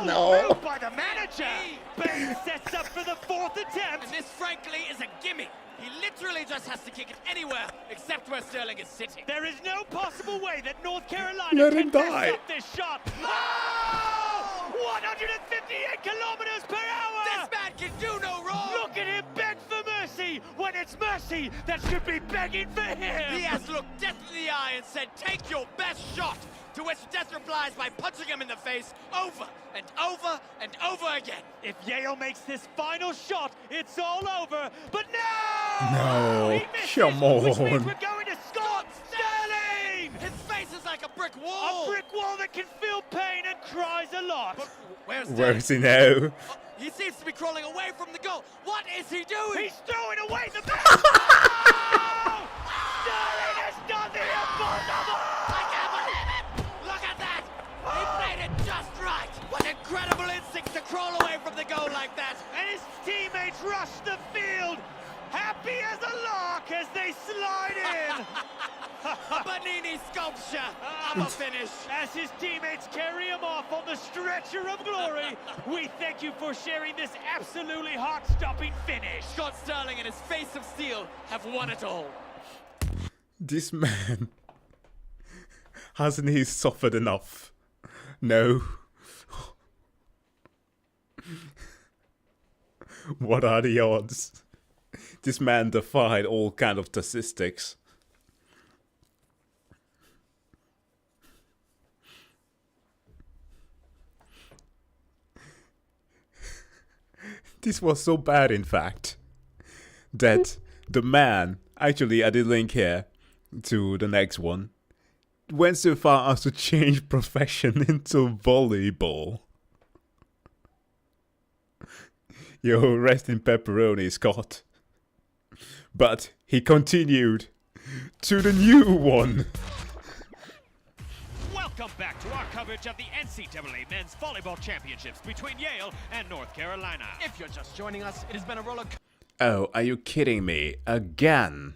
No. Moved by the manager. Bain sets up for the 4th attempt. And this, frankly, is a gimme. He literally just has to kick it anywhere except where Sterling is sitting. There is no possible way that North Carolina Let can him die. mess up this shot. Oh! 158 kilometers per hour. This man can do no wrong. Look at him beg for mercy when it's mercy that should be begging for him. He has looked death in the eye and said, "Take your best shot." To which Death replies by punching him in the face over and over and over again. If Yale makes this final shot, it's all over. But no! No, He misses, come which means on. we're going to Scott Sterling! His face is like a brick A wall. brick wall that can feel pain and cries a lot. But where's Where Sterling? is he now? Oh, he seems to be crawling away from the goal. What is he doing? He's throwing away the ball! Oh! Sterling has done the impossible! I can't believe it! Look at that! He played it just right! What incredible instinct to crawl away from the goal like that! And his teammates rush the field, happy as a lark as they slide in. A Bernini sculpture of a finish. As his teammates carry him off on the stretcher of glory, we thank you for sharing this absolutely heart-stopping finish. Scott Sterling and his face of steel have won it all. This man. Hasn't he suffered enough? No. What are the odds? This man defied all kind of statistics. This was so bad, in fact, that the man, actually I did link here to the next one, went so far as to change profession into volleyball. Yo, rest in pepperoni, Scott. But he continued to the new one. Welcome back to our coverage of the NCAA Men's Volleyball Championships between Yale and North Carolina. If you're just joining us, it has been a roller coaster. Oh, are you kidding me? Again?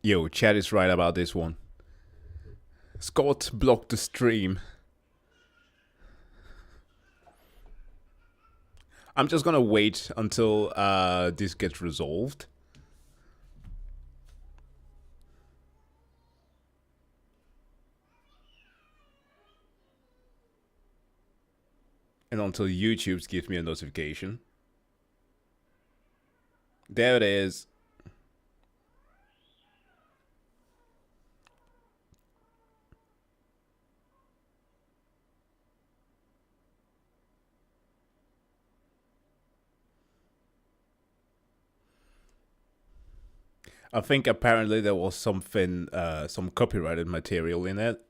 Yo, Chad is right about this one. Scott blocked the stream. I'm just gonna wait until this gets resolved. And until YouTube gives me a notification. There it is. I think apparently there was something, some copyrighted material in it.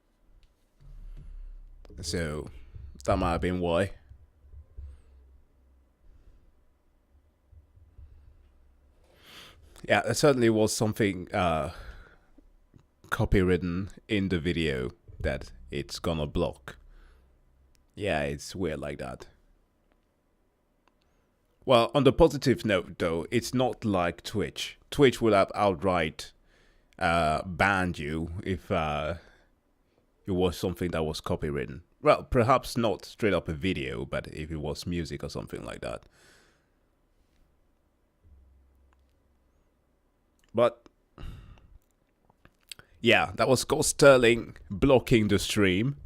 So, that might have been why. Yeah, there certainly was something copywritten in the video that it's gonna block. Yeah, it's weird like that. Well, on the positive note, though, it's not like Twitch. Twitch would have outright banned you if it was something that was copywritten. Well, perhaps not straight up a video, but if it was music or something like that. But yeah, that was Scott Sterling blocking the stream.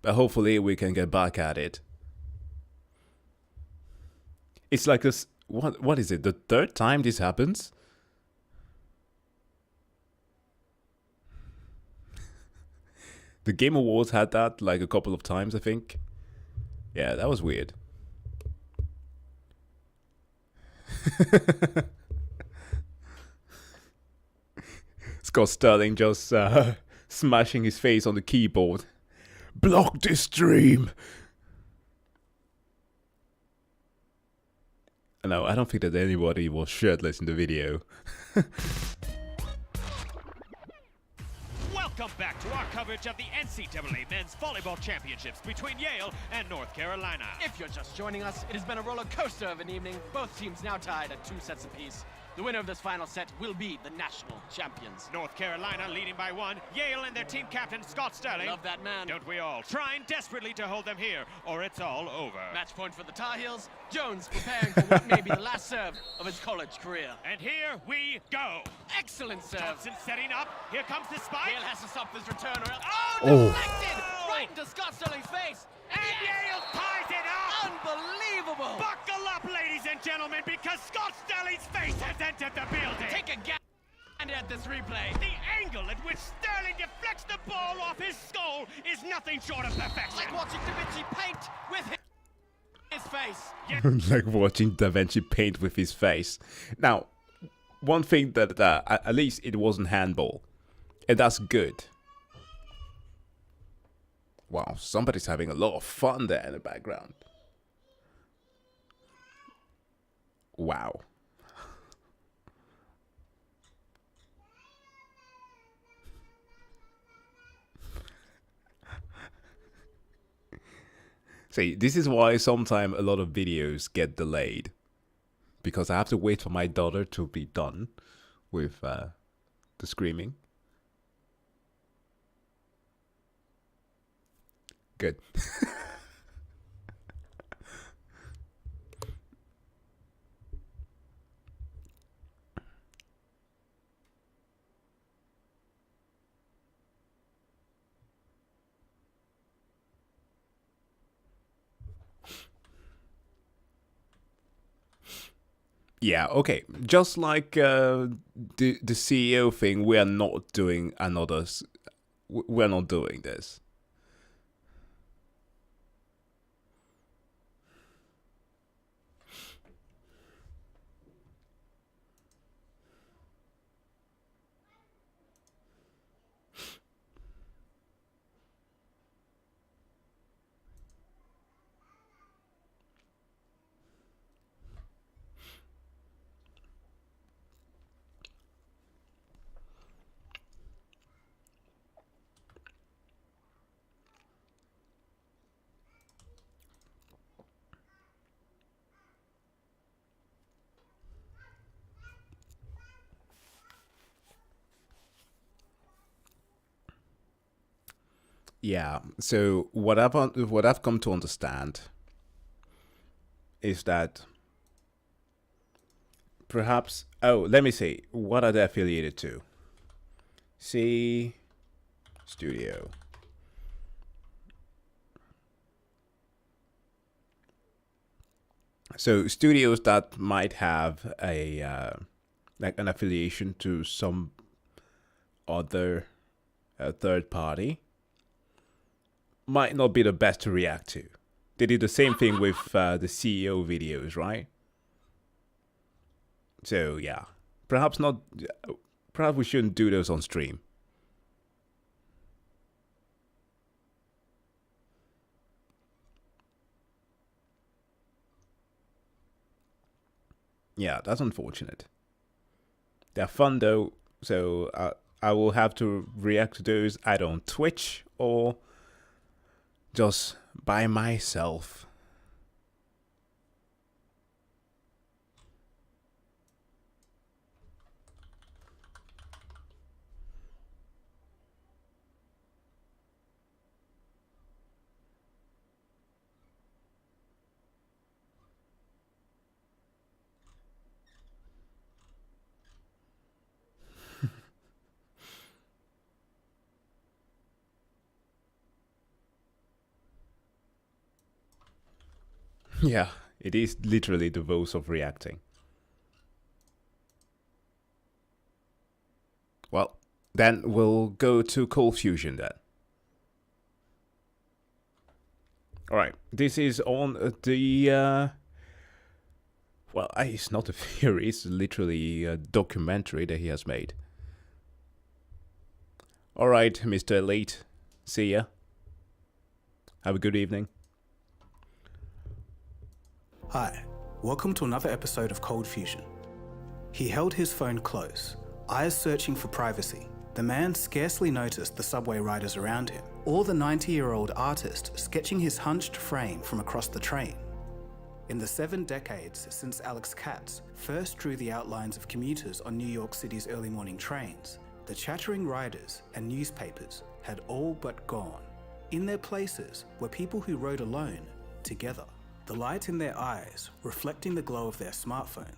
But hopefully we can get back at it. It's like this. What is it? The third time this happens? The Game Awards had that like a couple of times, I think. Yeah, that was weird. Scott Sterling just smashing his face on the keyboard. Block this stream! No, I don't think that anybody was shirtless in the video. Welcome back to our coverage of the NCAA Men's Volleyball Championships between Yale and North Carolina. If you're just joining us, it has been a roller coaster of an evening. Both teams now tied at 2 sets apiece. The winner of this final set will be the national champions. North Carolina leading by 1. Yale and their team captain, Scott Sterling. Love that man. Don't we all? Trying desperately to hold them here, or it's all over. Match point for the Tar Heels. Jones preparing for what may be the last serve of his college career. And here we go. Excellent serve. Thompson setting up. Here comes the spike. Yale has to stop this return or else... Oh. Deflected! Right into Scott Sterling's face. And Yale ties it up. Unbelievable. Buckle up, ladies and gentlemen, because Scott Sterling's face has entered the building. Take a gander at this replay. The angle at which Sterling deflects the ball off his skull is nothing short of perfection. Like watching Da Vinci paint with his face. Like watching Da Vinci paint with his face. Now, one thing that at least it wasn't handball, and that's good. Wow, somebody's having a lot of fun there in the background. Wow. See, this is why sometimes a lot of videos get delayed. Because I have to wait for my daughter to be done with the screaming. Good. Yeah, okay. Just like the CEO thing, we are not doing we're not doing this. Yeah, so what I've come to understand is that perhaps, let me see, what are they affiliated to? See, studio. So studios that might have a like an affiliation to some other third party might not be the best to react to. They did the same thing with the CEO videos, right? So yeah, perhaps not. Perhaps we shouldn't do those on stream. Yeah, that's unfortunate. They're fun though, so I will have to react to those either on Twitch or just by myself. Yeah, it is literally the voice of reacting. Well, then we'll go to Cold Fusion then. Alright, this is on the... well, it's not a theory, it's literally a documentary that he has made. Alright, Mr. Elite, see ya. Have a good evening. Hi, welcome to another episode of Cold Fusion. He held his phone close, eyes searching for privacy. The man scarcely noticed the subway riders around him, or the 90-year-old artist sketching his hunched frame from across the train. In the 7 decades since Alex Katz first drew the outlines of commuters on New York City's early morning trains, the chattering riders and newspapers had all but gone. In their places were people who rode alone, together. The light in their eyes reflecting the glow of their smartphone.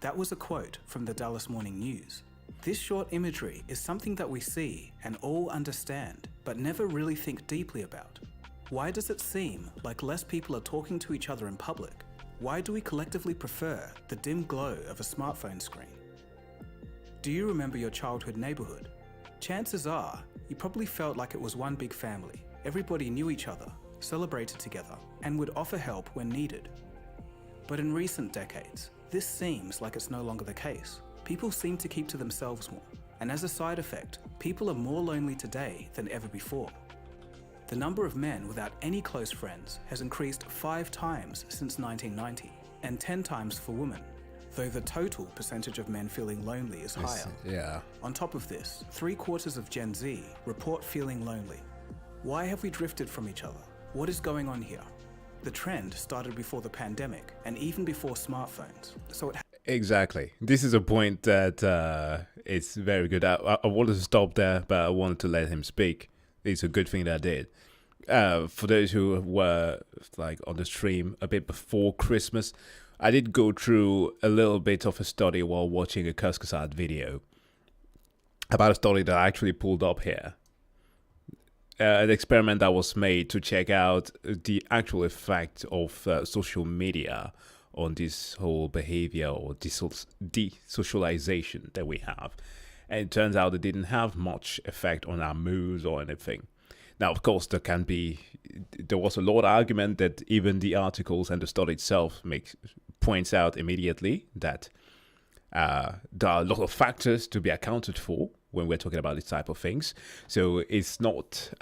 That was a quote from the Dallas Morning News. This short imagery is something that we see and all understand, but never really think deeply about. Why does it seem like less people are talking to each other in public? Why do we collectively prefer the dim glow of a smartphone screen? Do you remember your childhood neighborhood? Chances are, you probably felt like it was one big family. Everybody knew each other, celebrated together, and would offer help when needed. But in recent decades, this seems like it's no longer the case. People seem to keep to themselves more, and as a side effect, people are more lonely today than ever before. The number of men without any close friends has increased 5 times since 1990, and 10 times for women, though the total percentage of men feeling lonely is higher. Yeah. On top of this, 3/4 of Gen Z report feeling lonely. Why have we drifted from each other? What is going on here? The trend started before the pandemic and even before smartphones, so it Exactly. This is a point that it's very good. I wanted to stop there, but I wanted to let him speak. It's a good thing that I did. For those who were like on the stream a bit before Christmas, I did go through a little bit of a study while watching a Kurzgesagt video about a study that I actually pulled up here. An experiment that was made to check out the actual effect of social media on this whole behavior or desocialization that we have. And it turns out it didn't have much effect on our moods or anything. Now, of course, there was a lot of argument that even the articles and the study itself points out immediately that there are a lot of factors to be accounted for when we're talking about this type of things. So it's not...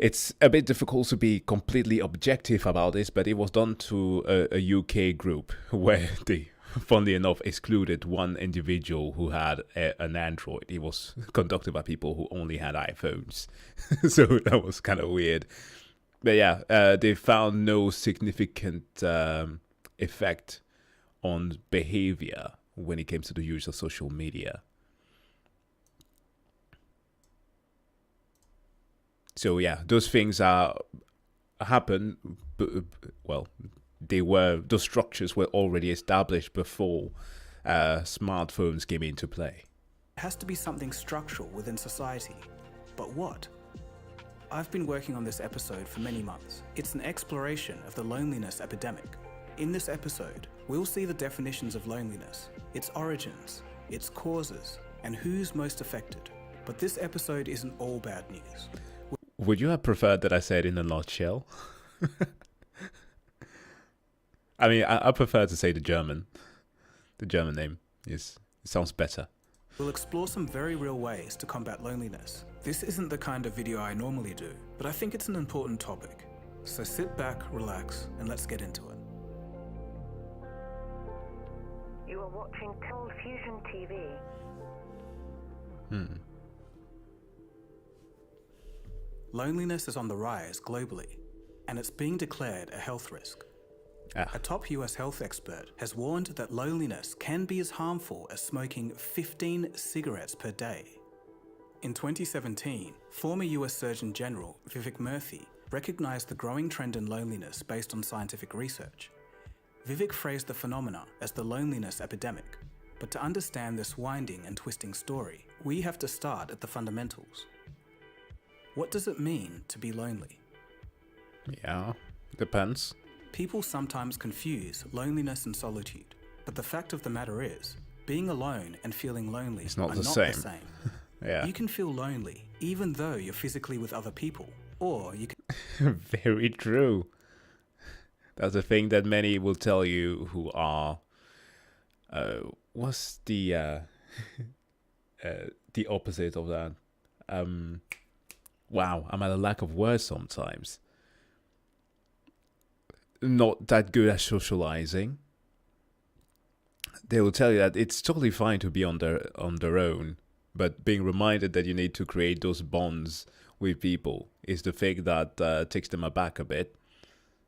it's a bit difficult to be completely objective about this, but it was done to a UK group where they, funnily enough, excluded one individual who had an Android. It was conducted by people who only had iPhones. So that was kind of weird. But yeah, they found no significant effect on behavior when it came to the use of social media. So yeah, those things happen. Well, those structures were already established before smartphones came into play. It has to be something structural within society. But what? I've been working on this episode for many months. It's an exploration of the loneliness epidemic. In this episode, we'll see the definitions of loneliness, its origins, its causes, and who's most affected. But this episode isn't all bad news. Would you have preferred that I said in a nutshell? I mean, I prefer to say the German. The German name it sounds better. We'll explore some very real ways to combat loneliness. This isn't the kind of video I normally do, but I think it's an important topic. So sit back, relax, and let's get into it. You are watching Cold Fusion TV. Loneliness is on the rise globally, and it's being declared a health risk. A top US health expert has warned that loneliness can be as harmful as smoking 15 cigarettes per day. In 2017, former US Surgeon General Vivek Murthy recognized the growing trend in loneliness based on scientific research. Vivek phrased the phenomena as the loneliness epidemic, but to understand this winding and twisting story, we have to start at the fundamentals. What does it mean to be lonely? Yeah, depends. People sometimes confuse loneliness and solitude, but the fact of the matter is, being alone and feeling lonely it's not are the not same. the same. Yeah. You can feel lonely even though you're physically with other people, or you can... Very true. That's a thing that many will tell you who are... what's the opposite of that? Wow, I'm at a lack of words sometimes. Not that good at socializing. They will tell you that it's totally fine to be on their own, but being reminded that you need to create those bonds with people is the thing that takes them aback a bit.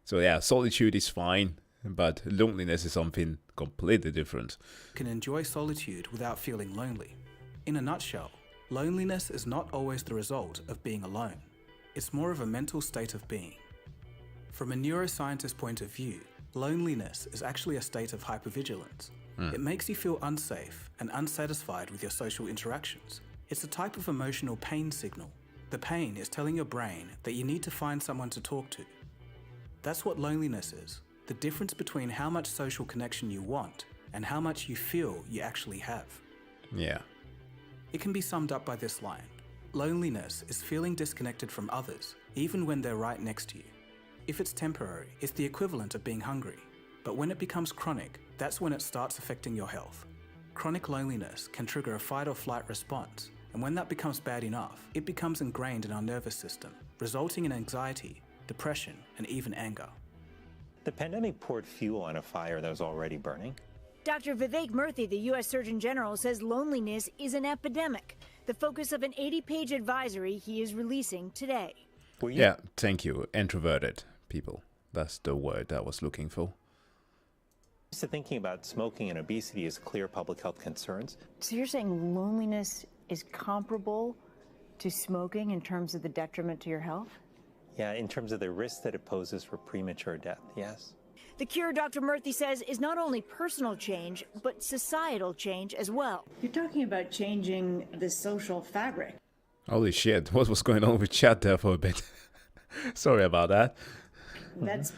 So yeah, solitude is fine, but loneliness is something completely different. can enjoy solitude without feeling lonely. In a nutshell, loneliness is not always the result of being alone. It's more of a mental state of being. From a neuroscientist point of view, loneliness is actually a state of hypervigilance. It makes you feel unsafe and unsatisfied with your social interactions. It's a type of emotional pain signal. The pain is telling your brain that you need to find someone to talk to. That's what loneliness is, the difference between how much social connection you want and how much you feel you actually have. Yeah. It can be summed up by this line: loneliness is feeling disconnected from others, even when they're right next to you. If it's temporary, it's the equivalent of being hungry. But when it becomes chronic, that's when it starts affecting your health. Chronic loneliness can trigger a fight or flight response, and when that becomes bad enough, it becomes ingrained in our nervous system, resulting in anxiety, depression, and even anger. The pandemic poured fuel on a fire that was already burning. Dr. Vivek Murthy, the U.S. Surgeon General, says loneliness is an epidemic, the focus of an 80-page advisory he is releasing today. Yeah, thank you. Introverted people. That's the word I was looking for. To thinking about smoking and obesity as clear public health concerns. So you're saying loneliness is comparable to smoking in terms of the detriment to your health? Yeah, in terms of the risk that it poses for premature death, yes. The cure, Dr. Murthy says, is not only personal change, but societal change as well. You're talking about changing the social fabric. Holy shit, what was going on with chat there for a bit? Sorry about that. That's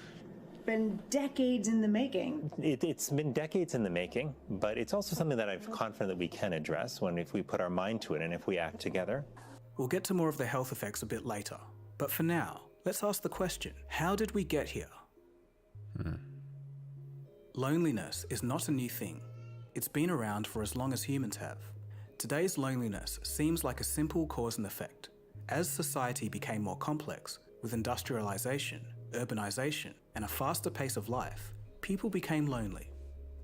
been decades in the making. It's been decades in the making, but it's also something that I'm confident that we can address if we put our mind to it and if we act together. We'll get to more of the health effects a bit later, but for now, let's ask the question, how did we get here? Loneliness is not a new thing. It's been around for as long as humans have. Today's loneliness seems like a simple cause and effect. As society became more complex, with industrialization, urbanization, and a faster pace of life, people became lonely.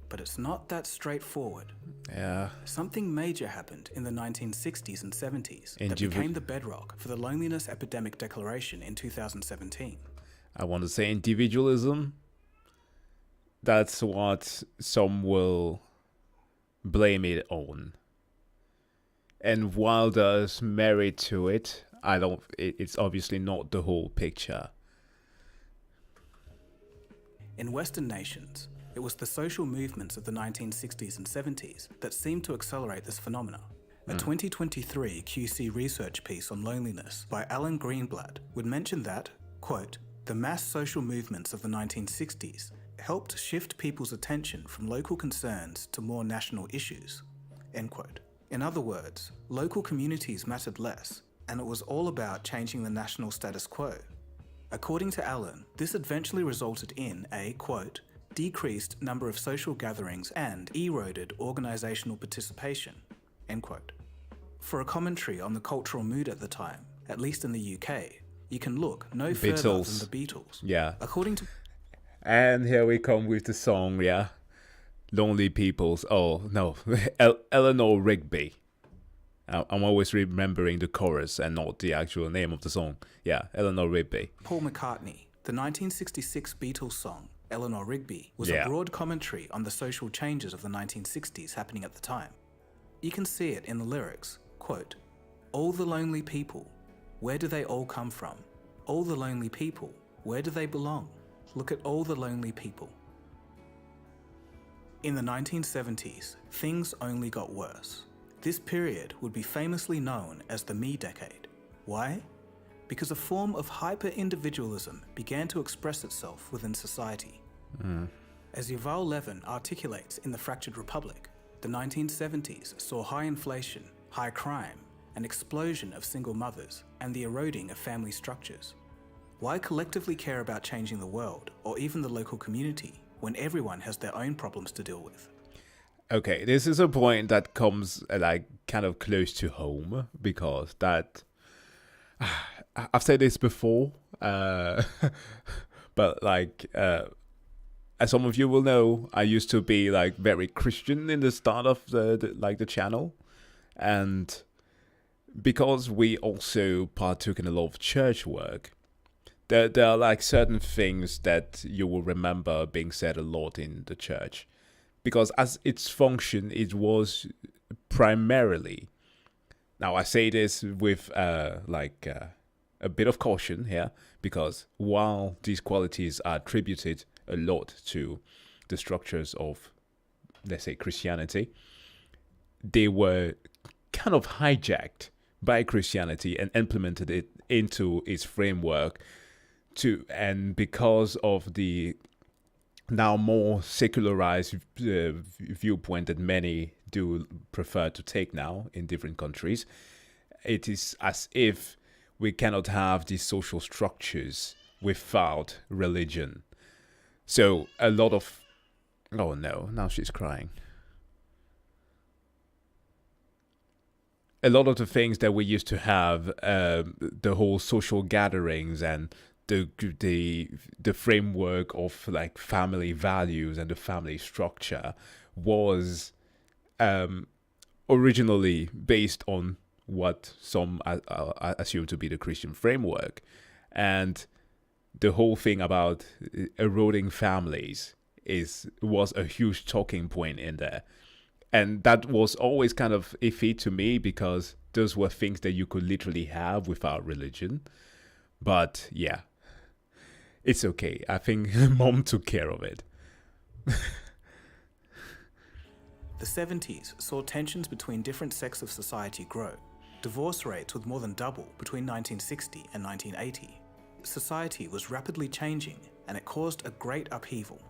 But it's not that straightforward. Yeah. Something major happened in the 1960s and 70s that became the bedrock for the Loneliness Epidemic Declaration in 2017. I want to say individualism. That's what some will blame it on. And while there's merit to it, it's obviously not the whole picture. In Western nations, it was the social movements of the 1960s and 70s that seemed to accelerate this phenomena. A 2023 QC research piece on loneliness by Alan Greenblatt would mention that, quote, the mass social movements of the 1960s helped shift people's attention from local concerns to more national issues, end quote. In other words, local communities mattered less, and it was all about changing the national status quo. According to Alan, this eventually resulted in a, quote, decreased number of social gatherings and eroded organisational participation, end quote. For a commentary on the cultural mood at the time, at least in the UK, you can look no further than the Beatles. Yeah. According to... And here we come with the song, yeah. Lonely Peoples. Oh, no. Eleanor Rigby. I'm always remembering the chorus and not the actual name of the song. Yeah, Eleanor Rigby. Paul McCartney. The 1966 Beatles song, Eleanor Rigby, was a broad commentary on the social changes of the 1960s happening at the time. You can see it in the lyrics, quote, all the lonely people, where do they all come from? All the lonely people, where do they belong? Look at all the lonely people. In the 1970s, things only got worse. This period would be famously known as the Me Decade. Why? Because a form of hyper-individualism began to express itself within society. As Yuval Levin articulates in The Fractured Republic, the 1970s saw high inflation, high crime, an explosion of single mothers, and the eroding of family structures. Why collectively care about changing the world, or even the local community, when everyone has their own problems to deal with? Okay, this is a point that comes kind of close to home, because that... I've said this before, but as some of you will know, I used to be very Christian in the start of the channel, and because we also partook in a lot of church work, there are certain things that you will remember being said a lot in the church, because as its function, it was primarily. Now I say this with a bit of caution here, because while these qualities are attributed a lot to the structures of, let's say, Christianity, they were kind of hijacked by Christianity and implemented it into its framework and because of the now more secularized viewpoint that many do prefer to take now in different countries, it is as if we cannot have these social structures without religion. So a lot of... Oh no, now she's crying. A lot of the things that we used to have, the whole social gatherings and the framework of family values and the family structure was originally based on what some assume to be the Christian framework, and the whole thing about eroding families was a huge talking point in there, and that was always kind of iffy to me, because those were things that you could literally have without religion. But yeah, it's okay. I think Mom took care of it. The 70s saw tensions between different sects of society grow. Divorce rates would more than double between 1960 and 1980. Society was rapidly changing and it caused a great upheaval.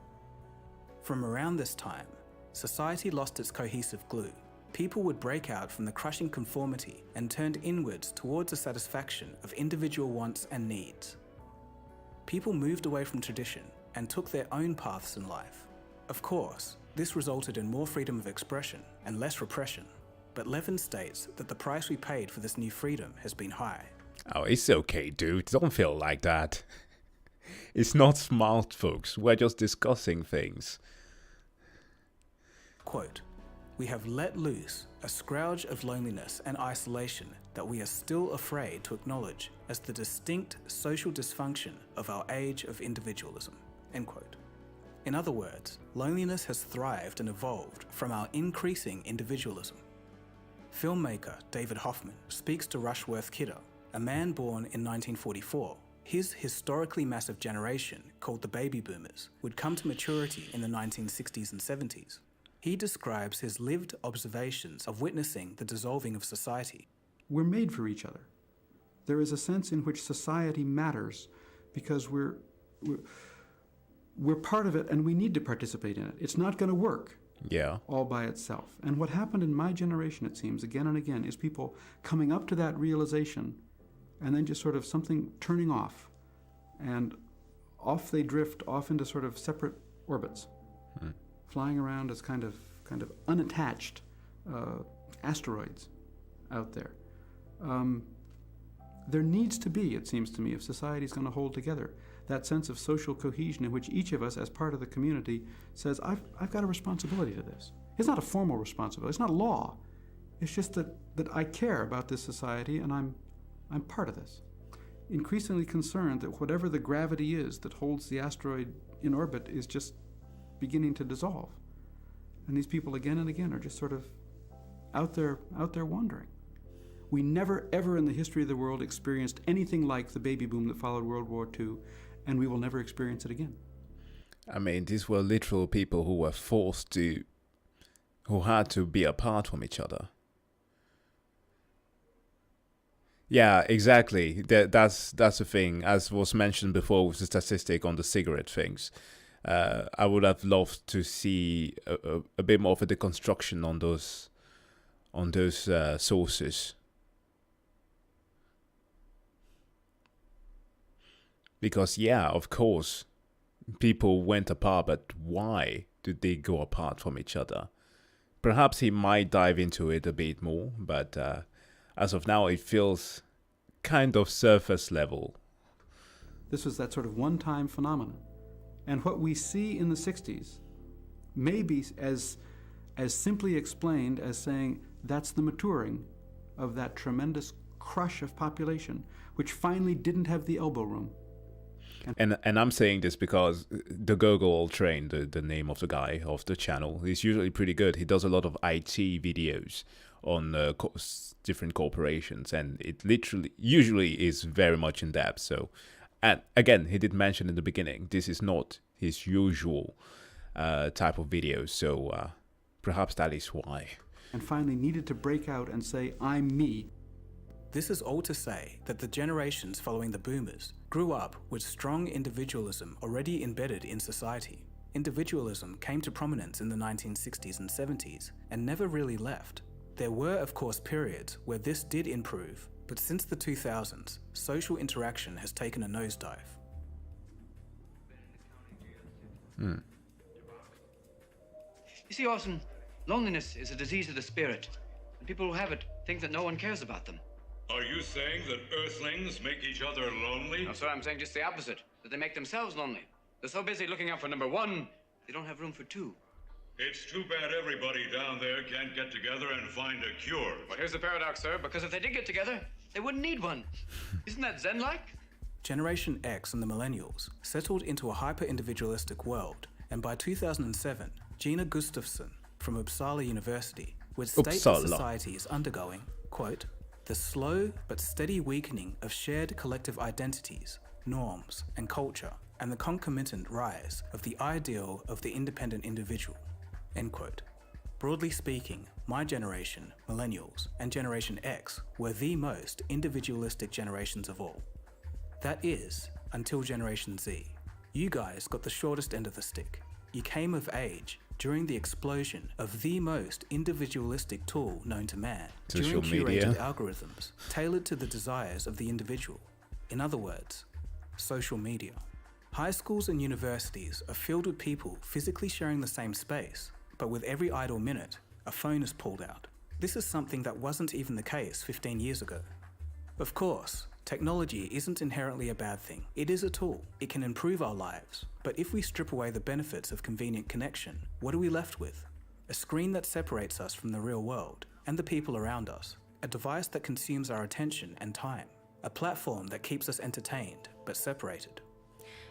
From around this time, society lost its cohesive glue. People would break out from the crushing conformity and turned inwards towards the satisfaction of individual wants and needs. People moved away from tradition and took their own paths in life. Of course, this resulted in more freedom of expression and less repression, but Levin states that the price we paid for this new freedom has been high. Oh, it's okay, dude. Don't feel like that. It's not smart, folks. We're just discussing things. Quote, "We have let loose a scourge of loneliness and isolation that we are still afraid to acknowledge as the distinct social dysfunction of our age of individualism." End quote. In other words, loneliness has thrived and evolved from our increasing individualism. Filmmaker David Hoffman speaks to Rushworth Kidder, a man born in 1944. His historically massive generation, called the baby boomers, would come to maturity in the 1960s and 70s. He describes his lived observations of witnessing the dissolving of society. We're made for each other. There is a sense in which society matters because we're part of it and we need to participate in it. It's not going to work all by itself. And what happened in my generation, it seems, again and again, is people coming up to that realization and then just sort of something turning off. And off they drift off into sort of separate orbits, flying around as kind of unattached asteroids out there. There needs to be, it seems to me, if society is going to hold together, that sense of social cohesion in which each of us, as part of the community, says, I've got a responsibility to this. It's not a formal responsibility. It's not law. It's just that I care about this society and I'm part of this. Increasingly concerned that whatever the gravity is that holds the asteroid in orbit is just beginning to dissolve. And these people again and again are just sort of out there wandering. We never ever in the history of the world experienced anything like the baby boom that followed World War II, and we will never experience it again. I mean, these were literal people who were who had to be apart from each other. Yeah, exactly. That's the thing. As was mentioned before with the statistic on the cigarette things, I would have loved to see a bit more of a deconstruction on those sources. Because yeah, of course, people went apart, but why did they go apart from each other? Perhaps he might dive into it a bit more, but as of now, it feels kind of surface level. This was that sort of one-time phenomenon. And what we see in the 60s may be as simply explained as saying that's the maturing of that tremendous crush of population, which finally didn't have the elbow room. And I'm saying this because the Gogol Train, the name of the guy of the channel, is usually pretty good. He does a lot of IT videos on different corporations, and it usually is very much in depth. So, and again, he did mention in the beginning, this is not his usual type of videos. So perhaps that is why. And finally needed to break out and say, I'm me. This is all to say that the generations following the boomers grew up with strong individualism already embedded in society. Individualism came to prominence in the 1960s and 70s and never really left. There were, of course, periods where this did improve, but since the 2000s, social interaction has taken a nosedive. You see, Orson, loneliness is a disease of the spirit, and people who have it think that no one cares about them. Are you saying that Earthlings make each other lonely? No, sir, I'm saying just the opposite, that they make themselves lonely. They're so busy looking out for number one, they don't have room for two. It's too bad everybody down there can't get together and find a cure. Well, here's the paradox, sir, because if they did get together, they wouldn't need one. Isn't that Zen-like? Generation X and the Millennials settled into a hyper-individualistic world, and by 2007, Gina Gustafsson from Uppsala University would state that society is undergoing, quote, the slow but steady weakening of shared collective identities, norms, and culture, and the concomitant rise of the ideal of the independent individual, end quote. Broadly speaking, my generation, Millennials, and Generation X were the most individualistic generations of all. That is, until Generation Z. You guys got the shortest end of the stick. You came of age during the explosion of the most individualistic tool known to man, Social during media. curated algorithms tailored to the desires of the individual. In other words, social media. High schools and universities are filled with people physically sharing the same space, but with every idle minute, a phone is pulled out. This is something that wasn't even the case 15 years ago. Of course, technology isn't inherently a bad thing. It is a tool. It can improve our lives. But if we strip away the benefits of convenient connection, what are we left with? A screen that separates us from the real world and the people around us. A device that consumes our attention and time. A platform that keeps us entertained, but separated.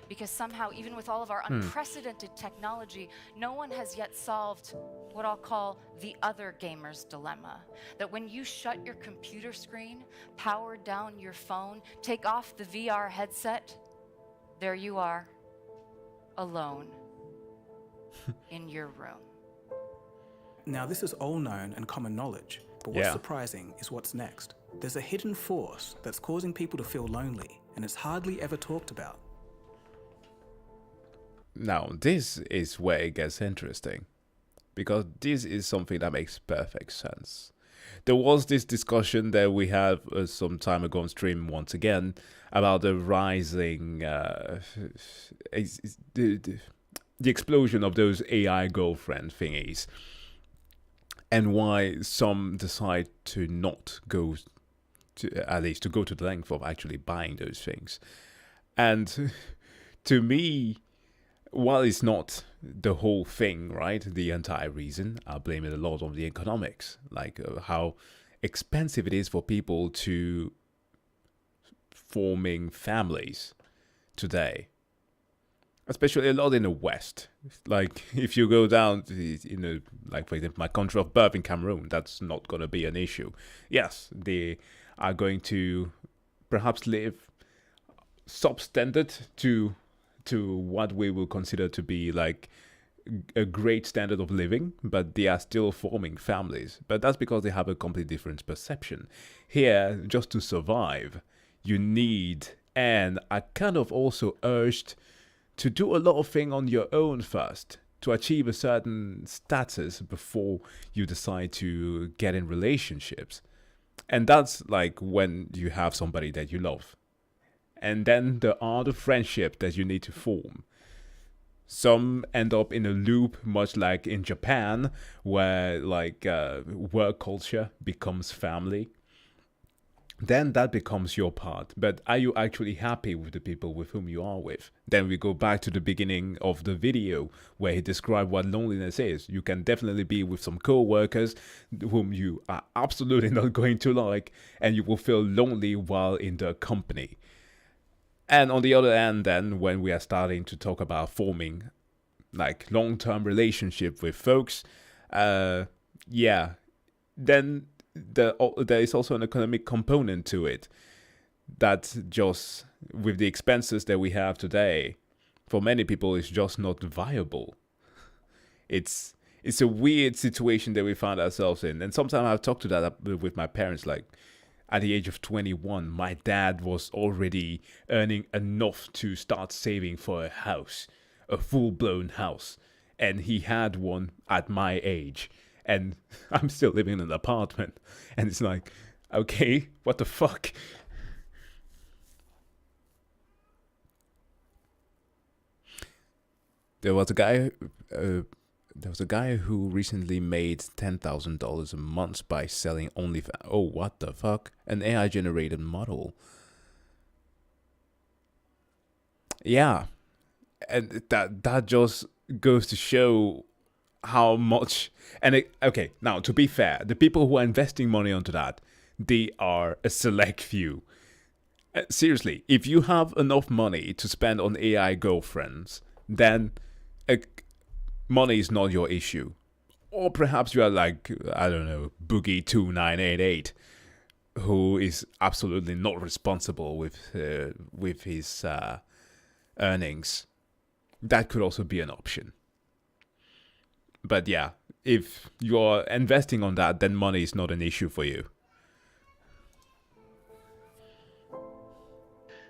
Because somehow, even with all of our unprecedented technology, no one has yet solved what I'll call the other gamer's dilemma. That when you shut your computer screen, power down your phone, take off the VR headset, there you are, alone, in your room. Now, this is all known and common knowledge, but what's Yeah. surprising is what's next. There's a hidden force that's causing people to feel lonely, and it's hardly ever talked about. Now, this is where it gets interesting, because this is something that makes perfect sense. There was this discussion that we had some time ago on stream once again about the rising, the explosion of those AI girlfriend thingies, and why some decide to not go to, at least to go to the length of actually buying those things. And to me, while it's not the whole thing, right, the entire reason, I blame it a lot on the economics, like how expensive it is for people to forming families today, especially a lot in the West. Like if you go down to, like for example, my country of birth in Cameroon, that's not going to be an issue. Yes, they are going to perhaps live substandard to what we will consider to be like a great standard of living, but they are still forming families. But that's because they have a completely different perception. Here, just to survive, you need, and are kind of also urged to do a lot of things on your own first, to achieve a certain status before you decide to get in relationships. And that's like when you have somebody that you love. And then there are the friendships that you need to form. Some end up in a loop, much like in Japan, where like work culture becomes family. Then that becomes your part. But are you actually happy with the people with whom you are with? Then we go back to the beginning of the video where he described what loneliness is. You can definitely be with some co-workers whom you are absolutely not going to like, and you will feel lonely while in their company. And on the other hand, then, when we are starting to talk about forming like long-term relationship with folks, then there is also an economic component to it. That just, with the expenses that we have today, for many people, it's just not viable. It's a weird situation that we find ourselves in. And sometimes I've talked to that with my parents, like, at the age of 21, my dad was already earning enough to start saving for a house, a full-blown house. And he had one at my age. And I'm still living in an apartment. And it's like, okay, what the fuck? There was a guy who recently made $10,000 a month by selling OnlyFans. Oh, what the fuck? An AI-generated model. Yeah. And that just goes to show how much... Okay, now, to be fair, the people who are investing money onto that, they are a select few. Seriously, if you have enough money to spend on AI girlfriends, then... money is not your issue. Or perhaps you are like, I don't know, Boogie2988, who is absolutely not responsible with his earnings. That could also be an option. But yeah, if you're investing on that, then money is not an issue for you.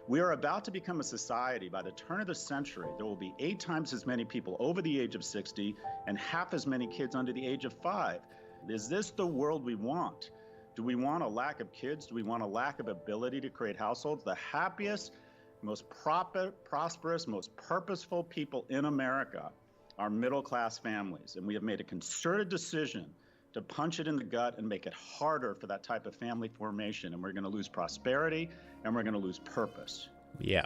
We are about to become a society. By the turn of the century, there will be 8 times as many people over the age of 60 and half as many kids under the age of 5. Is this the world we want? Do we want a lack of kids? Do we want a lack of ability to create households? The happiest, most prosperous, most purposeful people in America are middle-class families. And we have made a concerted decision to punch it in the gut and make it harder for that type of family formation. And we're going to lose prosperity and we're going to lose purpose. Yeah.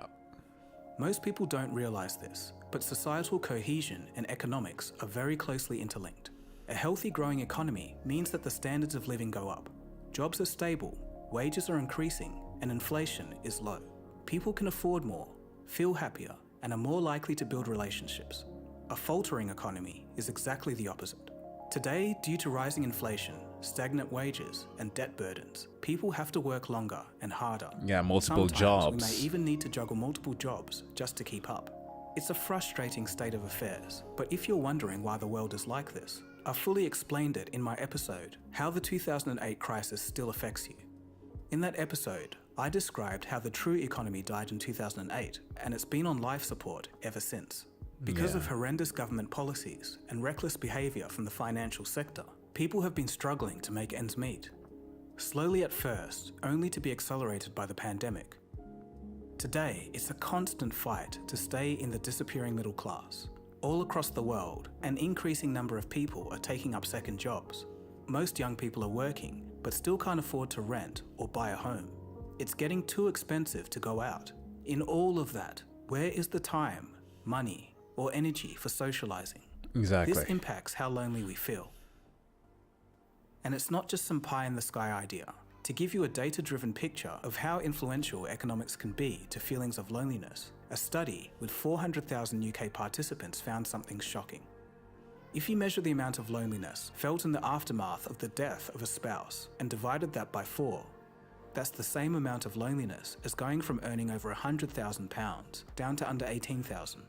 Most people don't realize this, but societal cohesion and economics are very closely interlinked. A healthy growing economy means that the standards of living go up. Jobs are stable, wages are increasing, and inflation is low. People can afford more, feel happier, and are more likely to build relationships. A faltering economy is exactly the opposite. Today, due to rising inflation, stagnant wages, and debt burdens, people have to work longer and harder. Yeah, multiple Sometimes jobs. we may even need to juggle multiple jobs just to keep up. It's a frustrating state of affairs, but if you're wondering why the world is like this, I fully explained it in my episode, How the 2008 Crisis Still Affects You. In that episode, I described how the true economy died in 2008, and it's been on life support ever since. Because of horrendous government policies and reckless behaviour from the financial sector, people have been struggling to make ends meet. Slowly at first, only to be accelerated by the pandemic. Today, it's a constant fight to stay in the disappearing middle class. All across the world, an increasing number of people are taking up second jobs. Most young people are working, but still can't afford to rent or buy a home. It's getting too expensive to go out. In all of that, where is the time, money, or energy for socializing? Exactly. This impacts how lonely we feel. And it's not just some pie-in-the-sky idea. To give you a data-driven picture of how influential economics can be to feelings of loneliness, a study with 400,000 UK participants found something shocking. If you measure the amount of loneliness felt in the aftermath of the death of a spouse and divided that by 4, that's the same amount of loneliness as going from earning over £100,000 down to under 18,000.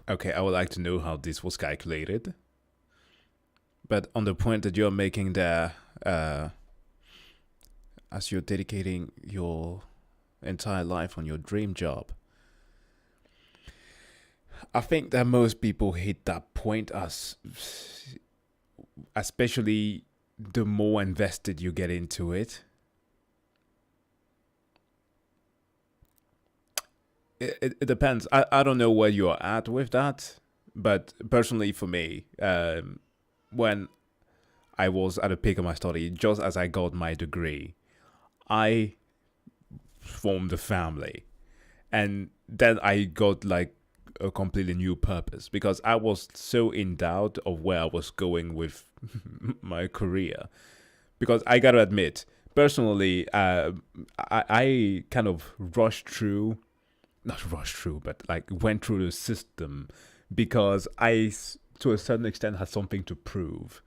Okay, I would like to know how this was calculated. But on the point that you're making there, as you're dedicating your entire life on your dream job, I think that most people hit that point especially the more invested you get into it. It depends. I don't know where you're at with that, but personally for me, when I was at the peak of my study, just as I got my degree, I formed a family, and then I got like a completely new purpose because I was so in doubt of where I was going with my career. Because I gotta admit, personally, I kind of but like went through the system because I, to a certain extent, had something to prove.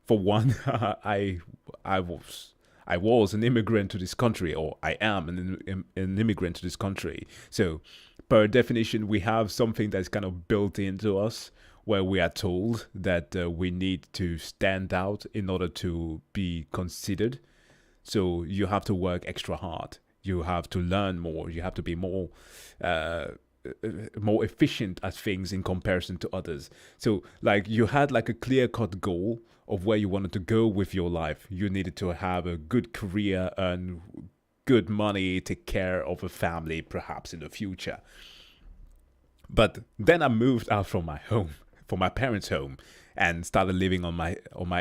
For one, I was an immigrant to this country, or I am an immigrant to this country. So, per definition, we have something that's kind of built into us, where we are told that we need to stand out in order to be considered. So you have to work extra hard. You have to learn more. You have to be more efficient at things in comparison to others. So, like, you had like a clear-cut goal of where you wanted to go with your life. You needed to have a good career, earn good money, take care of a family, perhaps in the future. But then I moved out from my home, from my parents' home, and started living on my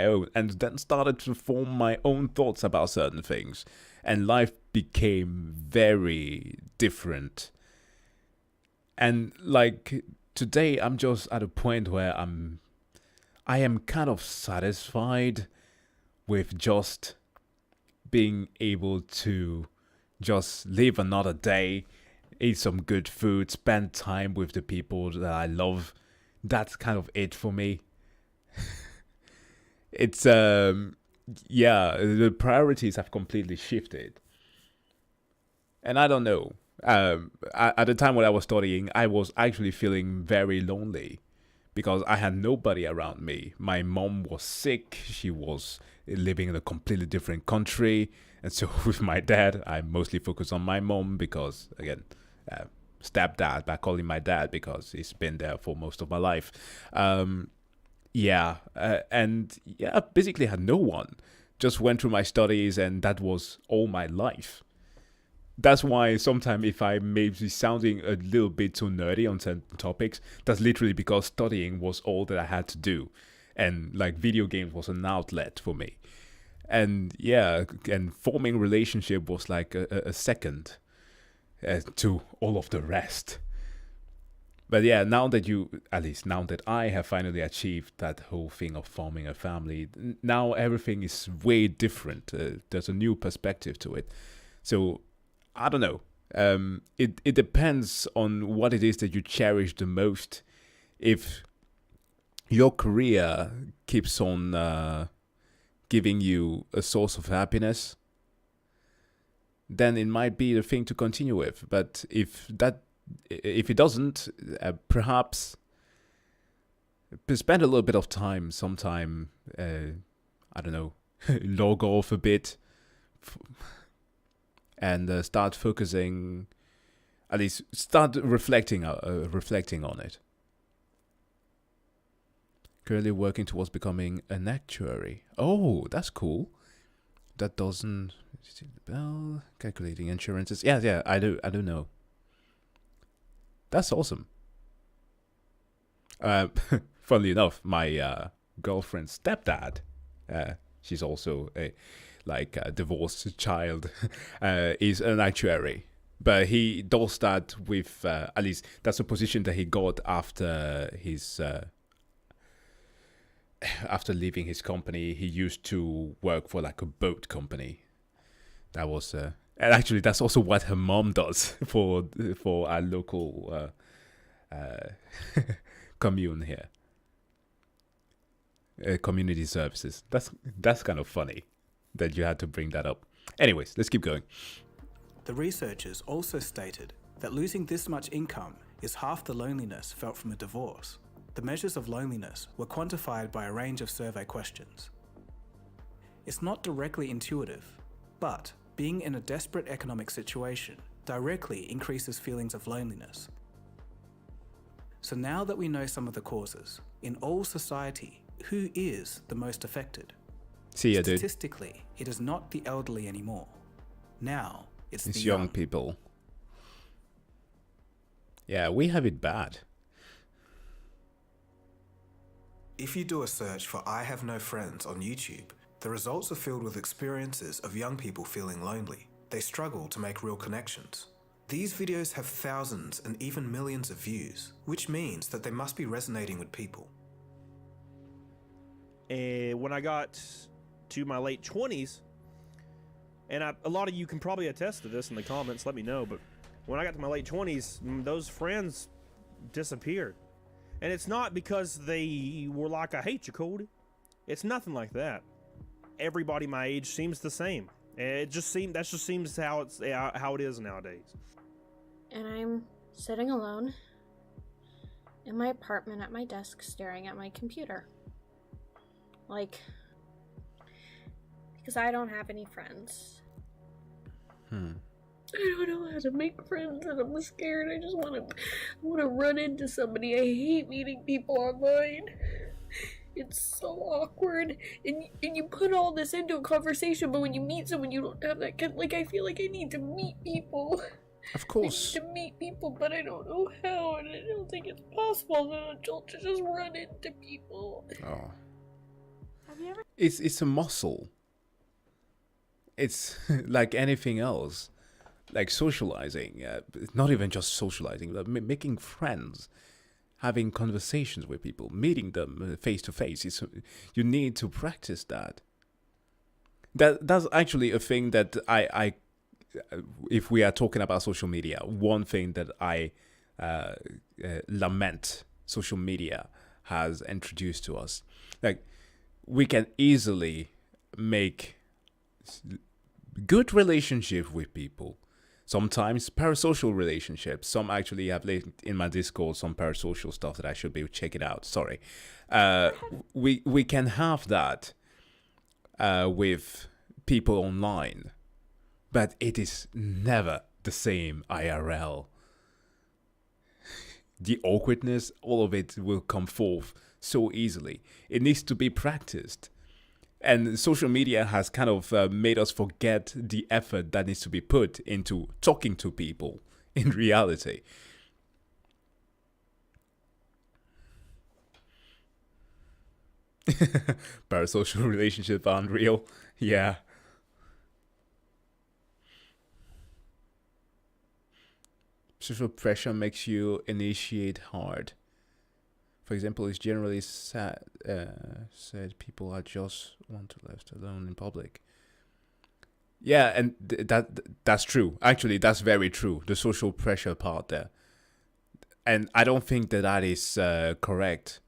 own, and then started to form my own thoughts about certain things. And life became very different. And like today, I'm just at a point where I am kind of satisfied with just being able to just live another day, eat some good food, spend time with the people that I love. That's kind of it for me. It's the priorities have completely shifted. And I don't know. At the time when I was studying, I was actually feeling very lonely because I had nobody around me. My mom was sick. She was living in a completely different country. And so with my dad, I mostly focus on my mom because, again, stepdad by calling my dad because he's been there for most of my life. And basically had no one. Just went through my studies and that was all my life. That's why sometimes if I may be sounding a little bit too nerdy on certain topics, that's literally because studying was all that I had to do. And like video games was an outlet for me. And and forming relationship was like a second to all of the rest. But yeah, now that I have finally achieved that whole thing of forming a family, now everything is way different. There's a new perspective to it. So, I don't know. It depends on what it is that you cherish the most. If your career keeps on giving you a source of happiness, then it might be the thing to continue with. But if it doesn't, perhaps spend a little bit of time sometime, I don't know, log off a bit and start focusing, at least start reflecting on it. Currently working towards becoming an actuary. Oh, that's cool. That doesn't... Well, calculating insurances. Yeah, I do know. That's awesome. Funnily enough, my girlfriend's stepdad, she's also a divorced child, is an actuary. But he does that with, at least that's a position that he got after his... after leaving his company. He used to work for like a boat company. That was... and actually, that's also what her mom does for our local commune here. Community services. That's kind of funny that you had to bring that up. Anyways, let's keep going. The researchers also stated that losing this much income is half the loneliness felt from a divorce. The measures of loneliness were quantified by a range of survey questions. It's not directly intuitive, but being in a desperate economic situation directly increases feelings of loneliness. So now that we know some of the causes, in all society, who is the most affected? See ya, dude. Statistically, it is not the elderly anymore. Now, it's the young people. Yeah, we have it bad. If you do a search for I Have No Friends on YouTube, the results are filled with experiences of young people feeling lonely. They struggle to make real connections. These videos have thousands and even millions of views, which means that they must be resonating with people. And when I got to my late 20s, and a lot of you can probably attest to this in the comments, let me know, but when I got to my late 20s, those friends disappeared. And it's not because they were like, I hate you, Cody. It's nothing like that. Everybody my age seems the same. That just seems how it is nowadays. And I'm sitting alone in my apartment at my desk staring at my computer. Because I don't have any friends. I don't know how to make friends and I'm scared. I just want to run into somebody. I hate meeting people online. It's so awkward. And you put all this into a conversation, but when you meet someone, you don't have that I feel like I need to meet people. Of course. I need to meet people, but I don't know how, and I don't think it's possible to just run into people. Oh. Have you ever... It's a muscle. It's like anything else. Like socializing, not even just socializing, but making friends, having conversations with people, meeting them face to face. You need to practice that. That's actually a thing that I if we are talking about social media, one thing that I lament social media has introduced to us. Like, we can easily make good relationship with people. Sometimes parasocial relationships. Some actually have linked in my Discord some parasocial stuff that I should be check it out. Sorry. We can have that with people online, but it is never the same IRL. the awkwardness, all of it will come forth so easily. It needs to be practiced. And social media has kind of made us forget the effort that needs to be put into talking to people in reality. Parasocial relationship aren't real. Yeah. Social pressure makes you initiate hard. For example, it's generally said people are just want to left alone in public. Yeah, and that's true. Actually, that's very true. The social pressure part there, and I don't think that is correct.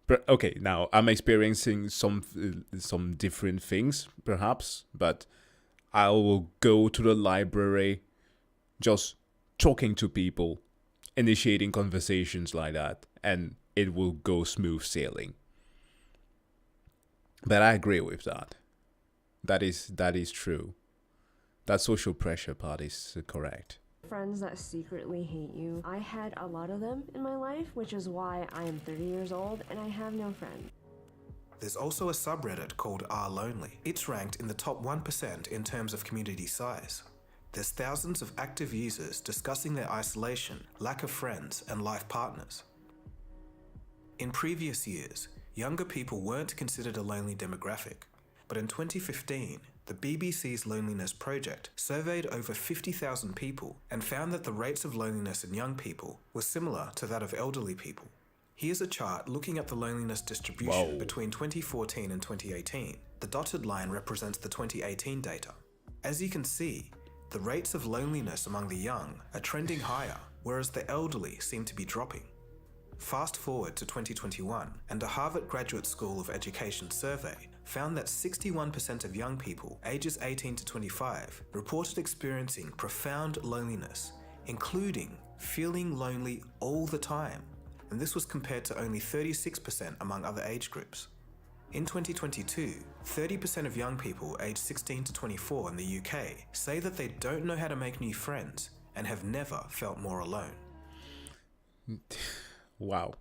But okay, now I'm experiencing some different things, perhaps, but I will go to the library, just talking to people, initiating conversations like that, and it will go smooth sailing. But I agree with that. That is true. That social pressure part is correct. Friends that secretly hate you. I had a lot of them in my life, which is why I am 30 years old and I have no friends. There's also a subreddit called r/lonely. It's ranked in the top 1% in terms of community size. There's thousands of active users discussing their isolation, lack of friends, and life partners. In previous years, younger people weren't considered a lonely demographic, but in 2015, the BBC's Loneliness Project surveyed over 50,000 people and found that the rates of loneliness in young people were similar to that of elderly people. Here's a chart looking at the loneliness distribution between 2014 and 2018. The dotted line represents the 2018 data. As you can see, the rates of loneliness among the young are trending higher, whereas the elderly seem to be dropping. Fast forward to 2021, and a Harvard Graduate School of Education survey found that 61% of young people ages 18 to 25 reported experiencing profound loneliness, including feeling lonely all the time, and this was compared to only 36% among other age groups. In 2022, 30% of young people aged 16 to 24 in the UK say that they don't know how to make new friends and have never felt more alone. Wow.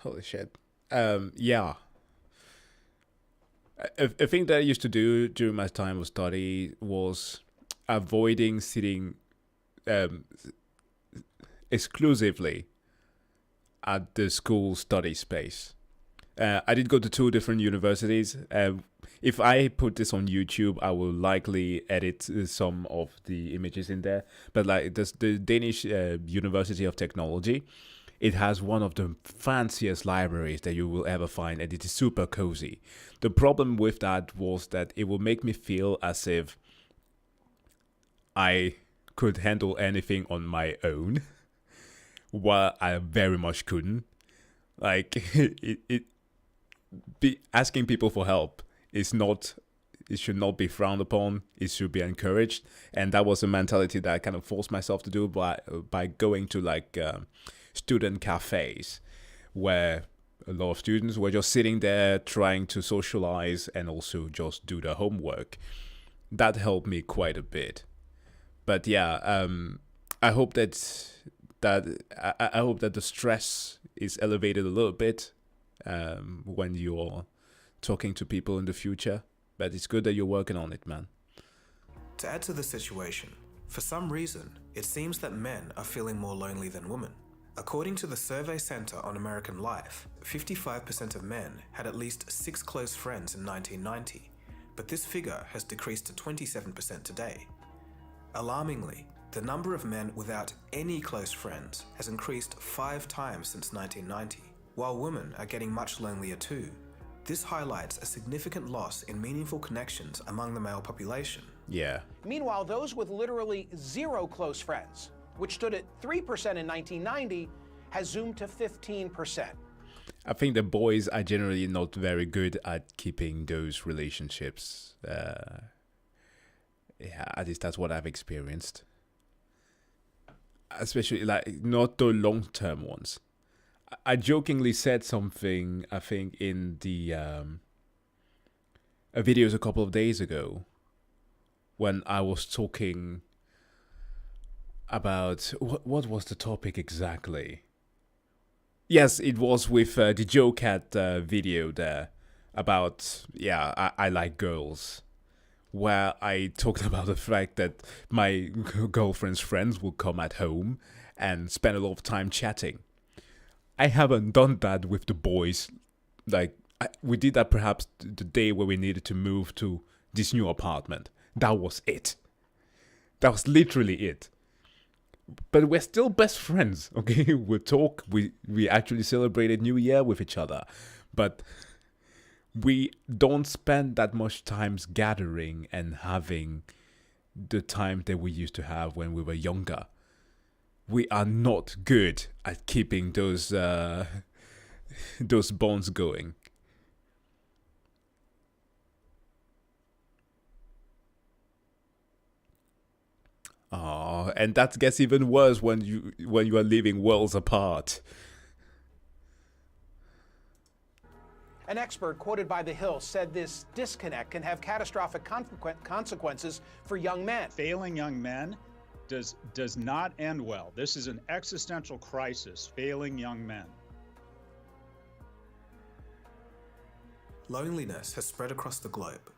Holy shit. Yeah. A thing that I used to do during my time of study was avoiding sitting exclusively at the school study space. I did go to 2 different universities. If I put this on YouTube, I will likely edit some of the images in there. But like the Danish University of Technology, it has one of the fanciest libraries that you will ever find, and it is super cozy. The problem with that was that it will make me feel as if I could handle anything on my own, while I very much couldn't. Like, asking people for help is not, it should not be frowned upon. It should be encouraged, and that was a mentality that I kind of forced myself to do by going to like student cafes, where a lot of students were just sitting there trying to socialize and also just do their homework. That helped me quite a bit. But yeah, I hope that I hope that the stress is elevated a little bit when you're talking to people in the future. But it's good that you're working on it, man. To add to the situation, for some reason, it seems that men are feeling more lonely than women. According to the Survey Center on American Life, 55% of men had at least 6 close friends in 1990, but this figure has decreased to 27% today. Alarmingly, the number of men without any close friends has increased 5 times since 1990, while women are getting much lonelier too. This highlights a significant loss in meaningful connections among the male population. Yeah. Meanwhile, those with literally 0 close friends, which stood at 3% in 1990, has zoomed to 15%. I think the boys are generally not very good at keeping those relationships. Yeah, at least that's what I've experienced. Especially, like, not the long-term ones. I jokingly said something, I think, in the videos a couple of days ago, when I was talking about what was the topic exactly? Yes, it was with the Joe Cat video there about, yeah, I like girls, where I talked about the fact that my girlfriend's friends will come at home and spend a lot of time chatting. I haven't done that with the boys. Like, we did that perhaps the day where we needed to move to this new apartment. That was it. That was literally it. But we're still best friends, okay? We talk, we actually celebrated New Year with each other. But we don't spend that much time gathering and having the time that we used to have when we were younger. We are not good at keeping those bonds going. Oh, and that gets even worse when you are living worlds apart. An expert quoted by The Hill said this disconnect can have catastrophic consequences for young men. Failing young men does not end well. This is an existential crisis, failing young men. Loneliness has spread across the globe.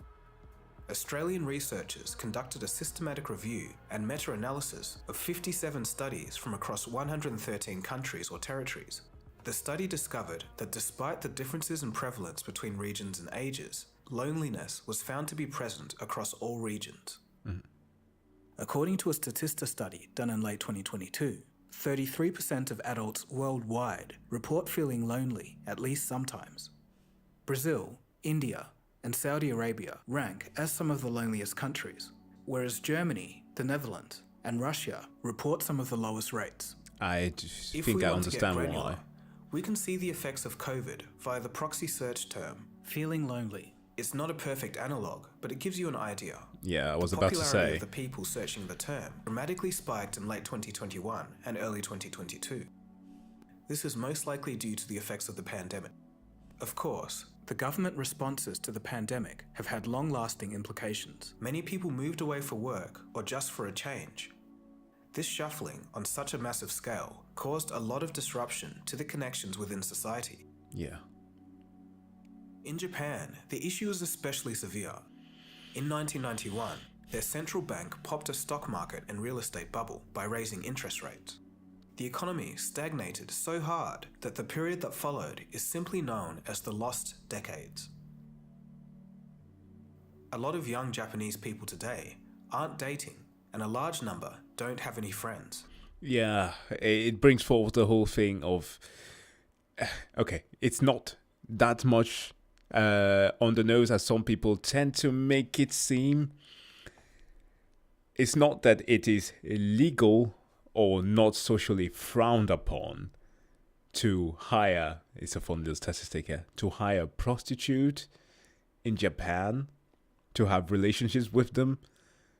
Australian researchers conducted a systematic review and meta-analysis of 57 studies from across 113 countries or territories. The study discovered that despite the differences in prevalence between regions and ages, loneliness was found to be present across all regions. According to a Statista study done in late 2022, 33% of adults worldwide report feeling lonely at least sometimes. Brazil, India, and Saudi Arabia rank as some of the loneliest countries, whereas Germany, the Netherlands, and Russia report some of the lowest rates. I think I understand why. We can see the effects of COVID via the proxy search term, feeling lonely. It's not a perfect analogue, but it gives you an idea. Yeah, I was about to The popularity say. of the people searching the term dramatically spiked in late 2021 and early 2022. This is most likely due to the effects of the pandemic. Of course, the government responses to the pandemic have had long-lasting implications. Many people moved away for work or just for a change. This shuffling on such a massive scale caused a lot of disruption to the connections within society. Yeah. In Japan, the issue is especially severe. In 1991, their central bank popped a stock market and real estate bubble by raising interest rates. The economy stagnated so hard that the period that followed is simply known as the Lost Decades. A lot of young Japanese people today aren't dating, and a large number don't have any friends. Yeah, it brings forward the whole thing of, okay, it's not that much on the nose as some people tend to make it seem. It's not that it is illegal or not socially frowned upon to hire, it's a fun little statistic here, to hire a prostitute in Japan, to have relationships with them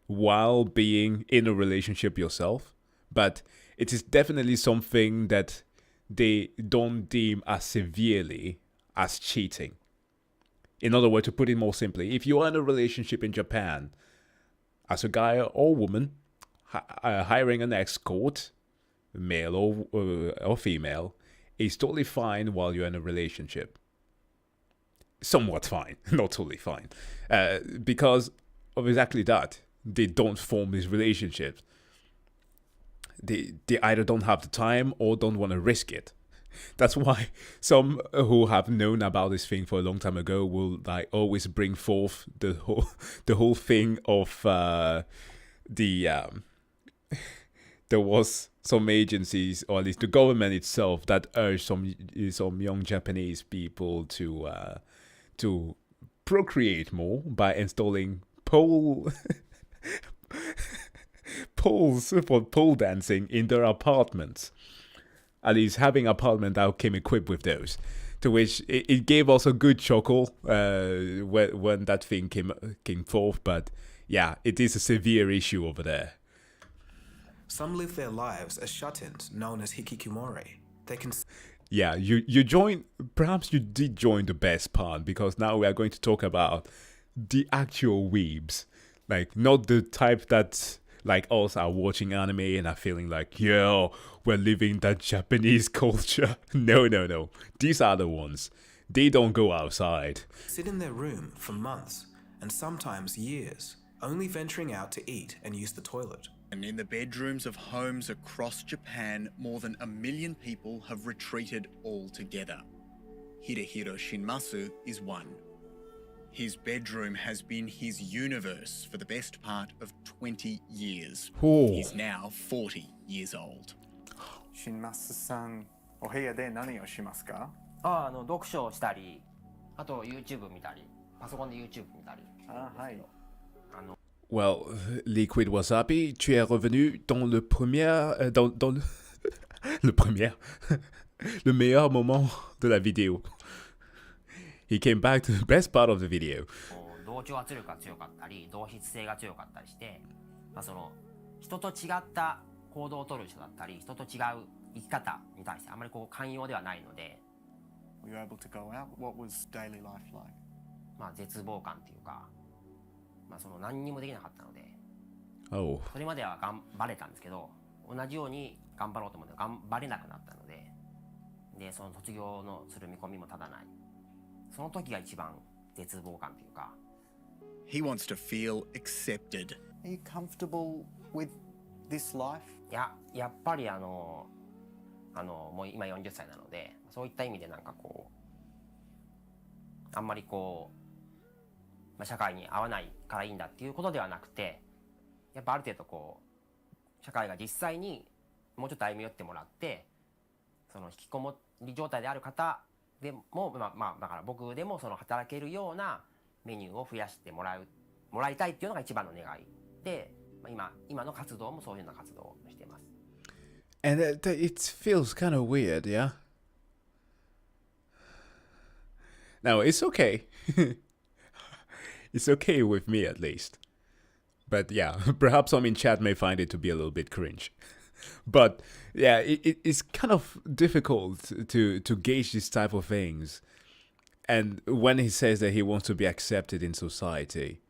while being in a relationship yourself. But it is definitely something that they don't deem as severely as cheating. In other words, to put it more simply, if you are in a relationship in Japan, as a guy or woman, hiring an escort, male or female, is totally fine while you're in a relationship. Somewhat fine, not totally fine. Because of exactly that. They don't form these relationships. They either don't have the time or don't want to risk it. That's why some who have known about this thing for a long time ago will like always bring forth the whole thing of there was some agencies, or at least the government itself, that urged some young Japanese people to procreate more by installing poles for pole dancing in their apartments. At least having an apartment that came equipped with those. To which it gave us a good chuckle when that thing came forth. But yeah, it is a severe issue over there. Some live their lives as shut-ins, known as hikikomori. They can... Yeah, you join, perhaps you did join the best part, because now we are going to talk about the actual weebs. Like, not the type that like us are watching anime and are feeling like, yo, we're living that Japanese culture. No. These are the ones. They don't go outside. Sit in their room for months and sometimes years, only venturing out to eat and use the toilet. And in the bedrooms of homes across Japan, more than 1 million people have retreated altogether. Hidehiro Shinmasu is one. His bedroom has been his universe for the best part of 20 years. Oh. He's now 40 years old. シンマスさん、お部屋で何をしますか？読書をしたり、あと YouTube 見たり、パソコンで YouTube 見たり。はい。Well, Liquid Wasabi, tu es revenu dans le premier... dans le... le premier... le meilleur moment de la vidéo. He came back to the best part of the video. 同調圧力が強かったり、同質性が強かったりして、その人と違った行動を取る人だったり、人と違う生き方に対してあまり寛容ではないので。Were you able to go out? What was daily life like? 絶望感というか、その何にもできなかったので。Oh. それまでは頑張れたんですけど、同じように頑張ろうと思って頑張れなくなったので、でその卒業のする見込みも立たない。その時が一番絶望感というか。He wants to feel accepted. Are you comfortable with this life? やっぱりもう今40歳なので、そういった意味でなんかあんまり社会に合わないからいいんだっていうことではなくて、やっぱある程度社会が実際にもうちょっと歩み寄ってもらって、その引きこもり状態である方でもだから僕でもその働けるようなメニューを増やしてもらいたいっていうのが一番の願いで、今の活動もそういうような活動をしています。And it feels kind of weird, yeah? Now, it's okay. It's okay with me, at least. But yeah, perhaps some in chat may find it to be a little bit cringe. But yeah, it's kind of difficult to gauge these type of things. And when he says that he wants to be accepted in society,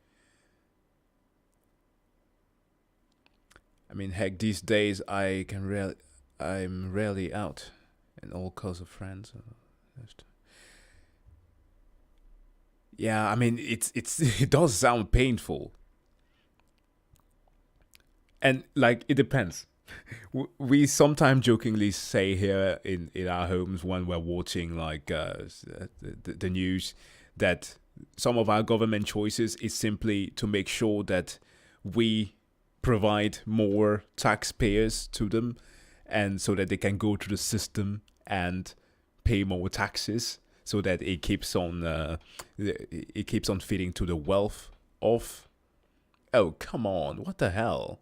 I mean, heck, these days I'm rarely out, and all cause of friends. Yeah, I mean, it does sound painful, and like it depends. We sometimes jokingly say here in our homes when we're watching like the news that some of our government choices is simply to make sure that we provide more taxpayers to them, and so that they can go to the system and pay more taxes, so that it keeps on feeding to the wealth of. Oh, come on! What the hell?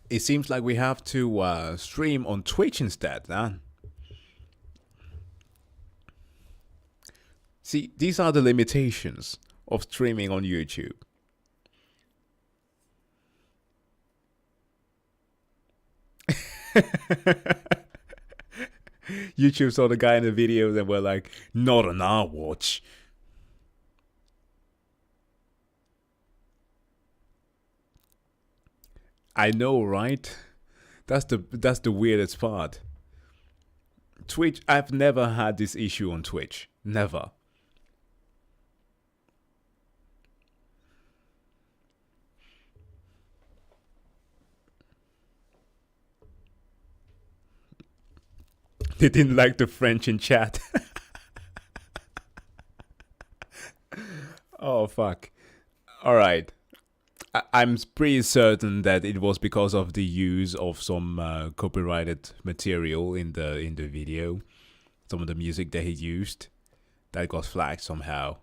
It seems like we have to stream on Twitch instead, huh? See, these are the limitations of streaming on YouTube. YouTube saw the guy in the video and were like, not on our watch. I know, right? That's the weirdest part. Twitch, I've never had this issue on Twitch. Never. They didn't like the French in chat. Oh, fuck. Alright. I'm pretty certain that it was because of the use of some copyrighted material in the video. Some of the music that he used. that got flagged somehow.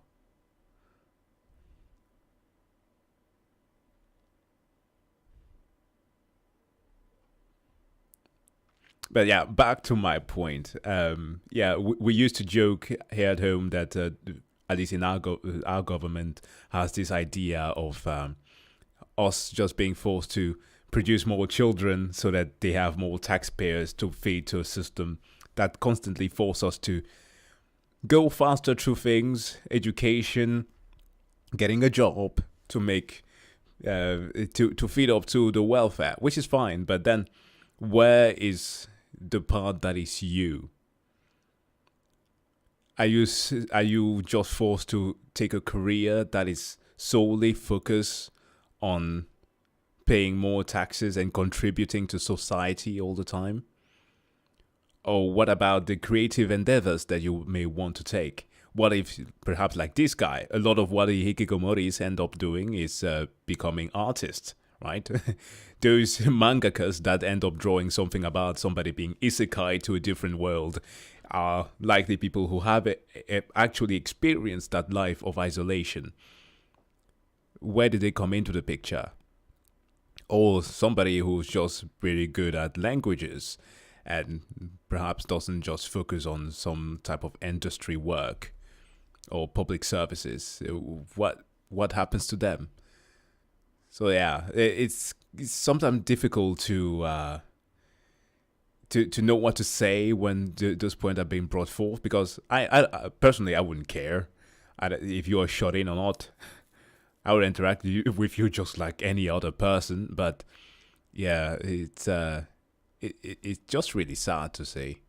But yeah, back to my point. Yeah, we used to joke here at home that at least in our government has this idea of us just being forced to produce more children so that they have more taxpayers to feed to a system that constantly force us to go faster through things, education, getting a job to make to feed up to the welfare, which is fine. But then where is the part that is you? Are you just forced to take a career that is solely focused on paying more taxes and contributing to society all the time? Or what about the creative endeavors that you may want to take? What if, perhaps like this guy, a lot of what the hikikomoris end up doing is becoming artists, right? Those mangakas that end up drawing something about somebody being isekai to a different world are likely people who have actually experienced that life of isolation. Where did they come into the picture? Or somebody who's just really good at languages and perhaps doesn't just focus on some type of industry work or public services. What happens to them? So yeah, it's sometimes difficult to know what to say when those points are being brought forth, because I personally, I wouldn't care if you are shut in or not. I would interact with you just like any other person, but yeah, it's just really sad to see.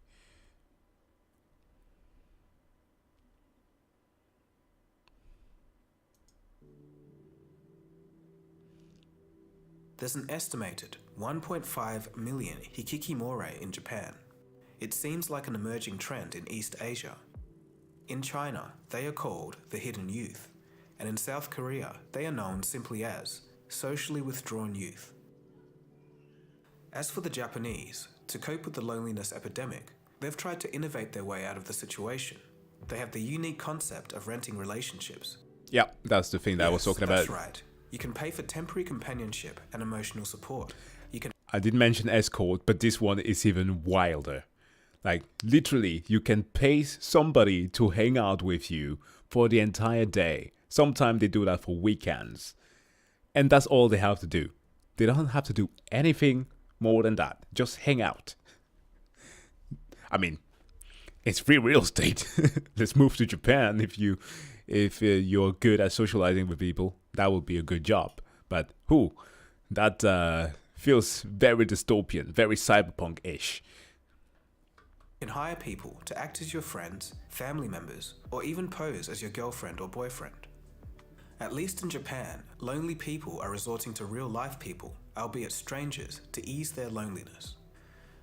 There's an estimated 1.5 million hikikomori in Japan. It seems like an emerging trend in East Asia. In China, they are called the hidden youth, and in South Korea, they are known simply as socially withdrawn youth. As for the Japanese, to cope with the loneliness epidemic, they've tried to innovate their way out of the situation. They have the unique concept of renting relationships. Yeah, that's the thing that I was talking about. That's right. You can pay for temporary companionship and emotional support. I did mention escort, but this one is even wilder. Like, literally, you can pay somebody to hang out with you for the entire day. Sometimes they do that for weekends. And that's all they have to do. They don't have to do anything more than that. Just hang out. I mean, it's free real estate. Let's move to Japan if you're good at socializing with people. That would be a good job. But that feels very dystopian, very cyberpunk-ish. You can hire people to act as your friends, family members, or even pose as your girlfriend or boyfriend. At least in Japan, lonely people are resorting to real-life people, albeit strangers, to ease their loneliness.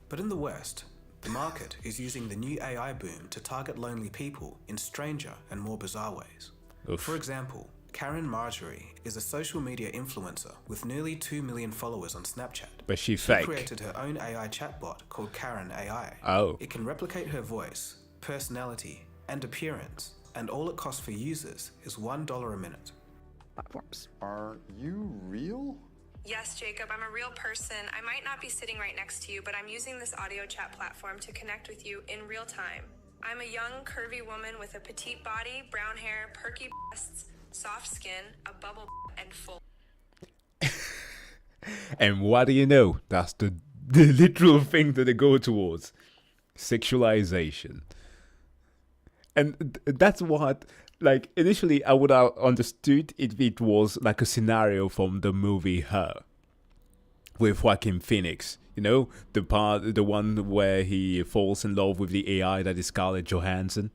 But in the West, the market is using the new AI boom to target lonely people in stranger and more bizarre ways. Oof. For example, Karen Marjorie is a social media influencer with nearly 2 million followers on Snapchat. But she's fake. She created her own AI chatbot called Karen AI. Oh. It can replicate her voice, personality, and appearance, and all it costs for users is $1 a minute. Platforms. Are you real? Yes, Jacob, I'm a real person. I might not be sitting right next to you, but I'm using this audio chat platform to connect with you in real time. I'm a young, curvy woman with a petite body, brown hair, perky breasts, soft skin, a bubble and full. And what do you know? That's the literal thing that they go towards. Sexualization. And that's what, like, initially I would have understood if it was like a scenario from the movie Her with Joaquin Phoenix. You know, the one where he falls in love with the AI that is Scarlett Johansson.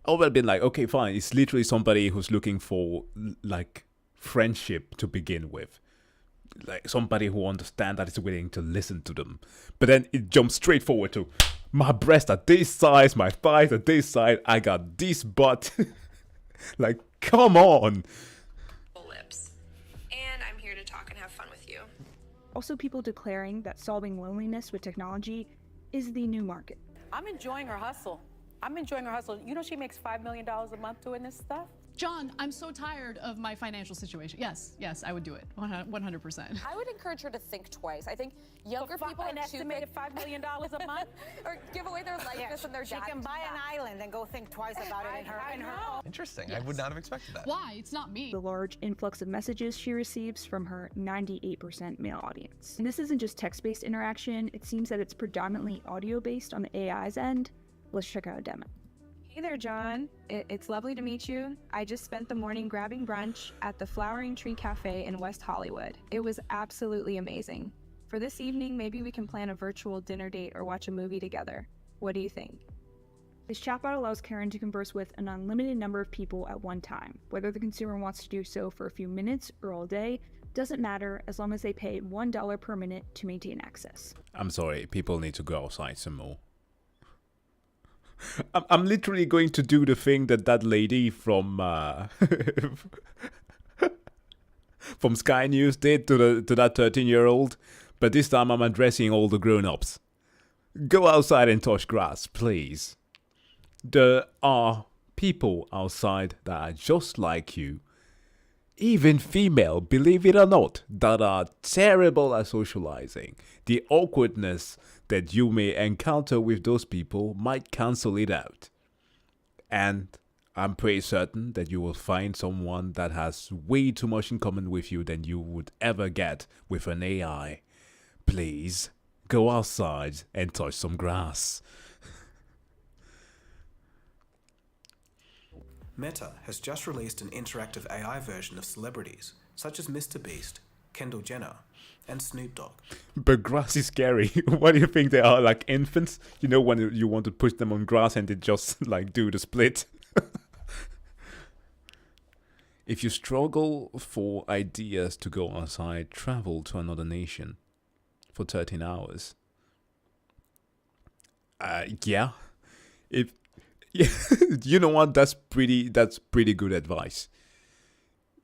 I would have been like, okay, fine. It's literally somebody who's looking for, like, friendship to begin with. Like, somebody who understands that is willing to listen to them. But then it jumps straight forward to, my breasts are this size, my thighs are this size, I got this butt. Like, come on. Lips. And I'm here to talk and have fun with you. Also, people declaring that solving loneliness with technology is the new market. I'm enjoying our hustle. I'm enjoying her hustle. You know she makes $5 million a month doing this stuff? John, I'm so tired of my financial situation. Yes, I would do it, 100%. I would encourage her to think twice. I think younger people an are too estimated $5 million a month? or give away their likeness and their She data. can buy an island and go think twice about it in her home. Interesting. I would not have expected that. Why? It's not me. The large influx of messages she receives from her 98% male audience. And this isn't just text-based interaction, it seems that it's predominantly audio-based on the AI's end. Let's check out a demo. Hey there, John. It's lovely to meet you. I just spent the morning grabbing brunch at the Flowering Tree Cafe in West Hollywood. It was absolutely amazing. For this evening, maybe we can plan a virtual dinner date or watch a movie together. What do you think? This chatbot allows Karen to converse with an unlimited number of people at one time. Whether the consumer wants to do so for a few minutes or all day doesn't matter as long as they pay $1 per minute to maintain access. I'm sorry, people need to go outside some more. I'm literally going to do the thing that lady from from Sky News did to that 13-year-old, but this time I'm addressing all the grown-ups. Go outside and touch grass, please. There are people outside that are just like you, even female, believe it or not, that are terrible at socializing. The awkwardness that you may encounter with those people might cancel it out. And I'm pretty certain that you will find someone that has way too much in common with you than you would ever get with an AI. Please, go outside and touch some grass. Meta has just released an interactive AI version of celebrities, such as Mr. Beast, Kendall Jenner, and Snoop Dogg. But grass is scary. What do you think they are, like infants? You know, when you want to push them on grass and they just like do the split. If you struggle for ideas to go outside, travel to another nation for 13 hours. Yeah. You know what? That's pretty good advice.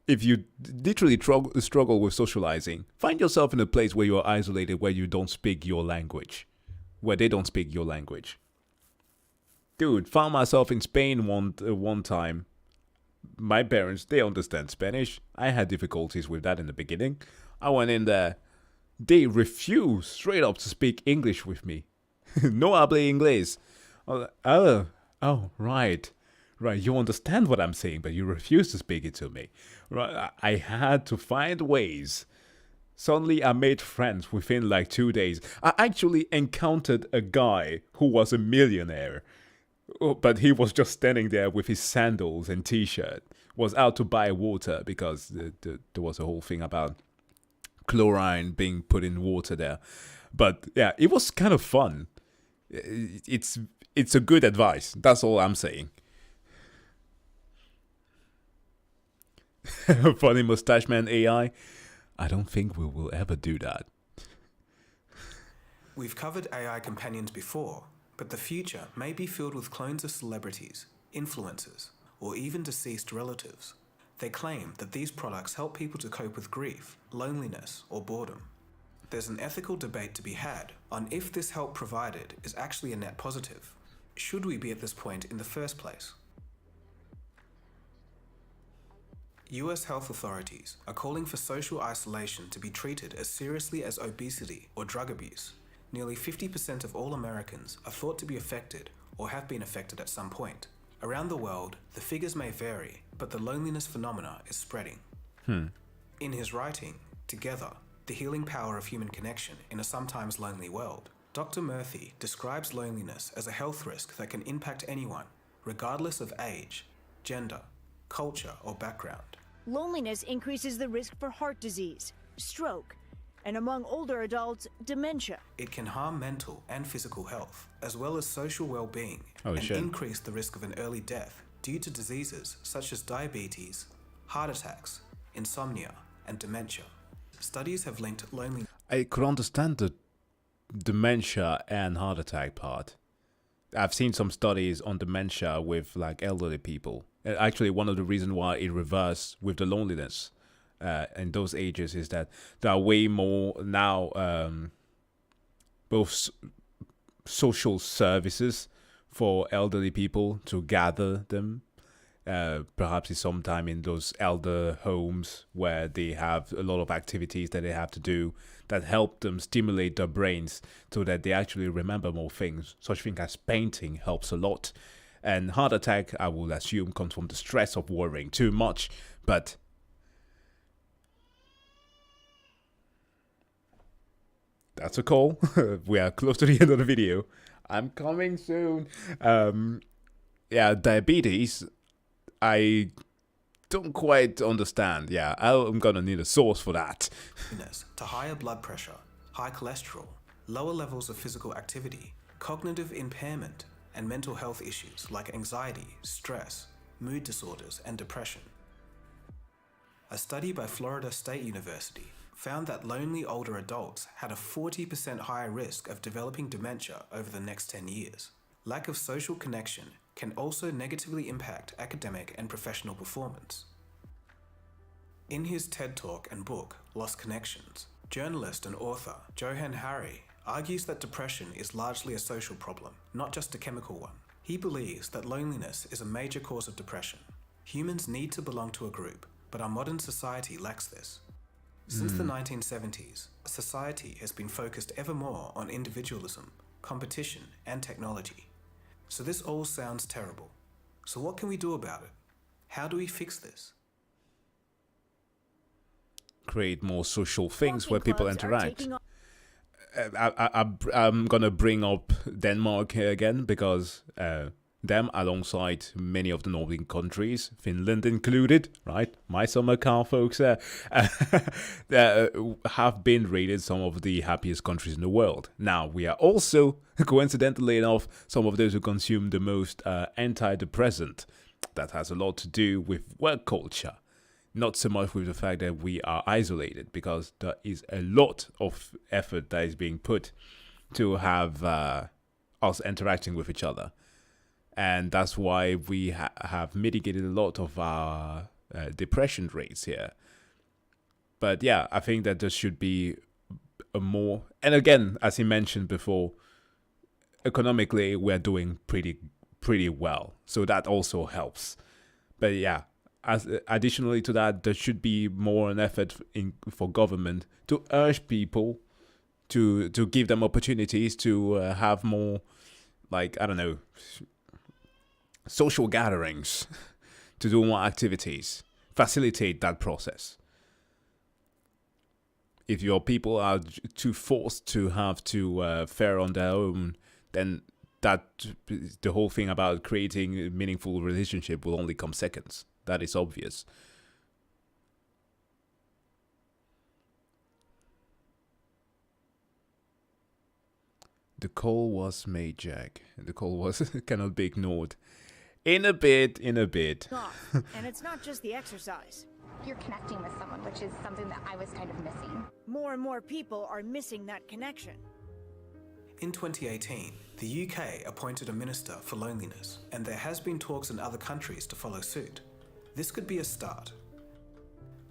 If you literally struggle with socializing, find yourself in a place where you are isolated, where you don't speak your language, where they don't speak your language. Dude, found myself in Spain one time. My parents, they understand Spanish. I had difficulties with that in the beginning. I went in there. They refused straight up to speak English with me. No hablo inglés. Oh, right. Right, you understand what I'm saying, but you refuse to speak it to me. Right, I had to find ways. Suddenly, I made friends within like 2 days. I actually encountered a guy who was a millionaire, but he was just standing there with his sandals and t-shirt. Was out to buy water because there was a whole thing about chlorine being put in water there. But yeah, it was kind of fun. It's a good advice. That's all I'm saying. Funny mustache man AI. I don't think we will ever do that. We've covered AI companions before, but the future may be filled with clones of celebrities, influencers, or even deceased relatives. They claim that these products help people to cope with grief, loneliness, or boredom. There's an ethical debate to be had on if this help provided is actually a net positive. Should we be at this point in the first place? US health authorities are calling for social isolation to be treated as seriously as obesity or drug abuse. Nearly 50% of all Americans are thought to be affected or have been affected at some point. Around the world, the figures may vary, but the loneliness phenomena is spreading. In his writing, Together, The Healing Power of Human Connection in a Sometimes Lonely World, Dr. Murthy describes loneliness as a health risk that can impact anyone, regardless of age, gender, culture, or background. Loneliness increases the risk for heart disease, stroke, and among older adults, dementia. It can harm mental and physical health, as well as social well-being, and shit. increase the risk of an early death due to diseases such as diabetes, heart attacks, insomnia, and dementia. Studies have linked loneliness. I could understand the dementia and heart attack part. I've seen some studies on dementia with like elderly people. Actually, one of the reasons why it reversed with the loneliness in those ages is that there are way more now both social services for elderly people to gather them. Perhaps it's sometime in those elder homes where they have a lot of activities that they have to do that help them stimulate their brains so that they actually remember more things. Such thing as painting helps a lot. And heart attack, I will assume, comes from the stress of worrying too much. But that's a call. We are close to the end of the video. I'm coming soon. Yeah, diabetes, I don't quite understand. Yeah, I'm gonna need a source for that. To higher blood pressure, high cholesterol, lower levels of physical activity, cognitive impairment, and mental health issues like anxiety, stress, mood disorders, and depression. A study by Florida State University found that lonely older adults had a 40% higher risk of developing dementia over the next 10 years. Lack of social connection can also negatively impact academic and professional performance. In his TED Talk and book, Lost Connections, journalist and author Johann Hari argues that depression is largely a social problem, not just a chemical one. He believes that loneliness is a major cause of depression. Humans need to belong to a group, but our modern society lacks this. Since the 1970s, society has been focused ever more on individualism, competition, and technology. So this all sounds terrible. So what can we do about it? How do we fix this? Create more social things where people interact. I'm gonna bring up Denmark here again because them, alongside many of the Nordic countries, Finland included, right? My summer car folks there, have been rated some of the happiest countries in the world. Now, we are also, coincidentally enough, some of those who consume the most antidepressant. That has a lot to do with work culture. Not so much with the fact that we are isolated, because there is a lot of effort that is being put to have us interacting with each other. And that's why we have mitigated a lot of our depression rates here. But yeah, I think that there should be a more... And again, as he mentioned before, economically, we're doing pretty well. So that also helps. But yeah, additionally to that, there should be more an effort for government to urge people to give them opportunities to have more, like, I don't know, social gatherings, to do more activities, facilitate that process. If your people are too forced to have to fare on their own, then the whole thing about creating a meaningful relationship will only come seconds. That is obvious. The call was made, Jack. The call was cannot be ignored. In a bit. And it's not just the exercise. You're connecting with someone, which is something that I was kind of missing. More and more people are missing that connection. In 2018, the UK appointed a minister for loneliness, and there has been talks in other countries to follow suit. This could be a start.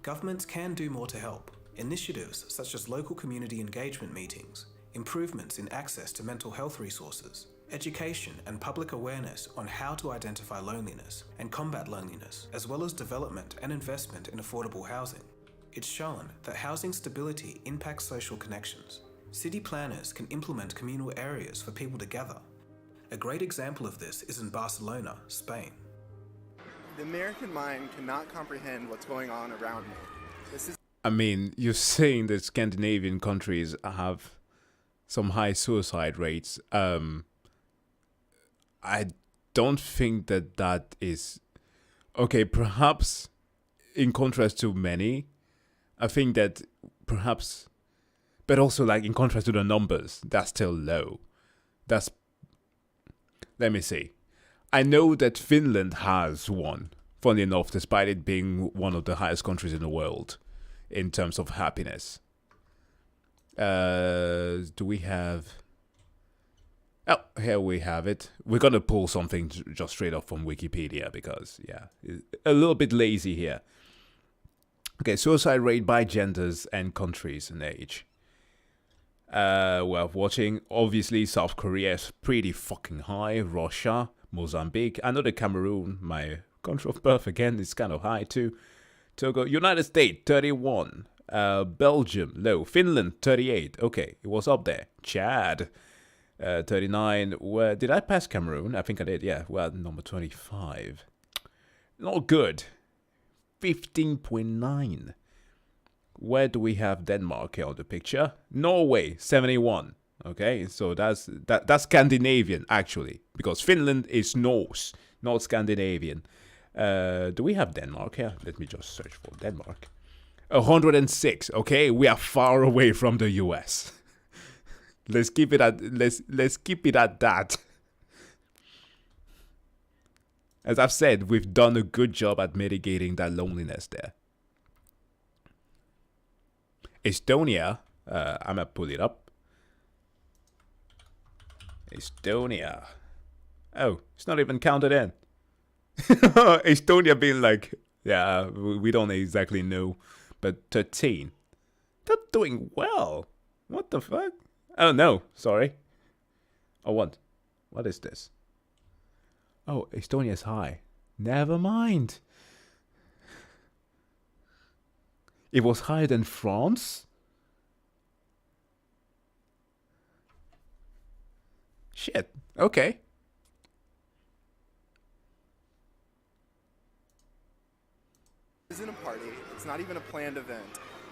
Governments can do more to help. Initiatives such as local community engagement meetings, improvements in access to mental health resources, education and public awareness on how to identify loneliness and combat loneliness, as well as development and investment in affordable housing. It's shown that housing stability impacts social connections. City planners can implement communal areas for people to gather. A great example of this is in Barcelona, Spain. The American mind cannot comprehend what's going on around me. I mean, you're saying that Scandinavian countries have some high suicide rates. I don't think that is... Okay, perhaps in contrast to many, I think that perhaps... But also, like, in contrast to the numbers, that's still low. That's... Let me see. I know that Finland has one, funny enough, despite it being one of the highest countries in the world in terms of happiness. Do we have... Oh, here we have it. We're going to pull something just straight off from Wikipedia because, yeah, a little bit lazy here. Okay, suicide rate by genders and countries and age. We're watching, obviously, South Korea is pretty fucking high. Russia, Mozambique, I know the Cameroon, my country of birth, again, is kind of high too. Togo, United States, 31. Belgium, low. Finland, 38. Okay, it was up there. Chad, 39. Where did I pass Cameroon? I think I did, yeah. Well, number 25. Not good. 15.9. Where do we have Denmark here on the picture? Norway, 71. Okay, so that's Scandinavian, actually, because Finland is Norse, not Scandinavian. Do we have Denmark here? Let me just search for Denmark. 106. Okay, we are far away from the US. Let's keep it at that. As I've said, we've done a good job at mitigating that loneliness there. Estonia, I'm gonna pull it up. Estonia. Oh, it's not even counted in. Estonia being like, yeah, we don't exactly know, but 13. They're doing well. What the fuck? Oh no, sorry. Oh, what? What is this? Oh, Estonia's high. Never mind. It was higher than France? Shit. Okay. Isn't a party. It's not even a planned event.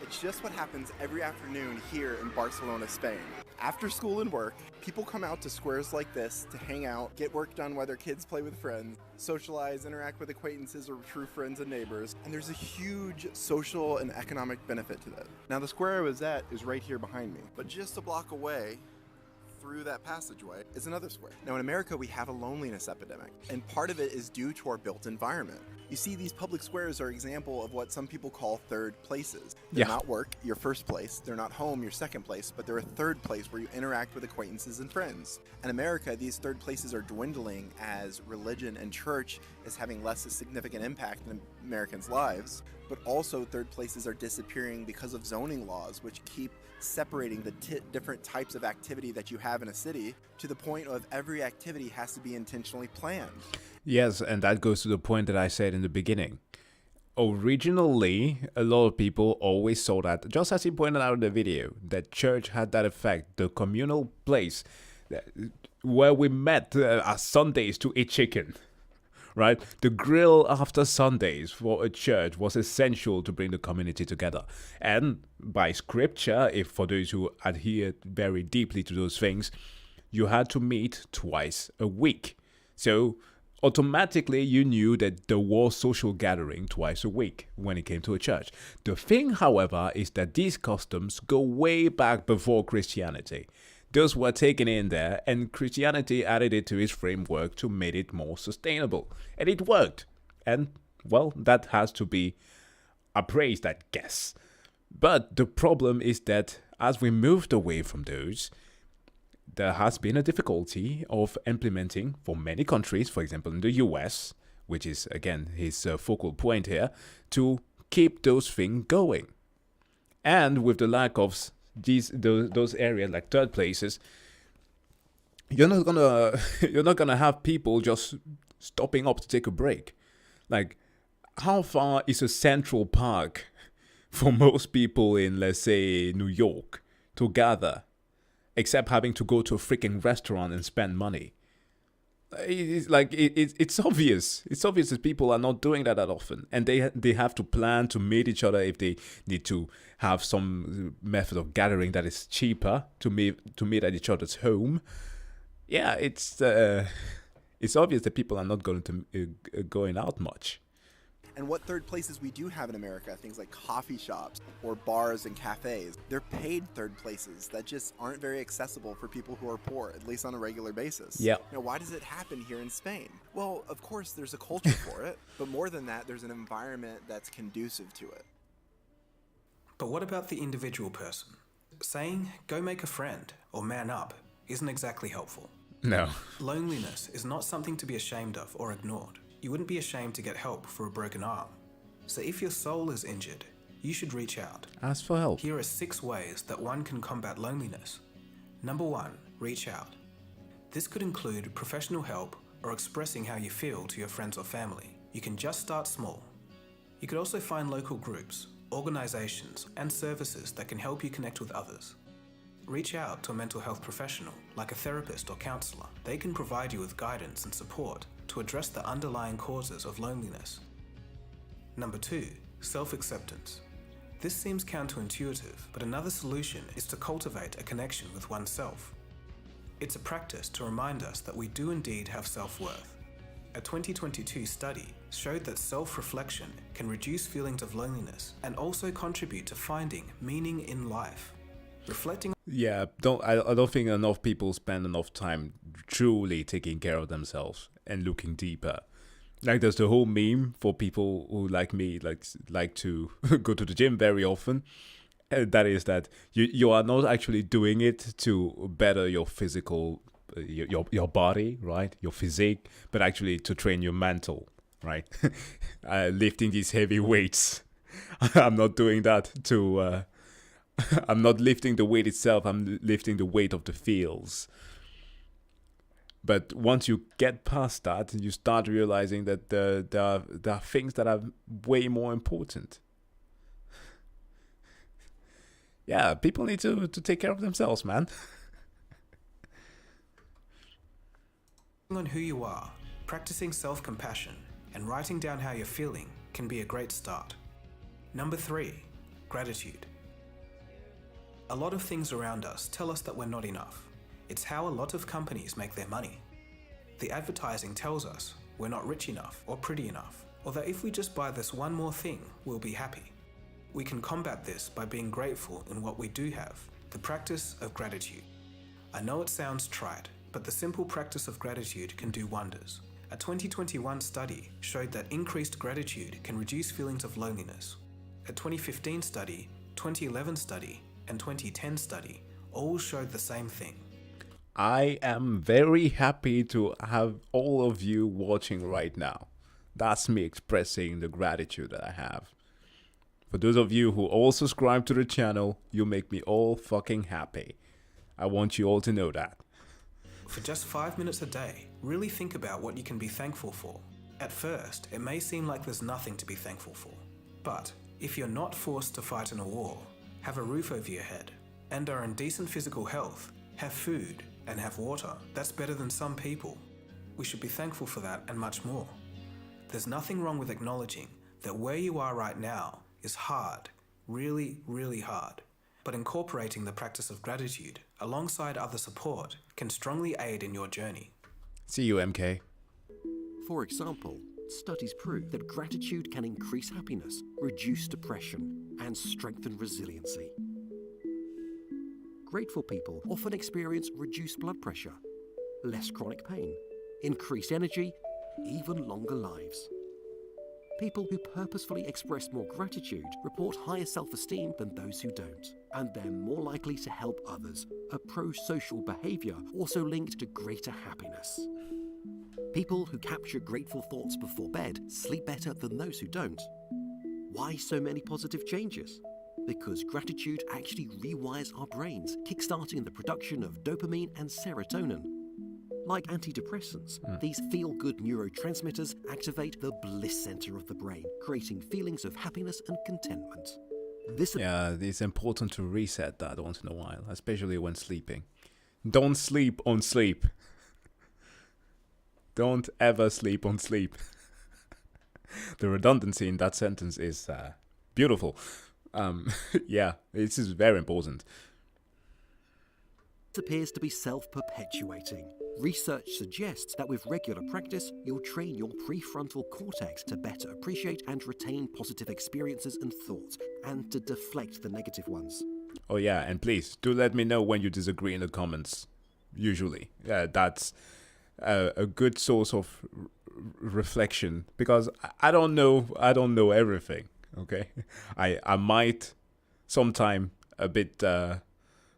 It's just what happens every afternoon here in Barcelona, Spain. After school and work, people come out to squares like this to hang out, get work done while their kids play with friends, socialize, interact with acquaintances or true friends and neighbors, and there's a huge social and economic benefit to that. Now the square I was at is right here behind me, but just a block away, through that passageway, is another square. Now in America we have a loneliness epidemic, and part of it is due to our built environment. You see, these public squares are an example of what some people call third places. They're not work, your first place. They're not home, your second place, but they're a third place where you interact with acquaintances and friends. In America, these third places are dwindling as religion and church is having less a significant impact in Americans' lives, but also third places are disappearing because of zoning laws, which keep separating the different types of activity that you have in a city to the point of every activity has to be intentionally planned. Yes, and that goes to the point that I said in the beginning. Originally, a lot of people always saw that, just as he pointed out in the video, that church had that effect, the communal place where we met on Sundays to eat chicken, right? The grill after Sundays for a church was essential to bring the community together. And by scripture, if for those who adhere very deeply to those things, you had to meet twice a week. So automatically you knew that there was social gathering twice a week when it came to a church. The thing, however, is that these customs go way back before Christianity. Those were taken in there, and Christianity added it to its framework to make it more sustainable. And it worked. And, well, that has to be appraised, I guess. But the problem is that as we moved away from those, there has been a difficulty of implementing for many countries, for example in the US, which is again his focal point here, to keep those things going. And with the lack of those areas like third places, you're not gonna have people just stopping up to take a break. Like, how far is a Central Park for most people in, let's say, New York to gather? Except having to go to a freaking restaurant and spend money. It's obvious. It's obvious that people are not doing that often. And they have to plan to meet each other if they need to have some method of gathering that is cheaper to meet at each other's home. Yeah, it's obvious that people are not going out much. And what third places we do have in America, things like coffee shops or bars and cafes, they're paid third places that just aren't very accessible for people who are poor, at least on a regular basis. Yeah. Now, why does it happen here in Spain? Well, of course, there's a culture for it, but more than that, there's an environment that's conducive to it. But what about the individual person? Saying, go make a friend or man up isn't exactly helpful. No. Loneliness is not something to be ashamed of or ignored. You wouldn't be ashamed to get help for a broken arm. So if your soul is injured, you should reach out. Ask for help. Here are 6 ways that one can combat loneliness Number 1, reach out. This could include professional help or expressing how you feel to your friends or family. You can just start small. You could also find local groups, organizations, and services that can help you connect with others. Reach out to a mental health professional, like a therapist or counselor. They can provide you with guidance and support to address the underlying causes of loneliness. Number 2, self-acceptance. This seems counterintuitive, but another solution is to cultivate a connection with oneself. It's a practice to remind us that we do indeed have self-worth. A 2022 study showed that self-reflection can reduce feelings of loneliness and also contribute to finding meaning in life. Reflecting. Yeah, I don't think enough people spend enough time truly taking care of themselves and looking deeper. Like, there's the whole meme for people who, like me, like to go to the gym very often. That is that you are not actually doing it to better your physical, your body, right? Your physique, but actually to train your mental, right? Lifting these heavy weights. I'm not doing that to... I'm not lifting the weight itself, I'm lifting the weight of the feels. But once you get past that, you start realizing that there are things that are way more important. Yeah, people need to take care of themselves, man. On who you are, practicing self-compassion, and writing down how you're feeling can be a great start. Number 3, gratitude. A lot of things around us tell us that we're not enough. It's how a lot of companies make their money. The advertising tells us we're not rich enough or pretty enough, or that if we just buy this one more thing, we'll be happy. We can combat this by being grateful in what we do have, the practice of gratitude. I know it sounds trite, but the simple practice of gratitude can do wonders. A 2021 study showed that increased gratitude can reduce feelings of loneliness. A 2015 study, 2011 study, and 2010 study all showed the same thing. I am very happy to have all of you watching right now. That's me expressing the gratitude that I have. For those of you who all subscribe to the channel, you make me all fucking happy. I want you all to know that. For just 5 minutes a day, really think about what you can be thankful for. At first, it may seem like there's nothing to be thankful for. But if you're not forced to fight in a war, have a roof over your head, and are in decent physical health, have food, and have water, that's better than some people. We should be thankful for that and much more. There's nothing wrong with acknowledging that where you are right now is hard, really, really hard. But incorporating the practice of gratitude alongside other support can strongly aid in your journey. See you, MK. For example, studies prove that gratitude can increase happiness, reduce depression, and strengthen resiliency. Grateful people often experience reduced blood pressure, less chronic pain, increased energy, even longer lives. People who purposefully express more gratitude report higher self-esteem than those who don't, and they're more likely to help others, a pro-social behavior also linked to greater happiness. People who capture grateful thoughts before bed sleep better than those who don't. Why so many positive changes? Because gratitude actually rewires our brains, kickstarting the production of dopamine and serotonin. Like antidepressants, these feel-good neurotransmitters activate the bliss center of the brain, creating feelings of happiness and contentment. Yeah, it's important to reset that once in a while, especially when sleeping. Don't sleep on sleep. Don't ever sleep on sleep. The redundancy in that sentence is beautiful. Yeah, this is very important. It appears to be self-perpetuating. Research suggests that with regular practice, you'll train your prefrontal cortex to better appreciate and retain positive experiences and thoughts, and to deflect the negative ones. Oh yeah, and please, do let me know when you disagree in the comments. Usually, that's a good source of reflection, because I don't know everything, okay? I might sometime a bit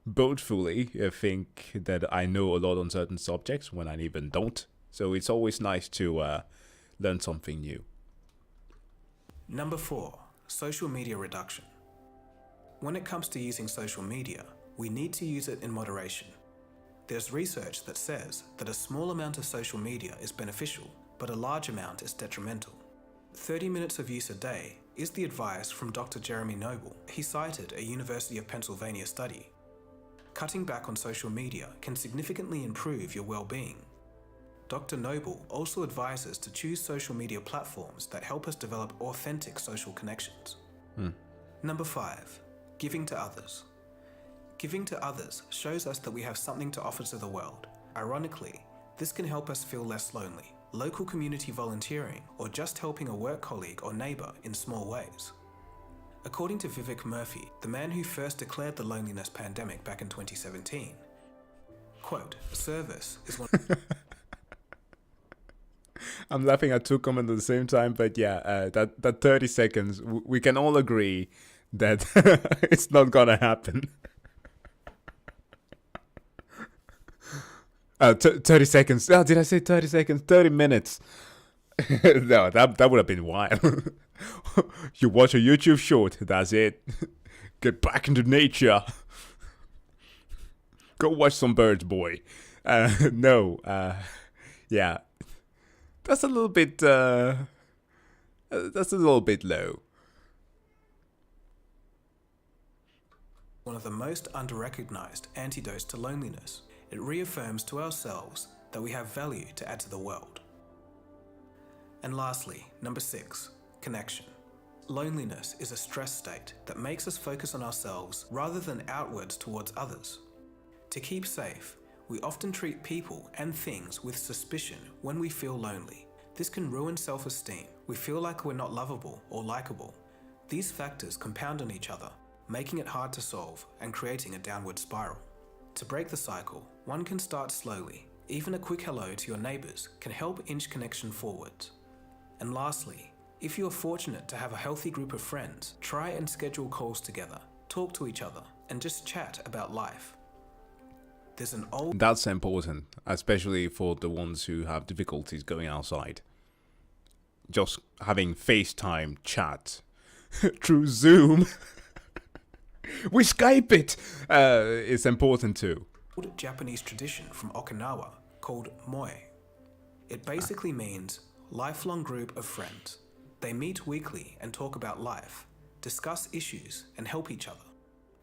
boastfully think that I know a lot on certain subjects when I even don't. So it's always nice to learn something new. Number 4, social media reduction. When it comes to using social media, we need to use it in moderation. There's research that says that a small amount of social media is beneficial, but a large amount is detrimental. 30 minutes of use a day is the advice from Dr. Jeremy Noble. He cited a University of Pennsylvania study. Cutting back on social media can significantly improve your well-being. Dr. Noble also advises to choose social media platforms that help us develop authentic social connections. Number 5, giving to others. Giving to others shows us that we have something to offer to the world. Ironically, this can help us feel less lonely. Local community volunteering, or just helping a work colleague or neighbour in small ways. According to Vivek Murphy, the man who first declared the loneliness pandemic back in 2017, quote, service is one... I'm laughing at two comments at the same time, but yeah, that 30 seconds, we can all agree that it's not gonna happen. 30 seconds. Oh, did I say 30 seconds? 30 minutes. No, that would have been wild. You watch a YouTube short, that's it. Get back into nature. Go watch some birds, boy. No, yeah. That's a little bit low. One of the most under-recognized antidotes to loneliness. It reaffirms to ourselves that we have value to add to the world. And lastly, number 6, connection. Loneliness is a stress state that makes us focus on ourselves rather than outwards towards others. To keep safe, we often treat people and things with suspicion when we feel lonely. This can ruin self-esteem. We feel like we're not lovable or likable. These factors compound on each other, making it hard to solve and creating a downward spiral. To break the cycle, one can start slowly. Even a quick hello to your neighbours can help inch connection forwards. And lastly, if you are fortunate to have a healthy group of friends, try and schedule calls together, talk to each other, and just chat about life. There's an old... That's important, especially for the ones who have difficulties going outside. Just having FaceTime chat through Zoom. We Skype it! It's important too. Japanese tradition from Okinawa called moe. It basically means lifelong group of friends. They meet weekly and talk about life, discuss issues and help each other.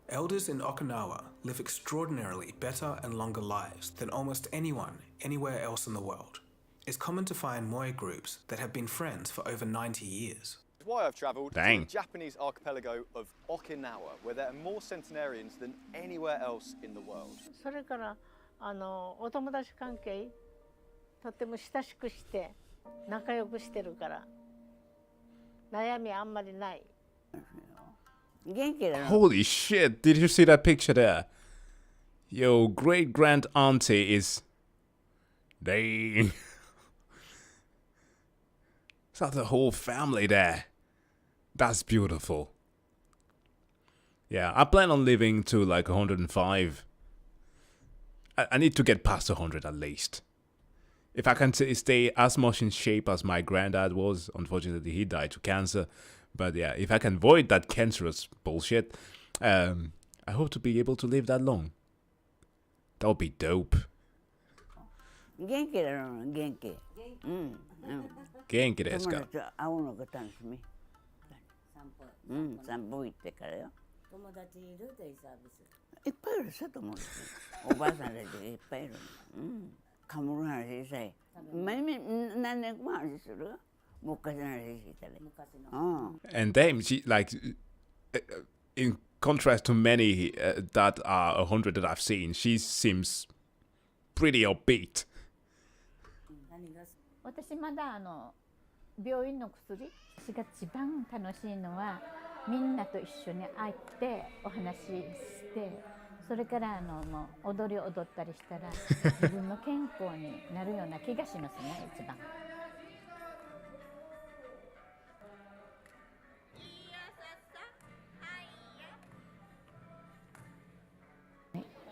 Elders in Okinawa live extraordinarily better and longer lives than almost anyone anywhere else in the world. It's common to find moe groups that have been friends for over 90 years. Why I've travelled to the Japanese archipelago of Okinawa, where there are more centenarians than anywhere else in the world. それからお友達関係とても親しくして仲良くしてるから悩みあんまりない。 Holy shit, did you see that picture there? Yo, great-grand auntie is... Dang. It's not the whole family there. That's beautiful. Yeah, I plan on living to like 105. I need to get past 100 at least. If I can stay as much in shape as my granddad was, unfortunately he died to cancer. But yeah, if I can avoid that cancerous bullshit, I hope to be able to live that long. That would be dope. 元気だろ、元気。元気ですか？友達と会うのが楽しみ。散歩行ってからよ。友達いるデイサービス。いっぱいいるさと思う。おばあさんたちがいっぱいいる。カモの話さえ。何年も話する？昔の話したり。And then she like, in contrast to many that are 100 that I've seen, she seems pretty upbeat. 私まだ病院の薬が一番楽しいのはみんなと一緒に会ってお話ししてそれからもう踊りを踊ったりしたら自分の健康になるような気がしますね一番。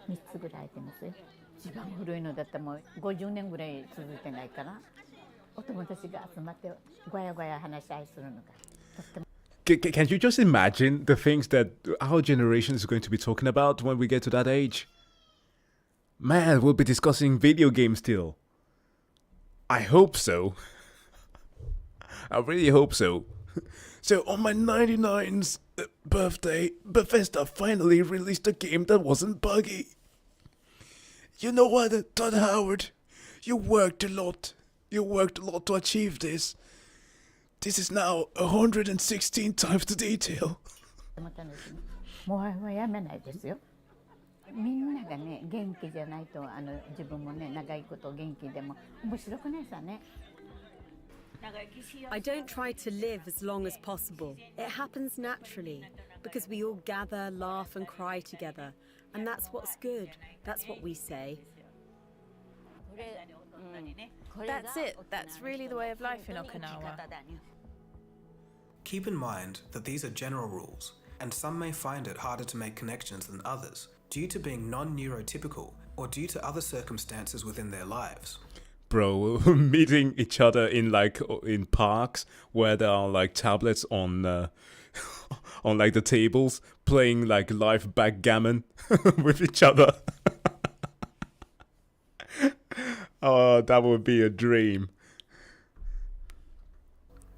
3つぐらい空いてますよ。一番古いのだったらもう50年ぐらい続いてないから。 Can you just imagine the things that our generation is going to be talking about when we get to that age? Man, we'll be discussing video games still. I hope so. I really hope so. So on my 99th birthday, Bethesda finally released a game that wasn't buggy. You know what, Todd Howard? You worked a lot. You worked a lot to achieve this. This is now 116 times the detail. もうやめないですよ。みんながね、元気じゃないと自分もね、長いこと元気でも面白くないさね。I don't try to live as long as possible. It happens naturally because we all gather, laugh and cry together. And that's what's good. That's what we say. That's it. That's really the way of life in Okinawa. Keep in mind that these are general rules, and some may find it harder to make connections than others due to being non-neurotypical or due to other circumstances within their lives. Bro, meeting each other in parks where there are like tablets on on like the tables, playing like live backgammon with each other. Oh, that would be a dream.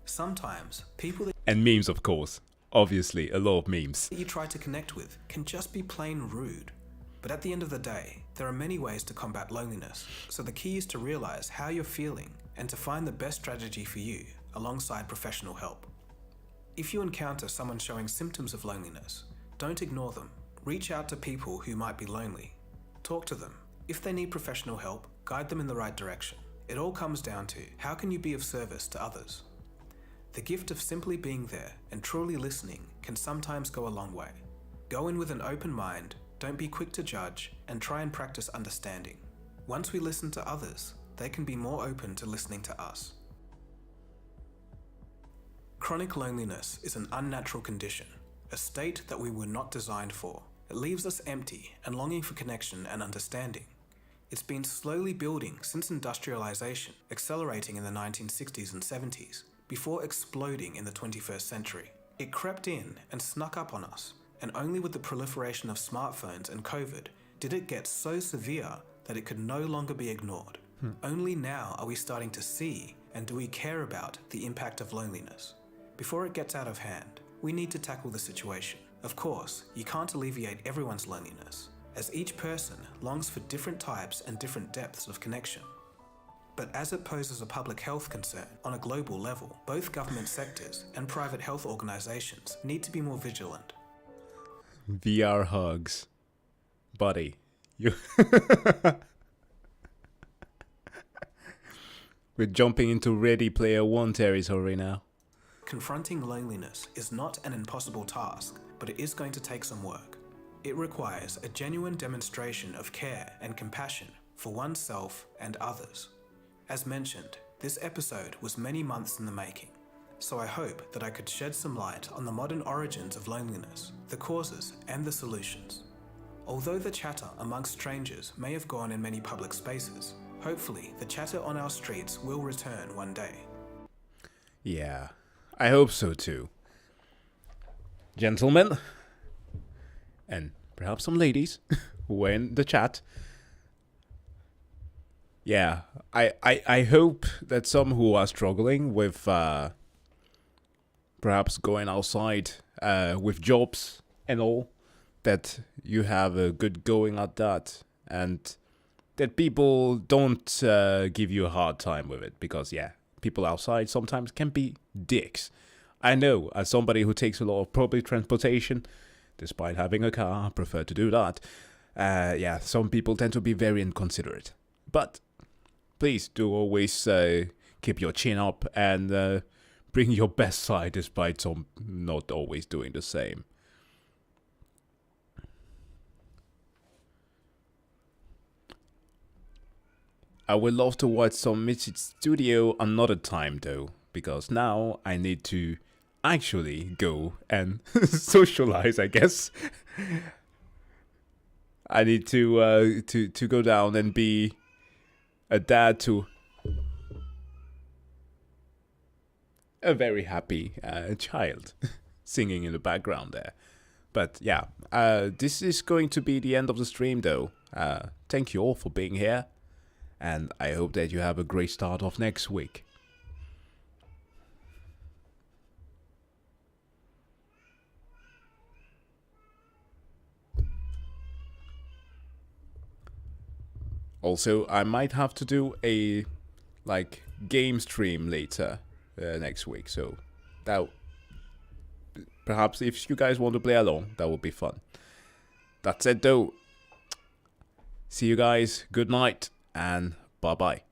Sometimes people and memes, of course. Obviously, a lot of memes. That you try to connect with can just be plain rude. But at the end of the day, there are many ways to combat loneliness. So the key is to realize how you're feeling and to find the best strategy for you alongside professional help. If you encounter someone showing symptoms of loneliness, don't ignore them. Reach out to people who might be lonely. Talk to them. If they need professional help, guide them in the right direction. It all comes down to how can you be of service to others? The gift of simply being there and truly listening can sometimes go a long way. Go in with an open mind, don't be quick to judge, and try and practice understanding. Once we listen to others, they can be more open to listening to us. Chronic loneliness is an unnatural condition, a state that we were not designed for. It leaves us empty and longing for connection and understanding. It's been slowly building since industrialization, accelerating in the 1960s and 70s, before exploding in the 21st century. It crept in and snuck up on us, and only with the proliferation of smartphones and COVID did it get so severe that it could no longer be ignored. Only now are we starting to see and do we care about the impact of loneliness. Before it gets out of hand, we need to tackle the situation. Of course, you can't alleviate everyone's loneliness, as each person longs for different types and different depths of connection. But as it poses a public health concern on a global level, both government sectors and private health organizations need to be more vigilant. VR hugs. Buddy, you... We're jumping into Ready Player One territory now. Confronting loneliness is not an impossible task, but it is going to take some work. It requires a genuine demonstration of care and compassion for oneself and others. As mentioned, this episode was many months in the making, so I hope that I could shed some light on the modern origins of loneliness, the causes and the solutions. Although the chatter amongst strangers may have gone in many public spaces, hopefully the chatter on our streets will return one day. Yeah, I hope so too. Gentlemen, and perhaps some ladies who were in the chat, yeah, I hope that some who are struggling with perhaps going outside with jobs and all, that you have a good going at that, and that people don't give you a hard time with it, because yeah, people outside sometimes can be dicks. I know, as somebody who takes a lot of public transportation, despite having a car, I prefer to do that. Yeah, some people tend to be very inconsiderate. But please do always keep your chin up and bring your best side, despite some not always doing the same. I would love to watch some Midget Studio another time though, because now I need to actually go and socialize, I guess. I need to go down and be a dad to a very happy child singing in the background there. But yeah, this is going to be the end of the stream though. Thank you all for being here, and I hope that you have a great start of next week. Also, I might have to do a game stream later next week, so that perhaps if you guys want to play along, that would be fun. That's it though. See you guys, good night, and bye bye.